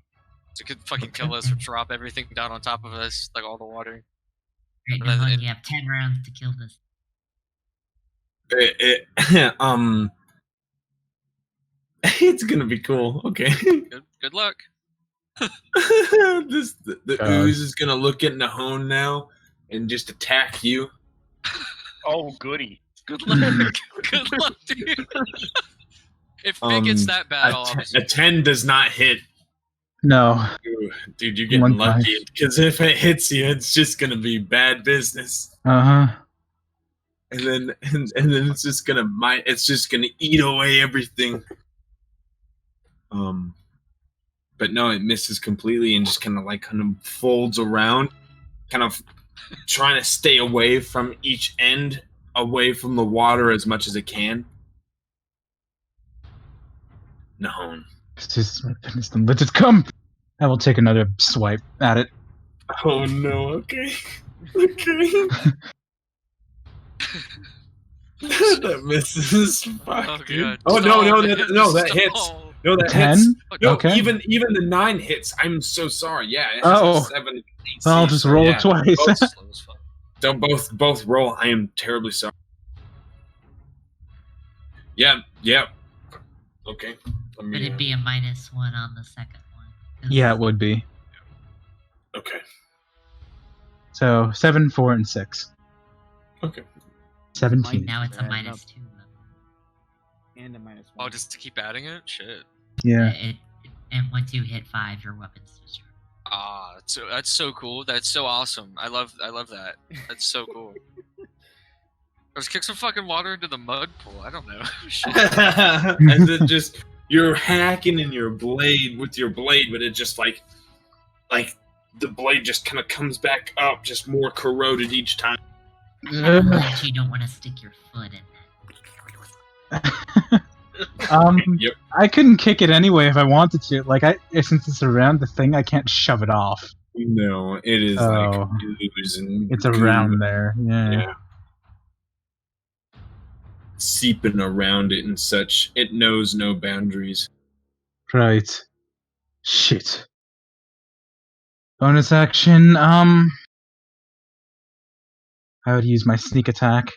So it could fucking kill us or drop everything down on top of us, like all the water. Right, you have 10 rounds to kill this. It's gonna be cool. Okay. Good luck. The ooze is gonna look at Nahon now and just attack you. Oh, goody. Good luck. Good luck, dude. If it gets that bad, I'll obviously. A 10 does not hit. No. Ooh, dude, you're getting One lucky. five. Because if it hits you, it's just gonna be bad business. Uh-huh. And then it's just gonna eat away everything. But no, it misses completely and just kind of folds around, kind of trying to stay away from each end, away from the water as much as it can. No. Let it come. I will take another swipe at it. Oh no, okay. Okay. That misses. Fuck, Oh dude. god. Oh no, man, that just- hits. oh. No, that 10? hits. No, Okay. even the 9 hits. I'm so sorry. Yeah, it has Oh. a 7 AC, I'll just so roll yeah. it twice. Both, Slow as fuck. don't both roll. I am terribly sorry. Yeah. Okay. Let Would me, it be a -1 on the second one? 'Cause- Yeah, it would be. okay. So 7, 4, and 6. Okay. 17. Now it's a Yeah, -2. And a -1. Oh, just to keep adding it? Shit. Yeah. And once you hit 5, your weapon's destroyed. Ah, that's so cool. That's so awesome. I love that. That's so cool. Let's kick some fucking water into the mud pool. I don't know. Shit. And then just you're hacking in your blade with your blade, but it just like the blade just kind of comes back up, just more corroded each time. But you don't want to stick your foot in it. Yep. I couldn't kick it anyway if I wanted to. Like, since it's around the thing, I can't shove it off. No, it is Oh. like ooze and It's goo. around there. Yeah. Yeah. Seeping around it and such. It knows no boundaries. Right. Shit. Bonus action. I would use my sneak attack.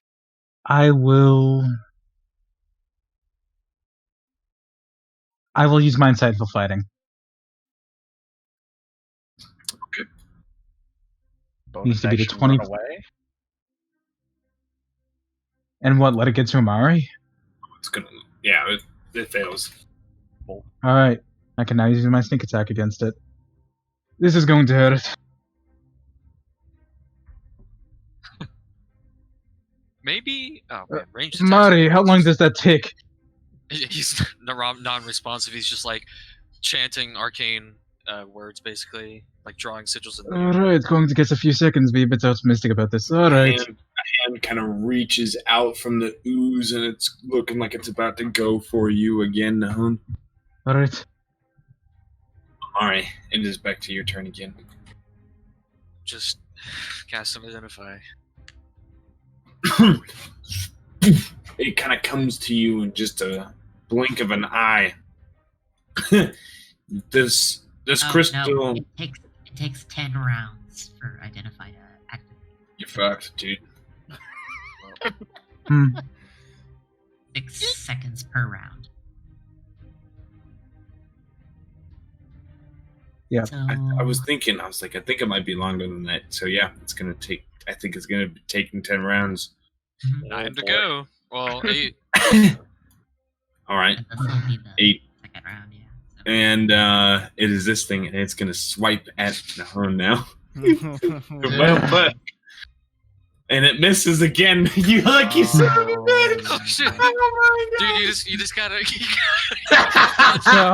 I will use my insightful fighting. Needs to be the action, 20 run away. And what? Let it get to Amari? It's gonna. Yeah, it fails. Alright. I can now use my sneak attack against it. This is going to hurt. Maybe. Oh man, ranged attacks. Amari, how long does that take? He's non-responsive. He's just like chanting arcane words, basically, like drawing sigils in the air. Alright, going to get a few seconds. Be a bit optimistic about this. Alright. And a hand kind of reaches out from the ooze, and it's looking like it's about to go for you again, Nahum. Alright. Alright, it is back to your turn again. Just cast some identify. It kind of comes to you in just a blink of an eye. This Oh, crystal. No, it takes 10 rounds for identify to activate. You're fucked, dude. Hmm. 6 seconds per round. Yeah. So, I was thinking, I think it might be longer than that. So yeah, I think it's gonna be taking 10 rounds. 9 to go. Well, 8. Alright, and this will be the 8. second round, yeah. So, And it is this thing, and it's gonna swipe at Nahum now. Yeah. And it misses again. You lucky son of a bitch! Oh shit! Oh my Dude, god! you just gotta. So,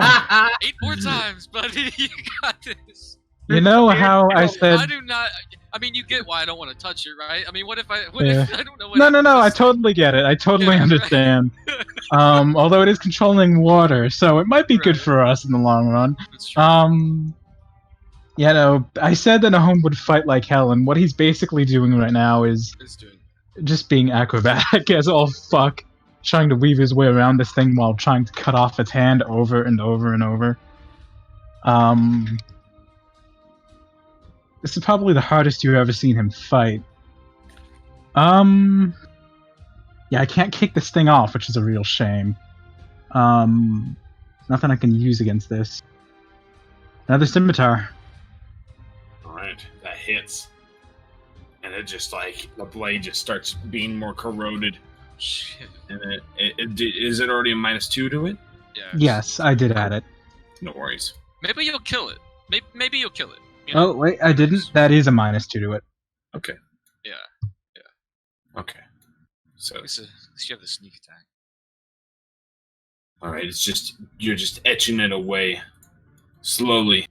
8 more times, buddy. You got this. you know how I said... I do not. I mean, you get why I don't want to touch it, right? I mean, what if I? Yeah. If I don't know what? No, I this- totally get it. I totally Yeah, right. understand. Although it is controlling water, so it might be good Right. for us in the long run. That's true. You know, I said that Nahum would fight like hell, and what he's basically doing right now is It's doing. just being acrobatic as all fuck, trying to weave his way around this thing while trying to cut off its hand over and over and over. This is probably the hardest you've ever seen him fight. Yeah, I can't kick this thing off, which is a real shame. Nothing I can use against this. Another scimitar. Alright, that hits. And it just the blade just starts being more corroded. Shit. And is it already a -2 to it? Yeah. Yes, I did add it. No worries. Maybe you'll kill it. Maybe you'll kill it. You Oh know? wait, I didn't. That is a -2 to it. Okay. Yeah. Okay. So, At least you have the sneak attack. all right. It's just you're just etching it away, slowly.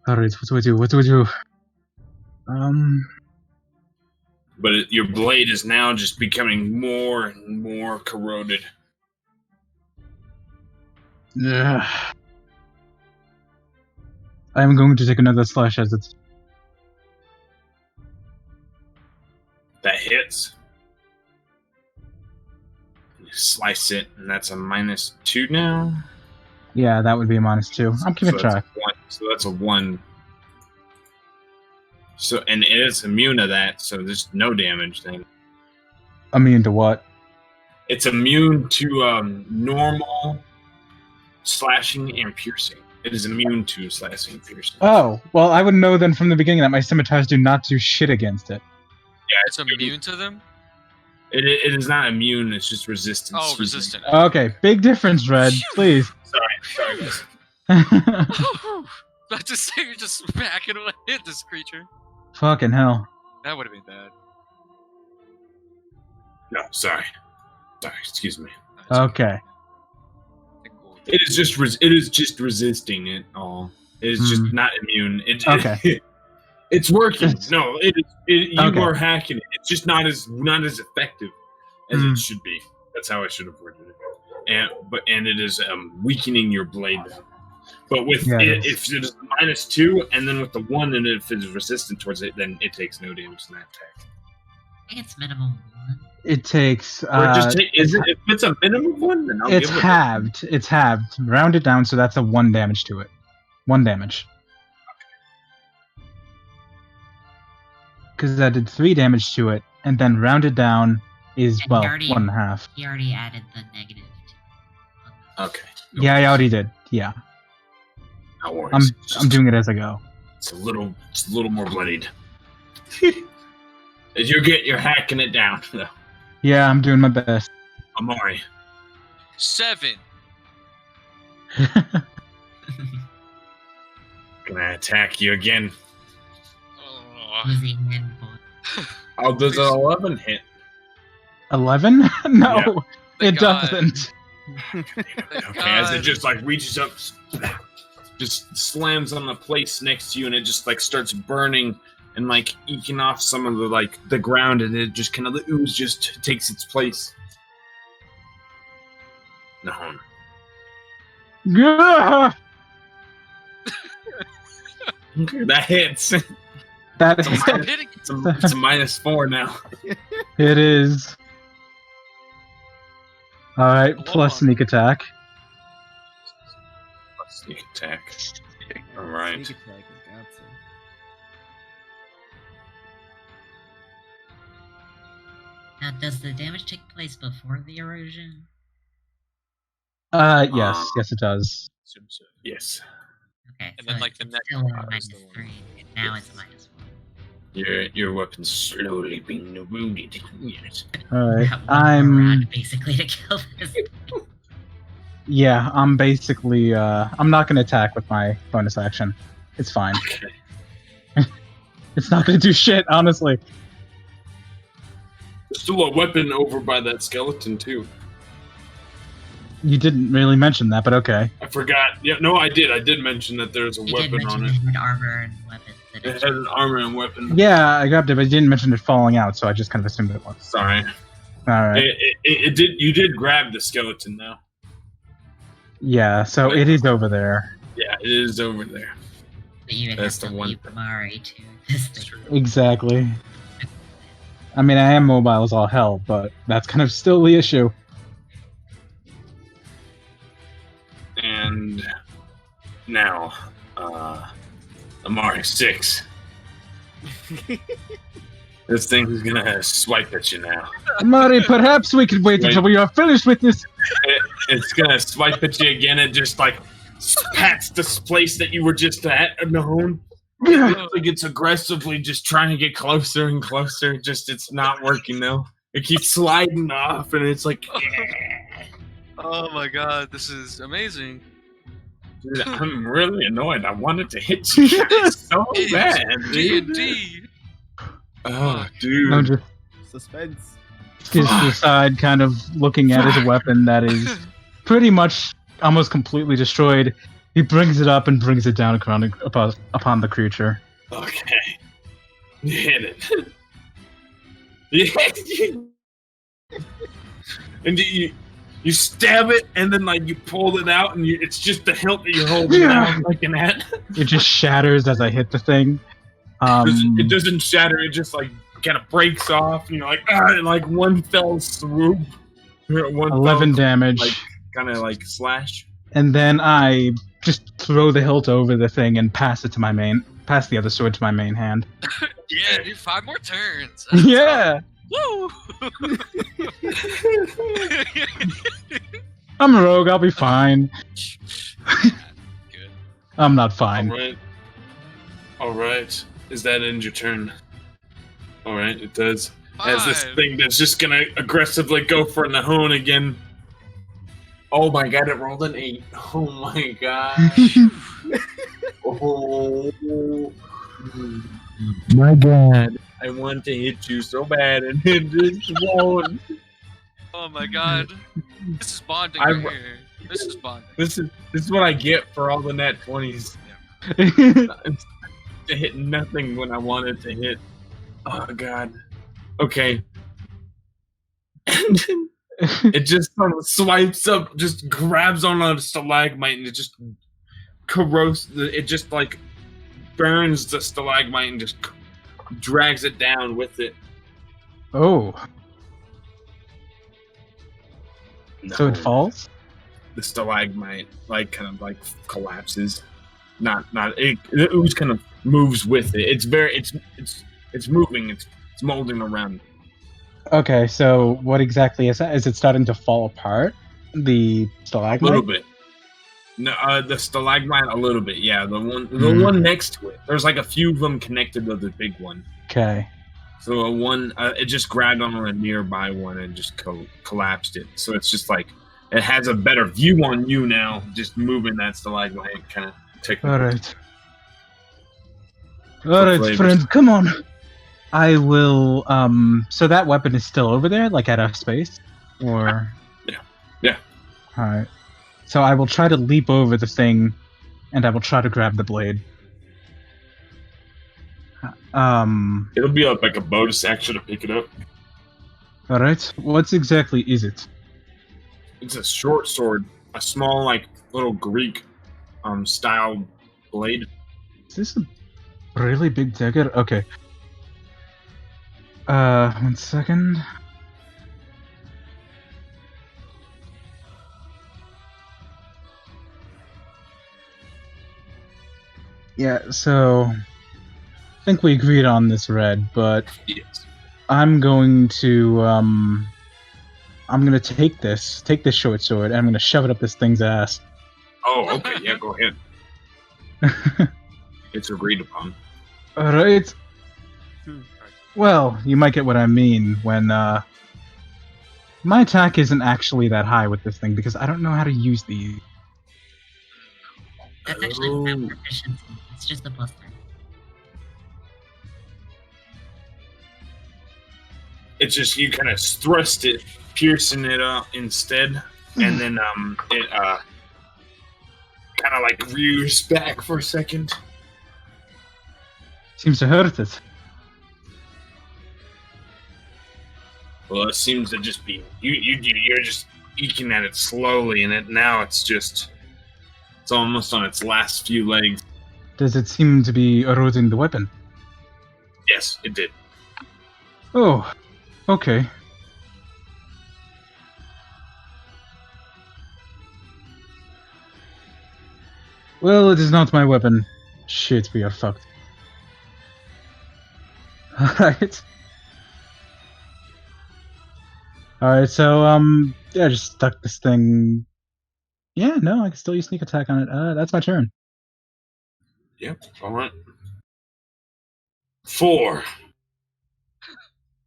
All right, what do I do? What do I do? But your blade is now just becoming more and more corroded. Yeah. I'm going to take another slash at it. That hits. You slice it, and that's a -2 now. Yeah, that would be a -2. I'm keeping track. So that's a 1. So, and it is immune to that, so there's no damage then. Immune to what? It's immune to normal slashing and piercing. It is immune to slashing and piercing. Oh, well, I would know then from the beginning that my scimitars do not do shit against it. Yeah, It's immune to them? It is not immune, it's just resistant. Oh, resistant. Okay, big difference, Red. Please. Sorry, guys. About to say you're just smacking away at this creature. Fucking hell. That would have been bad. No, sorry. Sorry, excuse me. Okay. It is just resisting it all. It is just not immune. Okay. It's working. No, you Okay. are hacking it. It's just not as effective as it should be. That's how I should have worded it. And it is weakening your blade. But with Yeah, it, if it is -2, and then with the 1, and if it is resistant towards it, then it takes no damage in that attack. I think it's minimum 1. It takes. Or just if it's a minimum of 1, then I'll It's give it. halved. It's halved. Round it down, so that's a 1 damage to it. 1 damage. Because I did 3 damage to it, and then rounded down is, And well, you already- 1.5. He already added the negative to Okay. Yeah, I already did. Yeah. No worries. I'm doing it as I go. It's a little more bloodied. You're hacking it down. though. Yeah, I'm doing my best. Amari. 7. Gonna attack you again. Oh, Using handbook. Oh, does an 11 hit? 11? No, Thank it God. doesn't. Okay, as it just like reaches up, just slams on the place next to you, and it just like starts burning and like eking off some of the ground, and it just kind of the ooze just takes its place. No. Gah! Okay, that hits. That It's a is. Stop hitting. It's a -4 now. It is. Alright, plus sneak attack. Sneak attack. All right. Sneak attack has got some. Now, does the damage take place before the erosion? Yes, it does. Assume so. Yes. Okay, And so then, like, it's the next still a part is the -3. Now it's -1. Your weapon's slowly being wounded. Yes. Alright, Got one more round, basically, to kill this. Yeah, I'm basically, I'm not gonna attack with my bonus action. It's fine. Okay. It's not gonna do shit, honestly. There's still a weapon over by that skeleton too. You didn't really mention that, but okay. I forgot. Yeah, no, I did. I did mention that there's a You did weapon mention on it it. had armor and weapons. It had an armor and weapon. Yeah, I grabbed it, but you didn't mention it falling out, so I just kind of assumed it was. Sorry. Alright. It did. You did grab the skeleton though. Yeah, so it is over there. Yeah, it is over there. But you would That's have the to one leave thing. Mari to this That's thing. true. Exactly. I mean, I am mobile as all hell, but that's kind of still the issue. And now, Amari 6. This thing is gonna swipe at you now. Mari, perhaps we could wait until we are finished with this. It's gonna swipe at you again and just like pats this place that you were just at, Nahon. Like it's aggressively just trying to get closer and closer. Just it's not working though. It keeps sliding off, and it's like Oh my god, this is amazing. Dude, I'm really annoyed. I wanted to hit you guys so bad, dude. D&D. Oh, No, dude. just Suspense. his to the side, kind of looking at his weapon that is pretty much almost completely destroyed. He brings it up and brings it down upon the creature. Okay. You hit it. Yeah. And you stab it, and then like you pull it out, and it's just the hilt that you're holding down like an at. It just shatters as I hit the thing. It doesn't shatter. It just like kind of breaks off. And you're like, like one fell swoop. 11 damage. Like, kind of like slash. And then I just throw the hilt over the thing and pass the other sword to my main hand. Yeah, do 5 more turns. Yeah! Woo! I'm a rogue, I'll be fine. Good. I'm not fine. Alright. Is that end your turn? Alright, it does. As this 5. thing that's just gonna aggressively go for Nahon again. Oh my god, it rolled an 8. Oh my god. Oh my god. I want to hit you so bad and it just won't. Oh my god. This is bonding I- right here. This is bonding. This is what I get for all the nat 20s. To hit nothing when I wanted to hit. Oh god. Okay. It just sort of swipes up, just grabs on a stalagmite, and it just corrodes. It just like burns the stalagmite and just drags it down with it. Oh, so it No. falls? The stalagmite like kind of like collapses. Not it ooze kind of moves with it. It's moving. It's molding around. Okay, so what exactly is that? Is it starting to fall apart? The A stalagmite? little bit. No, the stalagmite a little bit. Yeah, the Hmm. one next to it. There's like a few of them connected to the big one. Okay. So it just grabbed on a nearby one and just collapsed it. So it's just like it has a better view on you now. Just moving that stalagmite kind of technically. Alright. Alright, flavors. friends, come on. I will, so that weapon is still over there, like at a space? Or? Yeah. Alright. So I will try to leap over the thing, and I will try to grab the blade. It'll be like a bonus action to pick it up. Alright. What exactly is it? It's a short sword, a small like little Greek style blade. Is this a really big dagger? Okay. 1 second. Yeah, so I think we agreed on this, Red, but Yes. I'm going to take this short sword and I'm gonna shove it up this thing's ass. Oh, okay. Yeah, go ahead. It's agreed upon. Alright. Well, you might get what I mean when my attack isn't actually that high with this thing because I don't know how to use these. That's actually Oh. not proficiency. It's just a +3. It's just you kind of thrust it, piercing it instead, and then it kind of like rears back for a second. Seems to hurt it. Well, it seems to just be you're just eking at it slowly, and it's almost on its last few legs. Does it seem to be eroding the weapon? Yes, it did. Oh, okay. Well, it is not my weapon. Shit, we are fucked. Alright. Alright, so, yeah, just stuck this thing. Yeah, no, I can still use sneak attack on it. That's my turn. Yep. All right. 4.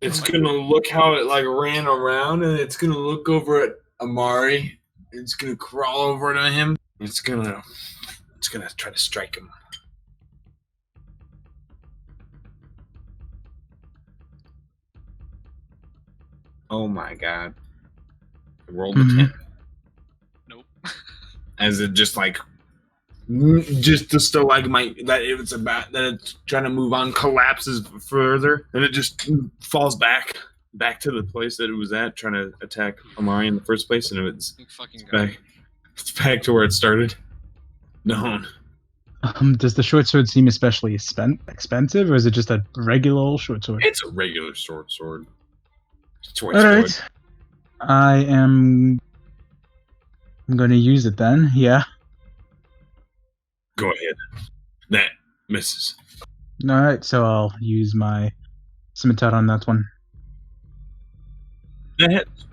It's gonna look how it like ran around, and it's gonna look over at Amari It's gonna crawl over to him. It's gonna try to strike him. Oh my god! I rolled a 10. Nope. As it just like, just the stalagmite that it's about that it's trying to move on collapses further, and it just falls back to the place that it was at, trying to attack Amari in the first place, and it's Fucking God. back to where it started. No. Does the short sword seem especially expensive, or is it just a regular old short sword? It's a regular short sword. All right. I'm going to use it then. Yeah. Go ahead. That misses. All right. So I'll use my scimitar on that one. That hits.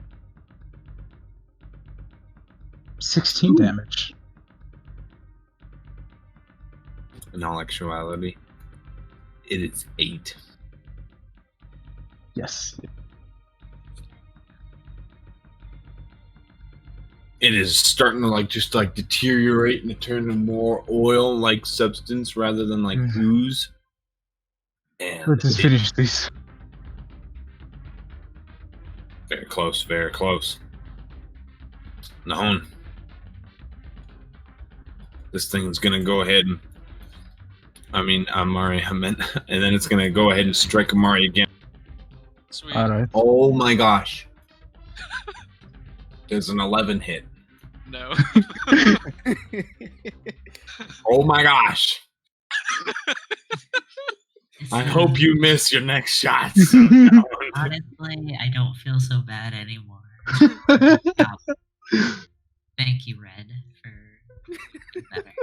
16 damage. In all actuality, it is 8. Yes. It is starting to just deteriorate and turn to more oil-like substance rather than ooze. And Let's just finish these. very close, very close. Nahon. This thing's gonna go ahead and Amari, and then it's gonna go ahead and strike Amari again. Sweet. All right. Oh my gosh. There's an 11 hit. No. Oh my gosh. I hope you miss your next shot. Honestly, I don't feel so bad anymore. Thank you, Red, for better.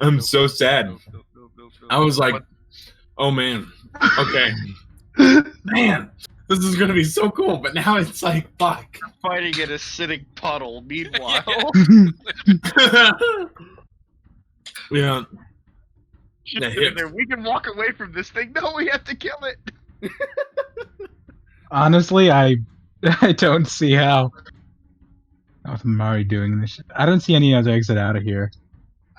I'm so sad. I was like, oh man, okay. Man, this is gonna be so cool, but now it's like, fuck. Fighting an acidic puddle. Meanwhile, Yeah. Shit, The hip. we can walk away from this thing. No, we have to kill it. Honestly, I don't see how. With Mari doing this, I don't see any other exit out of here.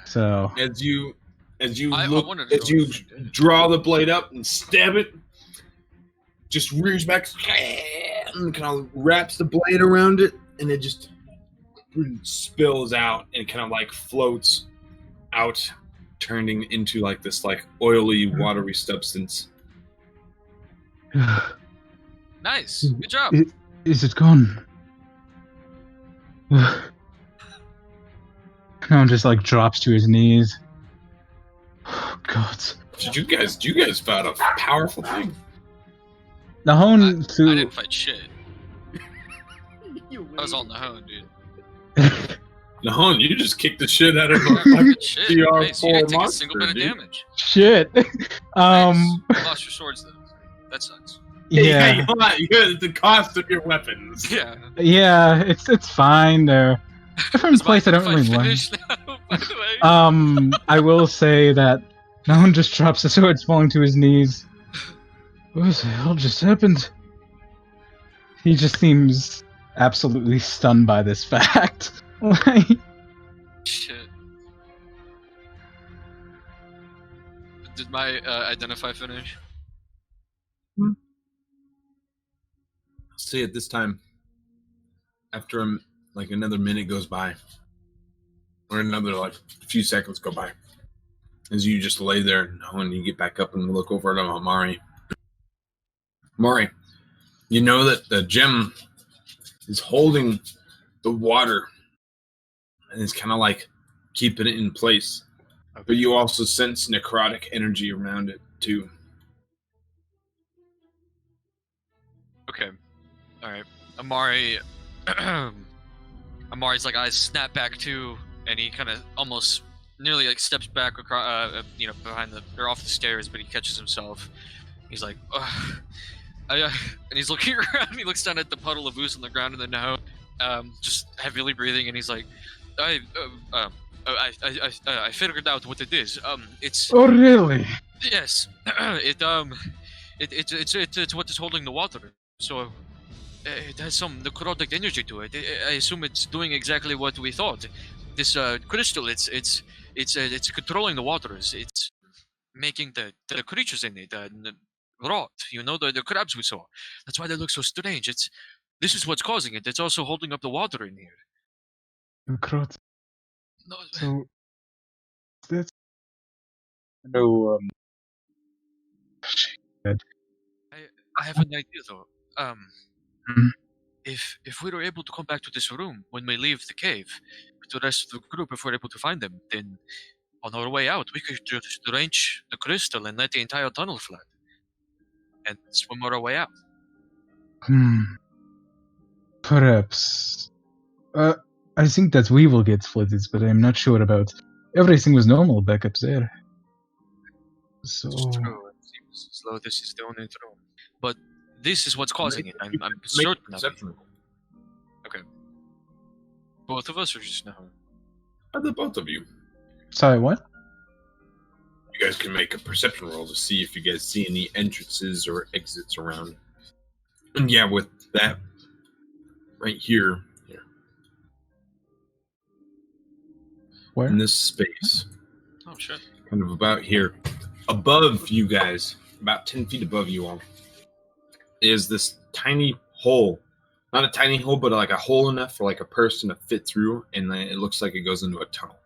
So As you I look, wanted to as go you with you. draw the blade up and stab it, just rears back and kind of wraps the blade around it, and it just spills out and kind of floats out, turning into this oily, watery substance. Nice. Good job. Is it gone? Now just drops to his knees. Oh, God. Did you guys found a powerful thing? Nahon I didn't fight shit. That was all Nahon, dude. Nahon, you just kicked the shit out of a Yeah, fucking good shit. CR4 Nice. You didn't take a monster, single bit of dude. damage. Shit. Nice. You lost your swords though. That sucks. Yeah. you got the cost of your weapons. Yeah. Yeah, it's fine. They're from a place I don't really like. Finished now, by the way. I will say that Nahon just drops the swords, falling to his knees. What the hell just happened? He just seems absolutely stunned by this fact. Shit. Did my identify finish? See, at this time, after another minute goes by, or another few seconds go by, as you just lay there and you get back up and look over at Amari. Amari, you know that the gem is holding the water and it's kind of keeping it in place, but you also sense necrotic energy around it too. Okay. Alright. Amari's eyes snap back too, and he kind of almost nearly steps back across, behind or off the stairs, but he catches himself. He's like, ugh. And he's looking around. He looks down at the puddle of ooze on the ground in the Nahon, just heavily breathing, and he's like, I figured out what it is. It's Oh, really? yes. It's what is holding the water. So it has some necrotic energy to it. I assume it's doing exactly what we thought. This crystal, it's controlling the waters. It's making the creatures in it rot. You know, the crabs we saw. That's why they look so strange. This is what's causing it. It's also holding up the water in here. Necrotic. No, So that's no. I have an idea though. Mhm. If we were able to come back to this room when we leave the cave with the rest of the group, if we're able to find them, then on our way out we could just drench the crystal and let the entire tunnel flood and swim our way out. Perhaps. I think that we will get flooded, but I'm not sure about. Everything was normal back up there. So. It's true. It seems as though this is the only room, but this is what's causing it. I'm Make a certain of it. perception roll. Both of us, or just no? The both of you. Sorry, what? You guys can make a perception roll to see if you guys see any entrances or exits around. And yeah, with that right here Where? in this space, Oh shit! kind of about here, above you guys, about 10 feet above you all, is this tiny hole. Not a tiny hole, but like a hole enough for like a person to fit through, and then it looks like it goes into a tunnel.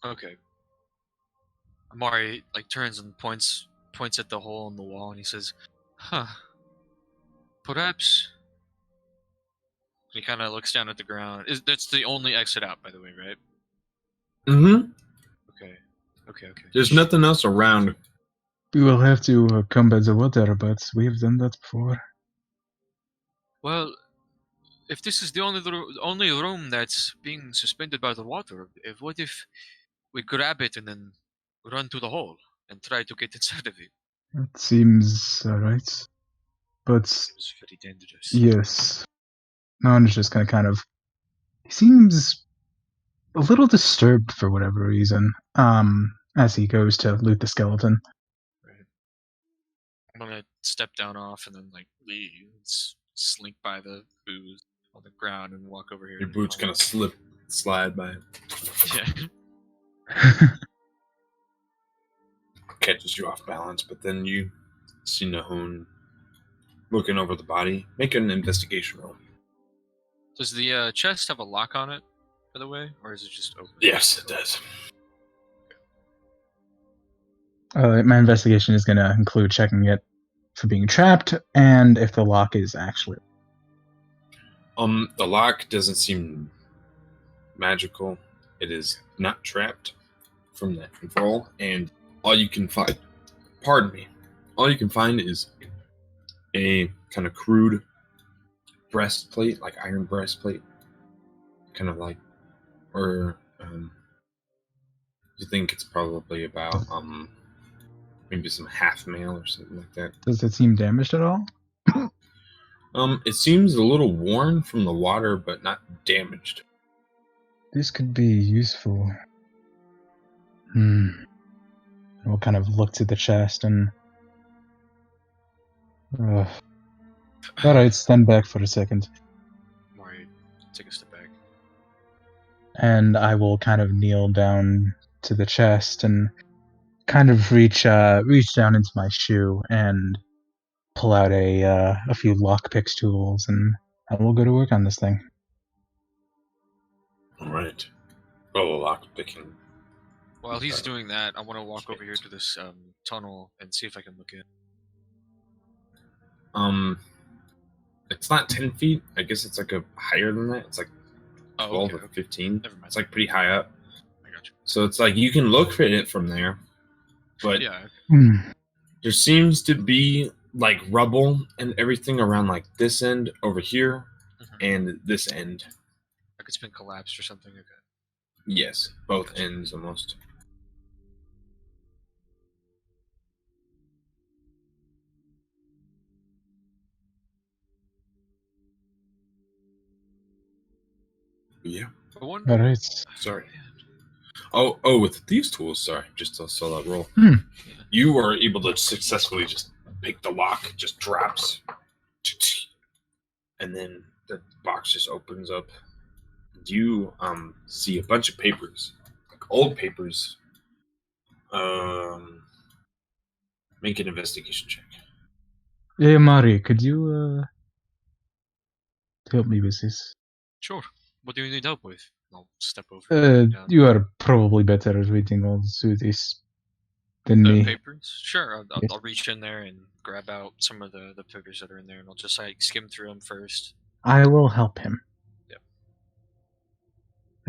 Okay. Amari like turns and points at the hole in the wall, and he says, "Huh. Perhaps." He kind of looks down at the ground. That's the only exit out, by the way, right? Mm-hmm. Okay. There's nothing else around. We will have to combat the water, but we have done that before. Well, if this is the only room that's being suspended by the water, what if we grab it and then run to the hole and try to get inside of it? It seems alright. But It's very dangerous. yes. Non is just gonna kind of. He seems a little disturbed for whatever reason. As he goes to loot the skeleton. Right. I'm gonna step down off and then like leave, slink by the booze on the ground and walk over here. Your and boot's follow. gonna slide by. Yeah. Catches you off balance, but then you see Nahun looking over the body. Make an investigation roll. Does the chest have a lock on it, by the way, or is it just open? Yes, it does. My investigation is gonna include checking it for being trapped and if the lock is actually. The lock doesn't seem magical. It is not trapped from that control, and all you can find, all you can find is a kind of crude breastplate, like iron breastplate, kind of like, or you think it's probably about maybe some half mail or something like that. Does it seem damaged at all? It seems a little worn from the water, but not damaged. This could be useful. We'll kind of look to the chest and. Alright, stand back for a second. Mari, take a step back. And I will kind of kneel down to the chest and kind of reach down into my shoe and pull out a few lockpicks tools, and I will go to work on this thing. All right. Well, lock picking. While he's doing that, I want to walk over here to this tunnel and see if I can look in. It's not 10 feet. I guess it's like a higher than that. It's like 12 or 15. Never mind. It's like pretty high up. I got you. So it's like you can look at it from there, but Yeah. there seems to be like rubble and everything around like this end over here and this end. Like it's been collapsed or something. Okay. Yes, both ends almost. Yeah. All right. Sorry. Oh, with these tools, sorry, just saw that roll. You are able to successfully just pick the lock, just drops. and then the box just opens up. You see a bunch of papers, like old papers. Make an investigation check. Hey, Mari, could you help me with this? Sure. What do you need help with? I'll step over. You are probably better at reading all this than The me. papers? Sure. I'll, Yes. I'll reach in there and grab out some of the papers that are in there, and I'll just like skim through them first. I will help him. Yep.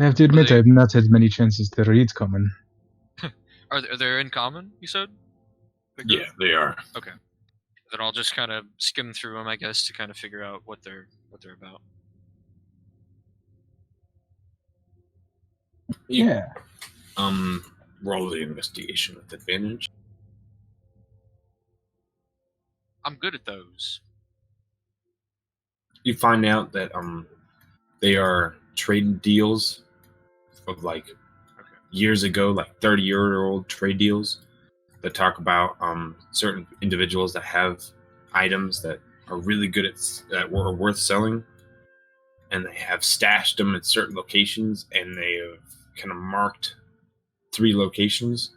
I have to admit, they- I have not had many chances to read common. Are they in common? You said? The group? Yeah, they are. Okay. Then I'll just kind of skim through them, I guess, to kind of figure out what they're about. Yeah. Roll the investigation with advantage. I'm good at those. You find out that they are trade deals of like years ago, like 30-year-old trade deals that talk about certain individuals that have items that are really good at that are worth selling, and they have stashed them at certain locations, and they have kind of marked 3 locations,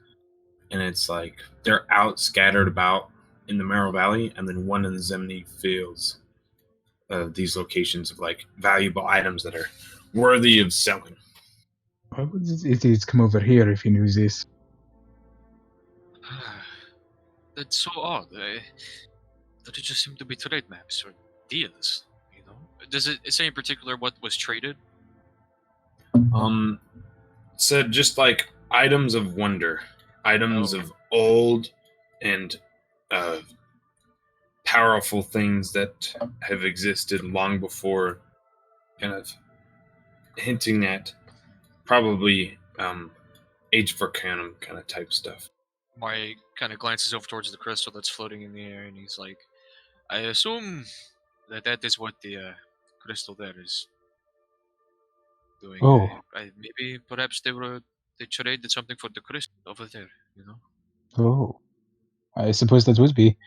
and it's like they're out scattered about in the Merrill Valley, and then one in the Zemni Fields. These locations of like valuable items that are worthy of selling. Why would it come over here if you knew this? That's so odd. That it just seem to be trade maps or deals. You know, does it say in particular what was traded? Said just like items of wonder, items of old and powerful things that have existed long before, kind of hinting at probably Age of Arcanum kind of type stuff. Mari kind of glances over towards the crystal that's floating in the air, and he's like, I assume that is what the crystal there is doing. Oh. Maybe perhaps they traded something for the crystal over there, you know? Oh. I suppose that would be.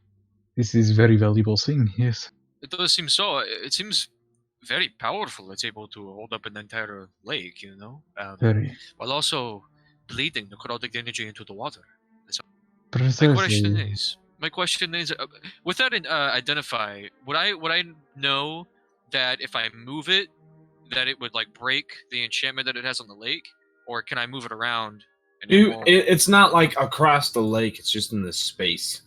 This is very valuable thing, yes. It does seem so. It seems very powerful. It's able to hold up an entire lake, you know? Very. While also bleeding necrotic energy into the water. Precisely. My question is, with that identify, would I know that if I move it, that it would like break the enchantment that it has on the lake, or can I move it around? And It's not like across the lake. It's just in this space.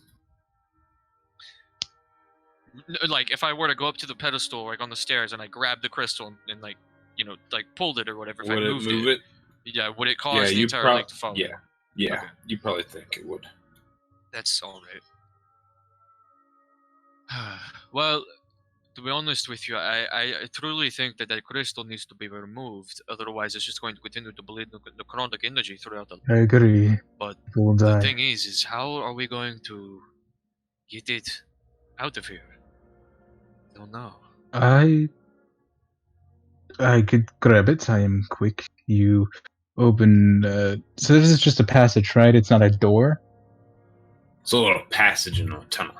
Like if I were to go up to the pedestal, like on the stairs, and I grabbed the crystal and like, you know, like pulled it or whatever. If Would I it moved move it, it? yeah, would it cause the entire lake to fall? Yeah, Okay. you probably think it would. That's all right. Well, to be honest with you, I truly think that crystal needs to be removed. Otherwise, it's just going to continue to bleed necrotic energy throughout the. I agree. But People will the die. thing is how are we going to get it out of here? I don't know. I could grab it. I am quick. You open. So this is just a passage, right? It's not a door. It's a little passage in a tunnel.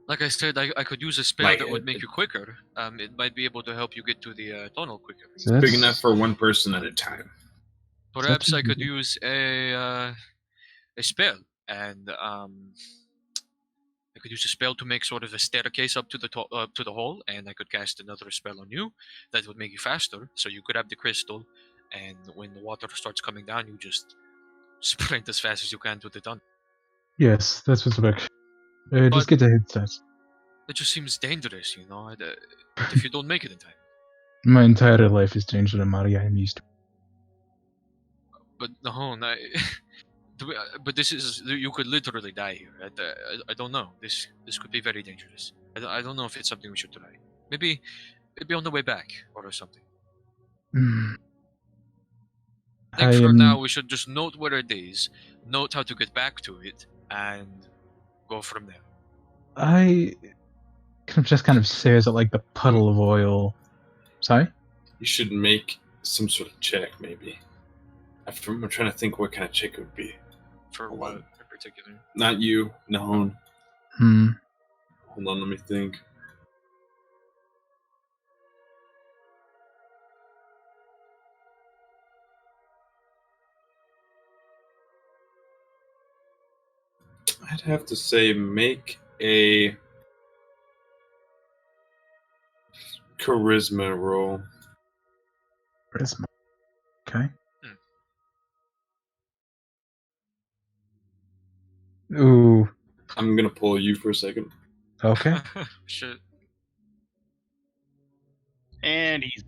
Like I said, I could use a spell Like, that would make you quicker. It might be able to help you get to the tunnel quicker. So Big enough for one person at a time. Perhaps I could Mhm. use a spell, and I could use a spell to make sort of a staircase up to the hole, and I could cast another spell on you that would make you faster. So you grab the crystal, and when the water starts coming down, you just sprint as fast as you can to the tunnel. Yes, that's what's work. But- Just get a head start. It just seems dangerous, you know. What if you don't make it in time? My entire life is changed in Mario. I am used to. But no, but this is you could literally die here. I don't know. This could be very dangerous. I don't know if it's something we should try. Maybe on the way back or something. Mm. I think I for am- now we should just note where it is, note how to get back to it, and go from there. I kind of stares at like the puddle of oil. Sorry? You should make some sort of check, maybe. I'm trying to think what kind of check it would be. For Hold what on. in particular? Not you, no. Hmm. Hold on, let me think. I'd have to say make a charisma roll. Charisma. Okay. Ooh. I'm gonna pull you for a second. Okay. Shit. And he's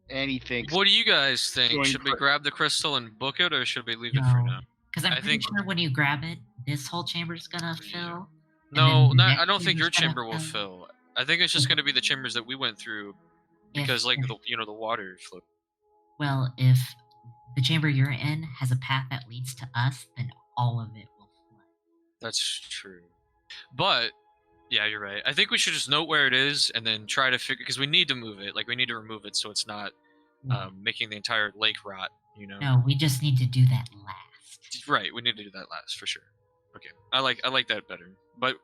and he thinks What do you guys think? Going Should we for- grab the crystal and book it, or should we leave it for No. now? Because I'm I pretty think- sure when you grab it, this whole chamber's gonna fill. and No, then the not, next I don't think your chamber's chamber gonna will fill. I think it's just going to be the chambers that we went through If because, like, there's- the water flow. Well, if the chamber you're in has a path that leads to us, then all of it will flood. That's true. But yeah, you're right. I think we should just note where it is and then try to figure because we need to move it. Like, we need to remove it so it's not making the entire lake rot. You know. No, we just need to do that last. Right. We need to do that last for sure. Okay. I like that better. But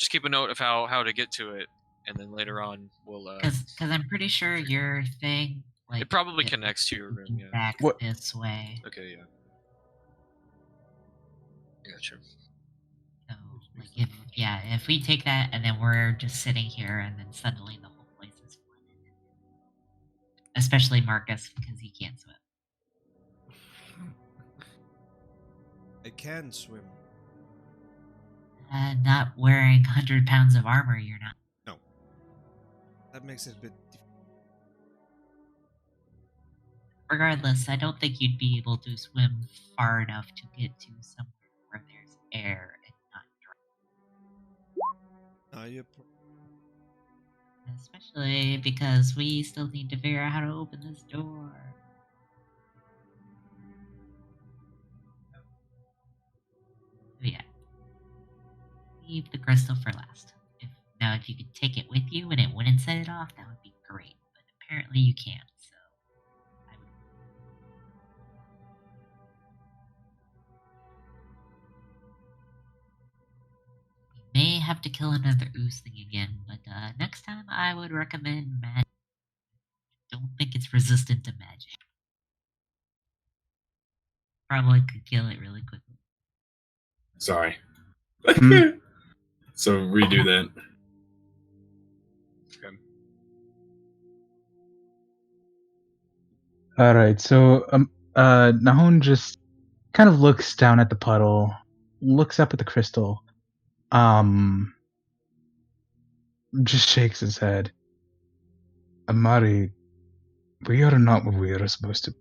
just keep a note of how to get to it, and then later on we'll. Because I'm pretty sure your thing, like, It probably connects to your room. looking Yeah. back What- this way. Okay. Yeah. Gotcha. So, like, if we take that and then we're just sitting here and then suddenly the whole place is flooded. Especially Marcus because he can't swim. I can swim. Not wearing 100 pounds of armor, you're not. That makes it a bit. Regardless, I don't think you'd be able to swim far enough to get to somewhere where there's air and not dry. Especially because we still need to figure out how to open this door. So yeah. Leave the crystal for last. If you could take it with you and it wouldn't set it off, that would be great. But apparently you can't, so I would. We may have to kill another ooze thing again, but next time I would recommend magic. Don't think it's resistant to magic. Probably could kill it really quickly. Sorry. Hmm. So redo that. Okay. All right. So Nahon just kind of looks down at the puddle, looks up at the crystal, just shakes his head. Amari, we are not what we are supposed to.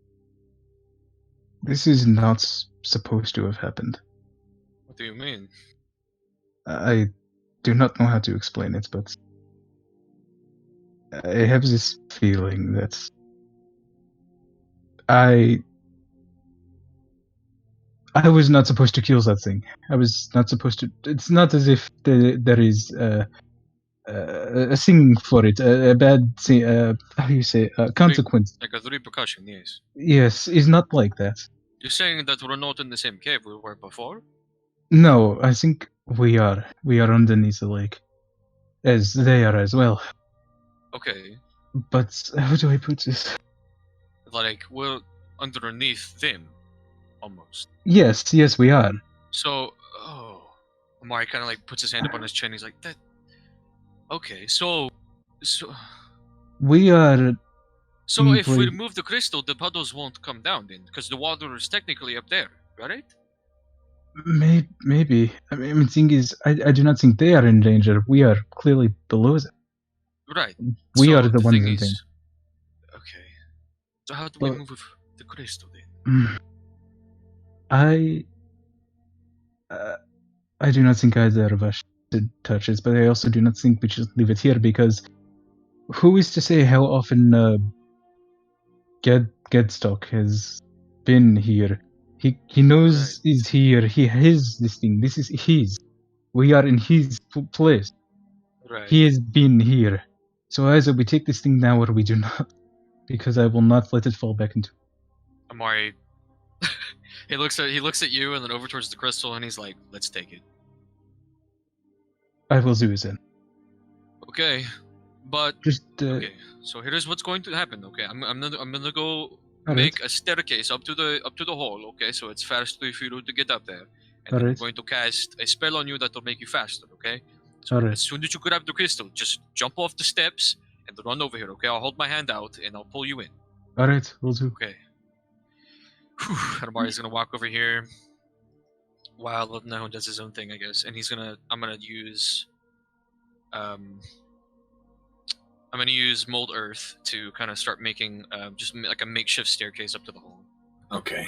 This is not supposed to have happened. What do you mean? I do not know how to explain it, but I have this feeling that I was not supposed to kill that thing. I was not supposed to. It's not as if there is a thing for it, a bad thing. How do you say? Consequence. Like a repercussion, yes. Yes, it's not like that. You're saying that we're not in the same cave we were before? No, I think we are. We are underneath the lake, as they are as well. Okay. But how do I put this? Like, we're underneath them, almost. Yes, we are. So, Amari kind of like puts his hand up on his chin. He's like, "That." Okay, so We are. if we Wait. remove the crystal, the puddles won't come down then, because the water is technically up there, right? Maybe. I mean, the thing is, I do not think they are in danger. We are clearly below them. Right. We So are the ones thing in is- danger. Okay. So how do we Well- move the crystal then? I do not think either of us should touch it, but I also do not think we should leave it here because who is to say how often Gedstock has been here? He knows Right. he's here. He has this thing. This is his. We are in his place. Right. He has been here. So either we take this thing now or we do not, because I will not let it fall back into. Amari, he looks at you and then over towards the crystal, and he's like, "Let's take it." I will do it then. Okay, but Just okay. So here's what's going to happen. Okay, I'm gonna go alright. make a staircase up to the hole. Okay, so it's faster for you to get up there. and then I'm Alright. going to cast a spell on you that will make you faster. Okay. So Alright. as soon as you grab the crystal, just jump off the steps and run over here. Okay. I'll hold my hand out and I'll pull you in. Alright, we'll do. Okay. Whew. And Amari's gonna walk over here while Nahon does his own thing, I guess. And I'm gonna use mold earth to kind of start making just like a makeshift staircase up to the hole. Okay.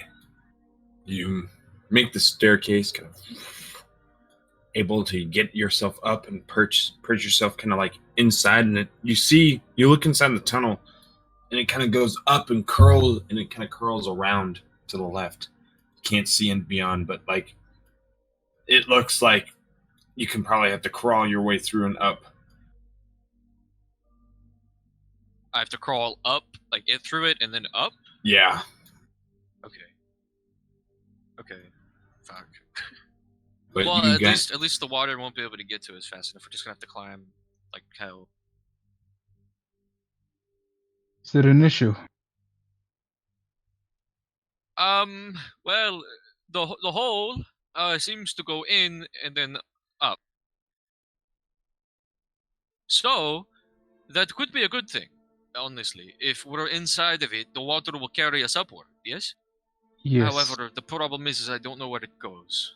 You make the staircase, kind of able to get yourself up and perch yourself kind of like inside, and you look inside the tunnel, and it kind of goes up and curls around to the left. You can't see in beyond, but like it looks like you can probably have to crawl your way through and up. I have to crawl up, like it through it, and then up. Yeah. Okay. Fuck. But Well, you at got, least the water won't be able to get to us fast enough. We're just gonna have to climb like hell. Is there an issue? Well, the hole seems to go in and then up. So that could be a good thing, honestly. If we're inside of it, the water will carry us upward. Yes. Yes. However, the problem is I don't know where it goes.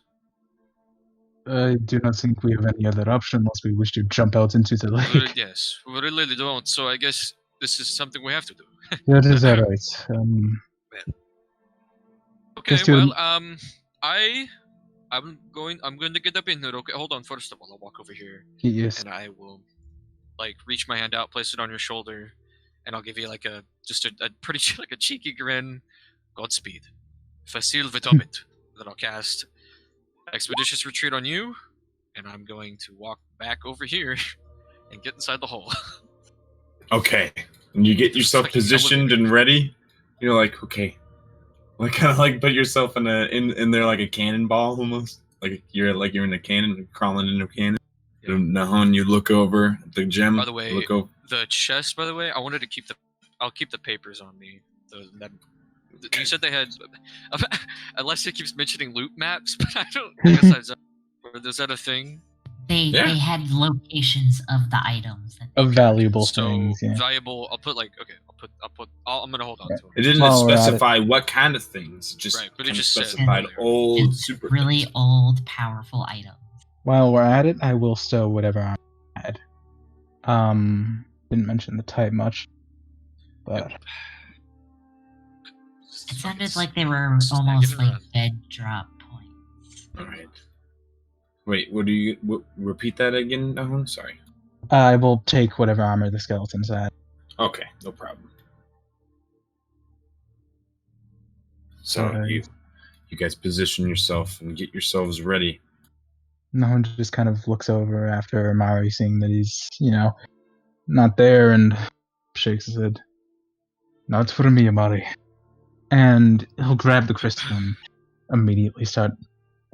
I do not think we have any other option unless we wish to jump out into the lake. Yes, we really don't. So I guess this is something we have to do. That is alright. Okay, Just to- well, I'm going to get up in there. Okay, hold on. First of all, I'll walk over here Yes. and I will, like, reach my hand out, place it on your shoulder, and I'll give you like a pretty like a cheeky grin. Godspeed. Facile Vitomit. Then I'll cast Expeditious Retreat on you, and I'm going to walk back over here and get inside the hole. okay. And you get yourself Like positioned and ready. You're like, okay. Like kind of like put yourself in there like a cannonball almost. Like you're in a cannon, like crawling into a cannon. Yeah. And Nahon, you look over at the gem. By the way, look over. the chest. By the way, I wanted to I'll keep the papers on me. You said they had, unless it keeps mentioning loot maps, but I don't. I guess is that a thing? They had locations of the items. That Of valuable So things, yeah. valuable. I'm gonna hold on to them. It didn't While we're at specify what kind of things. Just Right, but it kind of just said specified earlier. old It's super really things. old, powerful items. While we're at it, I will stow whatever I had. Didn't mention the type much, but It sounded like they were Just almost snagging it like around. bed drop points. All right. Wait, repeat that again, Nahon? Sorry. I will take whatever armor the skeletons had. Okay, no problem. So Alright. you guys position yourself and get yourselves ready. No one just kind of looks over after Mari, seeing that he's, not there, and shakes his head. Not for me, Amari. And he'll grab the crystal and immediately start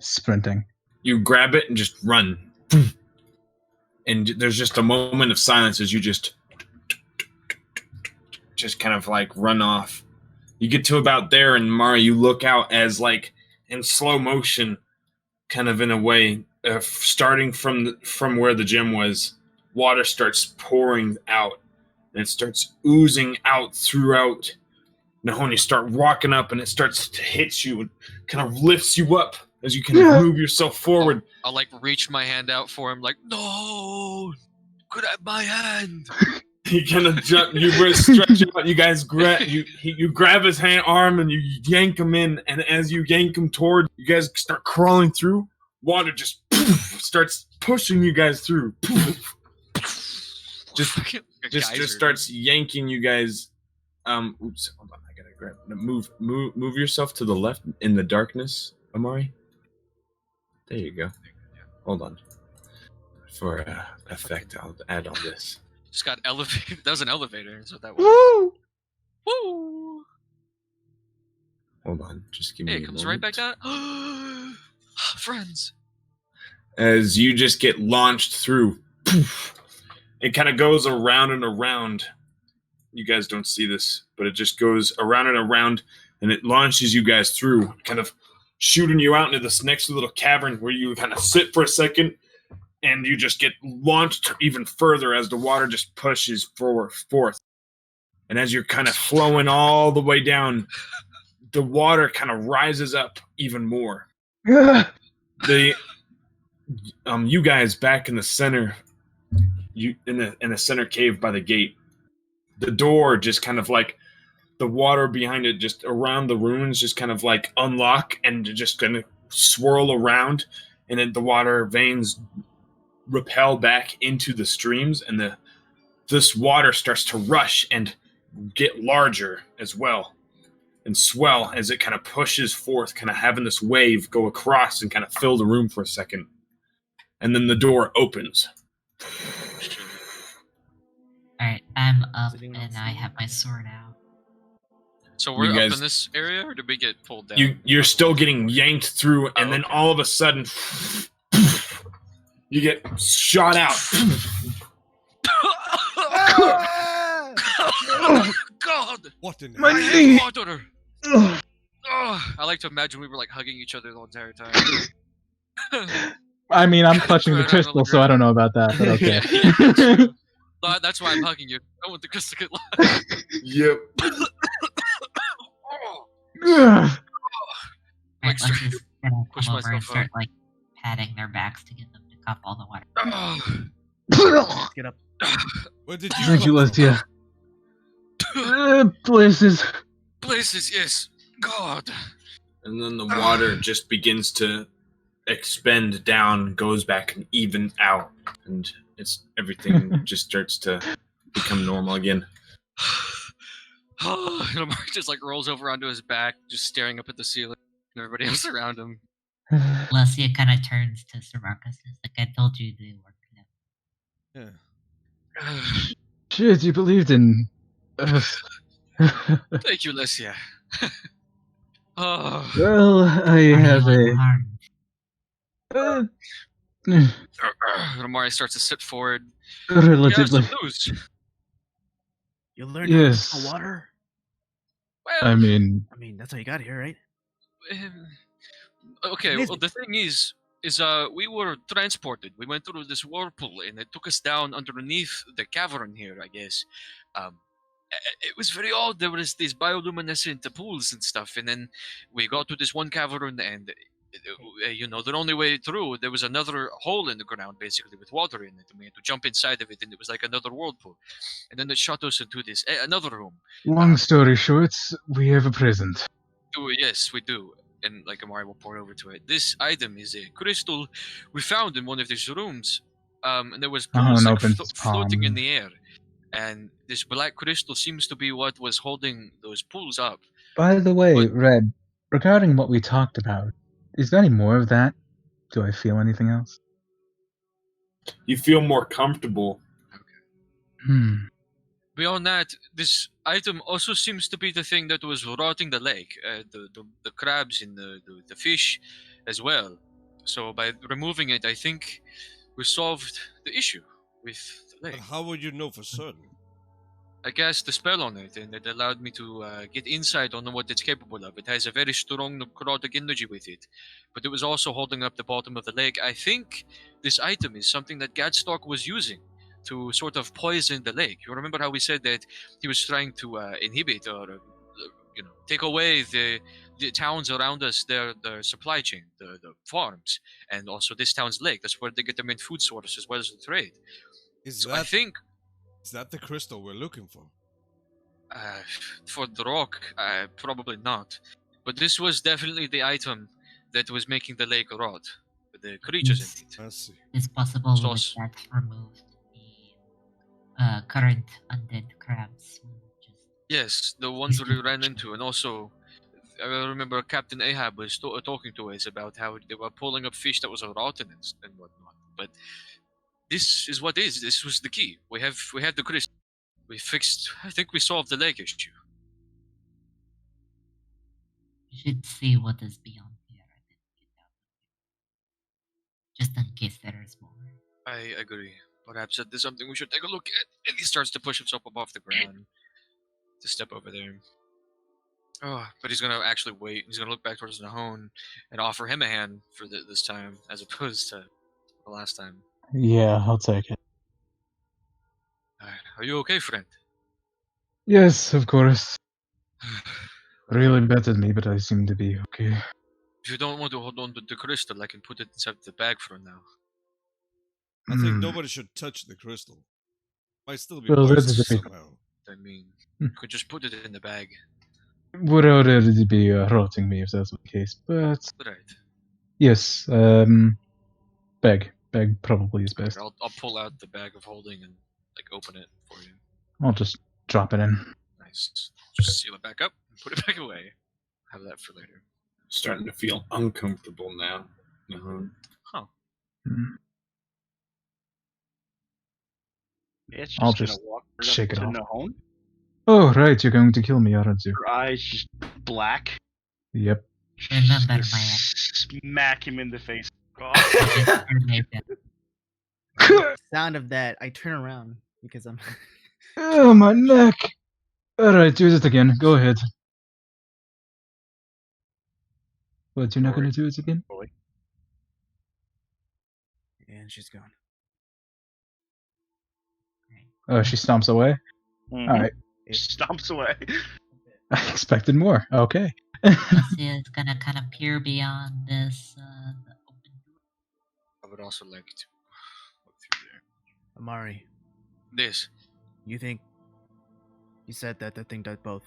sprinting. You grab it and just run. And there's just a moment of silence as you just kind of like run off. You get to about there, and Mari, you look out as like in slow motion, kind of in a way, starting from where the gem was, water starts pouring out, and it starts oozing out throughout. Nahon, you start walking up, and it starts to hit you and kind of lifts you up as you kind of move yourself forward. I'll like reach my hand out for him, like, no, grab my hand. He kind of jump. You were stretching out. You guys you grab his arm and you yank him in. And as you yank him toward, you guys start crawling through. Water just starts pushing you guys through. Just starts yanking you guys. Oops, hold on. I gotta grab. Move yourself to the left in the darkness, Amari. There you go. Hold on. For effect, I'll add on this. Just got elevated. That was an elevator. That's what that was. Woo! Woo! Hold on. Just give me Hey, a it comes moment. right back down. Friends. As you just get launched through, it kind of goes around and around. You guys don't see this, but it just goes around and around, and it launches you guys through, kind of shooting you out into this next little cavern where you kind of sit for a second, and you just get launched even further as the water just pushes forth. And as you're kind of flowing all the way down, the water kind of rises up even more. The you guys back in the center, you in the center cave by the gate. The door just kind of like the water behind it, just around the ruins, just kind of like unlock and just gonna swirl around, and then the water veins repel back into the streams, and this water starts to rush and get larger as well, and swell as it kind of pushes forth, kind of having this wave go across and kind of fill the room for a second, and then the door opens. Alright, I'm up Sitting and on I have my sword out. So we're You up guys- in this area, or did we get pulled down? You're still getting yanked through, and Oh, then okay. all of a sudden, you get shot out. God! What in My hell? knee! Water! I like to imagine we were like hugging each other the entire time. I mean, I'm clutching the Right on the crystal, so I don't know about that, but okay. That's why I'm hugging you. I want the crystal to get lost. Yep. Alright, Like, let's just gonna push come over and myself start up. like patting their backs to get them to cup all the water. Get up. Where did you Thank you, come from? Lestia. Places. Places, yes. God. And then the water just begins to expend down, goes back and even out, and everything just starts to become normal again. And Omar just like rolls over onto his back, just staring up at the ceiling, and everybody else around him. Lesia kind of turns to Sir Marcus and is like, I told you they weren't gonna. Yeah. Shit, you believed in us. Thank you, Lesia. Oh. Well, I Are have you a. unharmed? Uh, And Amari starts to sit forward. relatively. Yeah, some news. You learned how to Yes. control water? Well, I mean, That's how you got here, right? okay. Amazing. Well, the thing is we were transported. We went through this whirlpool, and it took us down underneath the cavern here. I guess. It was very odd. There was these bioluminescent pools and stuff, and then we got to this one cavern, and the only way through, there was another hole in the ground, basically with water in it, and we had to jump inside of it, and it was like another whirlpool, and then it shot us into this another room. long story short, we have a present. Yes, we do. And like Amari will pour over to it. This item is a crystal we found in one of these rooms, and there was pools Someone like, opens his floating in palm. the air. And this black crystal seems to be what was holding those pools up. By the way, But- Red, regarding what we talked about, is there any more of that? Do I feel anything else? You feel more comfortable. Beyond that, this item also seems to be the thing that was rotting the lake, the crabs and the fish as well. So by removing it, I think we solved the issue with the But lake. how would you know for certain? I cast the spell on it, and it allowed me to get insight on what it's capable of. It has a very strong necrotic energy with it, but it was also holding up the bottom of the lake. I think this item is something that Gadstalk was using to sort of poison the lake. You remember how we said that he was trying to inhibit or take away the towns around us, their supply chain, the farms, and also this town's lake. That's where they get their main food source as well as the trade. Is So I that think is that the crystal we're looking for? for the rock, probably not. But this was definitely the item that was making the lake rot. With the creatures in it. I see. It's possible So with s- that removed the current undead crabs. Just Yes, the ones we ran into, and also I remember Captain Ahab was talking to us about how they were pulling up fish that was rotten and whatnot. But this is what is. This was the key. We have the crystal. We fixed. I think we solved the lake issue. we should see what is beyond here and then get down there. Just in case there is more. I agree. Perhaps that is something we should take a look at. And he starts to push himself above the ground to step over there. Oh, but he's gonna actually wait. He's gonna look back towards Nahon and offer him a hand for this time, as opposed to the last time. Yeah, I'll take it. Are you okay, friend? Yes, of course. Really bettered me, but I seem to be okay. If you don't want to hold on to the crystal, I can put it inside the bag for now. I think Hmm. nobody should touch the crystal. Might still be Well, that is poisonous a bit- somehow. I mean, Hmm. you could just put it in the bag. Would already be rotting me if that's the case, but Right. yes, bag probably is Here, best. I'll pull out the bag of holding and like open it for you. I'll just drop it in. Nice. Just seal it back up and put it back away. Have that for later. Starting to feel uncomfortable now. Huh. Hmm. It's I'll just just gonna walk shake it to off. Nahon. Oh, right, you're going to kill me, aren't you? Her eyes just black. Yep. Remember Just my ex. smack him in the face. Sound of that, I turn around because I'm. Oh, my neck! Alright, do it again. Go ahead. What, you're not Sorry. gonna do it again? And she's gone. Oh, she stomps away? Mhm. Alright. Stomps away. I expected more. Okay. Lucia is gonna kind of peer beyond this the open door. I would also like to look through there. Amari, This. you think you said that the thing does both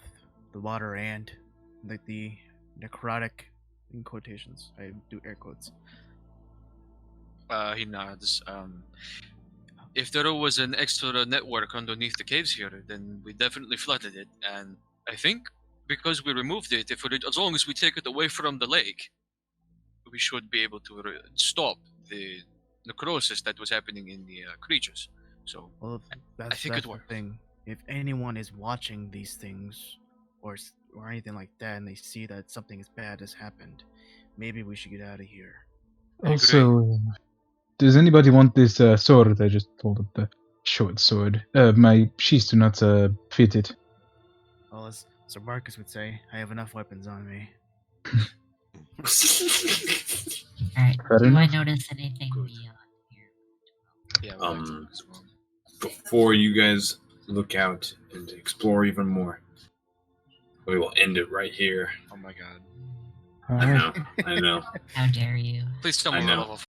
the water and like the necrotic in quotations. I do air quotes. He nods. If there was an extra network underneath the caves here, then we definitely flooded it. And I think because we removed it, as long as we take it away from the lake, we should be able to stop the necrosis that was happening in the creatures. So Well, that's think it the works. thing. If anyone is watching these things, or anything like that, and they see that something as bad has happened, maybe we should get out of here. Also, does anybody want this sword? I just pulled up the short sword. My sheaths do not fit it. Well, as Sir Marcus would say, I have enough weapons on me. Alright, Fair do I enough. notice anything Good. beyond here? yeah, I would like to Um, look as well. Before you guys look out and explore even more, we will end it right here. Oh my god. I Alright. know. I know. How dare you? Please tell I me we're know. level